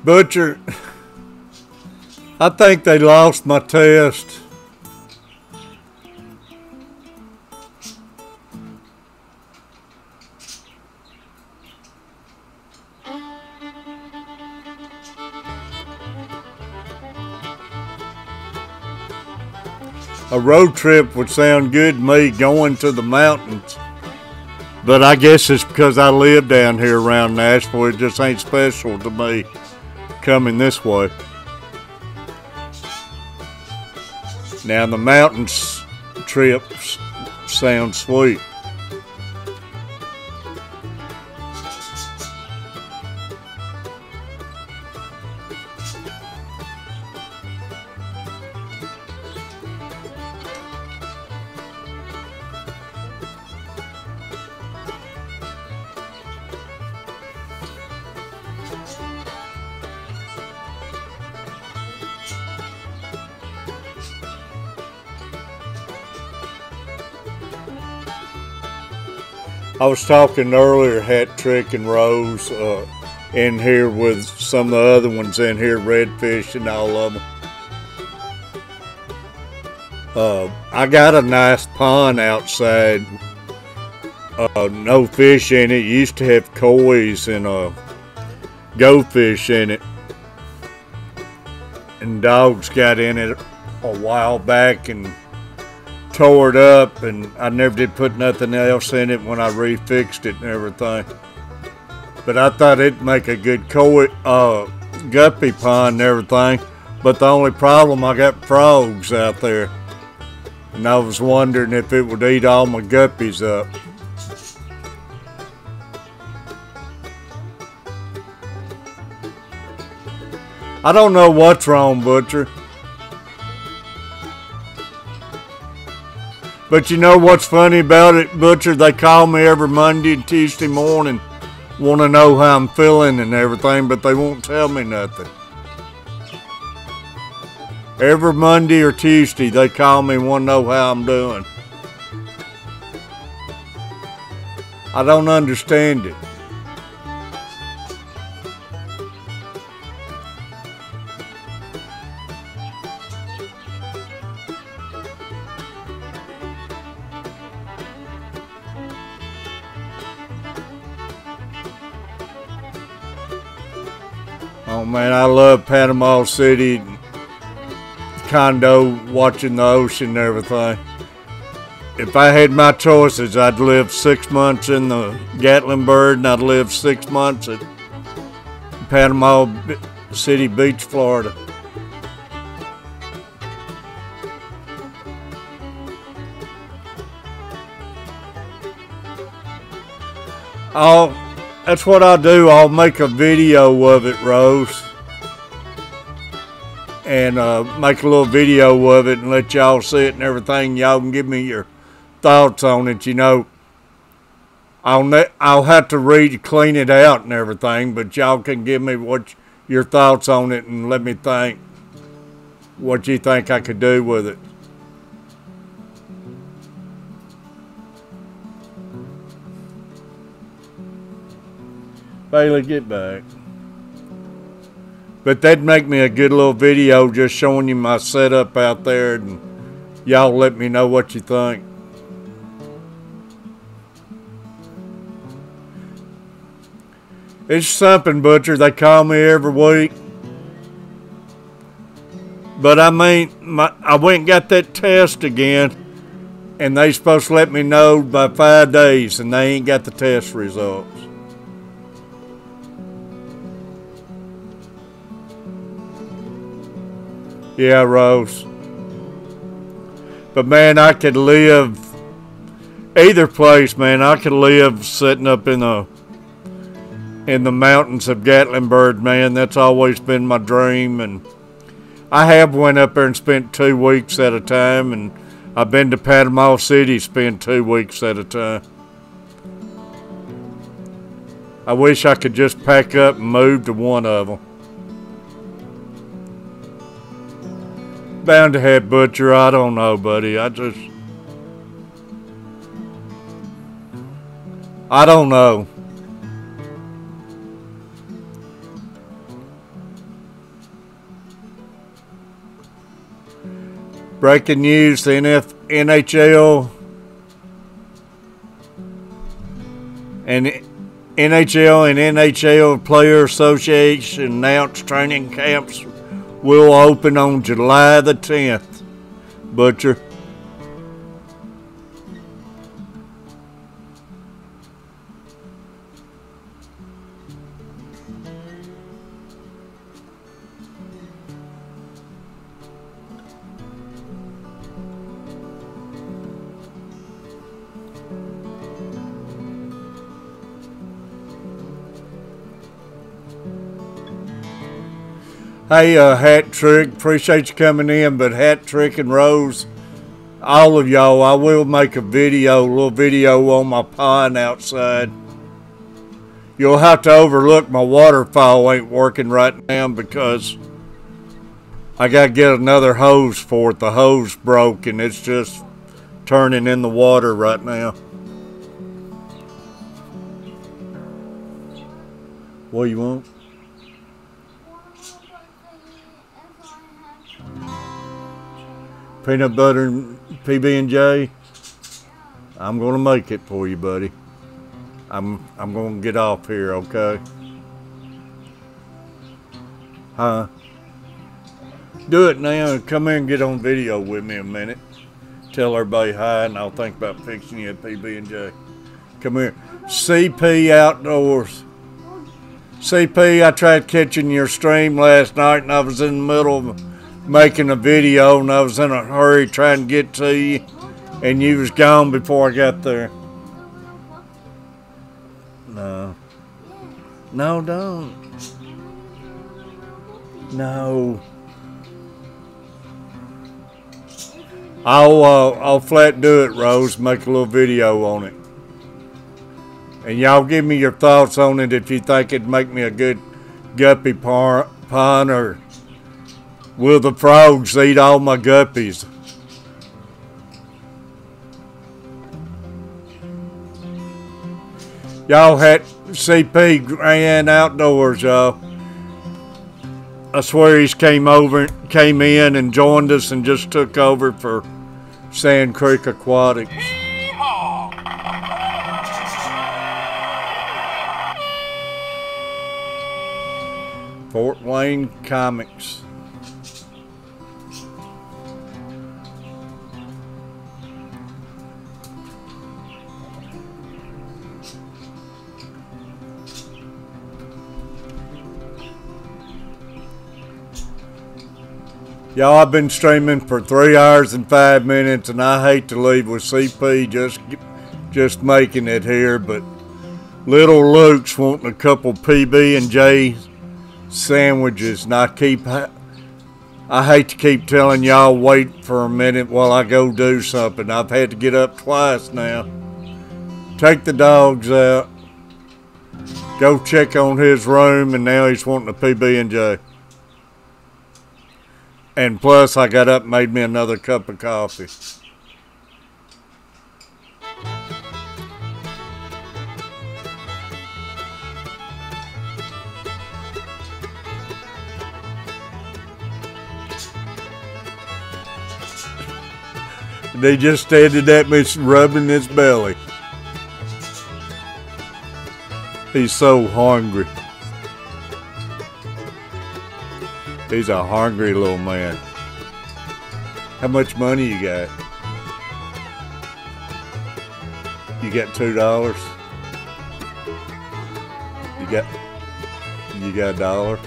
Butcher, I think they lost my test. A road trip would sound good to me, going to the mountains. But I guess it's because I live down here around Nashville. It just ain't special to me coming this way. Now the mountains trips sound sweet. I was talking earlier, Hat Trick and Rose, in here with some of the other ones in here, Redfish and all of them. I got a nice pond outside. No fish in it. Used to have koi's and goldfish in it. And dogs got in it a while back and tore it up, and I never did put nothing else in it when I refixed it and everything. But I thought it'd make a good koi guppy pond and everything. But the only problem, I got frogs out there, and I was wondering if it would eat all my guppies up. I don't know what's wrong, Butcher. But you know what's funny about it, Butcher? They call me every Monday and Tuesday morning, want to know how I'm feeling and everything, but they won't tell me nothing. Every Monday or Tuesday, they call me and want to know how I'm doing. I don't understand it. Oh man, I love Panama City, condo, watching the ocean and everything. If I had my choices, I'd live 6 months in the Gatlinburg and I'd live 6 months at Panama City Beach, Florida. That's what I'll do. I'll make a video of it, Rose. And make a little video of it and let y'all see it and everything. Y'all can give me your thoughts on it. You know, I'll have to clean it out and everything, but y'all can give me your thoughts on it and let me think what you think I could do with it. Bailey, get back. But that'd make me a good little video just showing you my setup out there, and y'all let me know what you think. It's something, Butcher. They call me every week. But I mean, I went and got that test again, and they supposed to let me know by 5 days, and they ain't got the test results. Yeah, Rose. But man, I could live either place, man. I could live sitting up in the mountains of Gatlinburg, man. That's always been my dream, and I have went up there and spent 2 weeks at a time, and I've been to Panama City, spent 2 weeks at a time. I wish I could just pack up and move to one of them. Bound to have, Butcher. I don't know, buddy. I don't know. Breaking news, the NHL and NHL Player Association announced training camps will open on July the 10th. Butcher. Hey, Hat Trick, appreciate you coming in, but Hat Trick and Rose, all of y'all, I will make a little video on my pond outside. You'll have to overlook my waterfall ain't working right now because I got to get another hose for it. The hose broke and it's just turning in the water right now. What do you want? Peanut butter and PB&J. I'm gonna make it for you, buddy. I'm gonna get off here, okay? Huh? Do it now. Come here and get on video with me a minute. Tell everybody hi, and I'll think about fixing you a PB&J. Come here. CP Outdoors. CP, I tried catching your stream last night, and I was in the middle of making a video, and I was in a hurry trying to get to you, and you was gone before I got there. No. No, don't. No. I'll flat do it, Rose. Make a little video on it. And y'all give me your thoughts on it if you think it'd make me a good guppy pond, or will the frogs eat all my guppies? Y'all had CP Grand Outdoors, y'all. I swear he's came in and joined us and just took over for Sand Creek Aquatics. Fort Wayne Comics. Y'all, I've been streaming for 3 hours and 5 minutes, and I hate to leave with CP just making it here, but Little Luke's wanting a couple PB&J sandwiches, and I hate to keep telling y'all wait for a minute while I go do something. I've had to get up twice now. Take the dogs out. Go check on his room, and now he's wanting a PB&J. And plus, I got up and made me another cup of coffee. And he just standing at me rubbing his belly. He's so hungry. He's a hungry little man. How much money you got? You got $2? You got $1?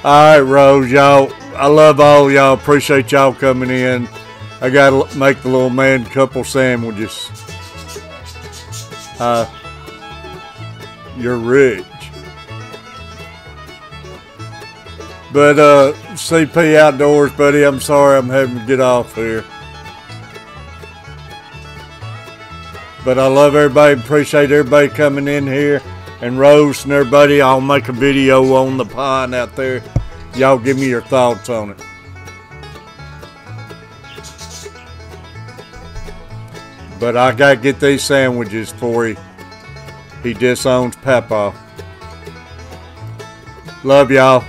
Alright, Rose, y'all. I love all y'all. Appreciate y'all coming in. I gotta make the little man a couple sandwiches. You're rich. But CP Outdoors, buddy, I'm sorry I'm having to get off here. But I love everybody, appreciate everybody coming in here. And Rose and everybody, I'll make a video on the pond out there. Y'all give me your thoughts on it. But I gotta get these sandwiches for you. He disowns Papa. Love y'all.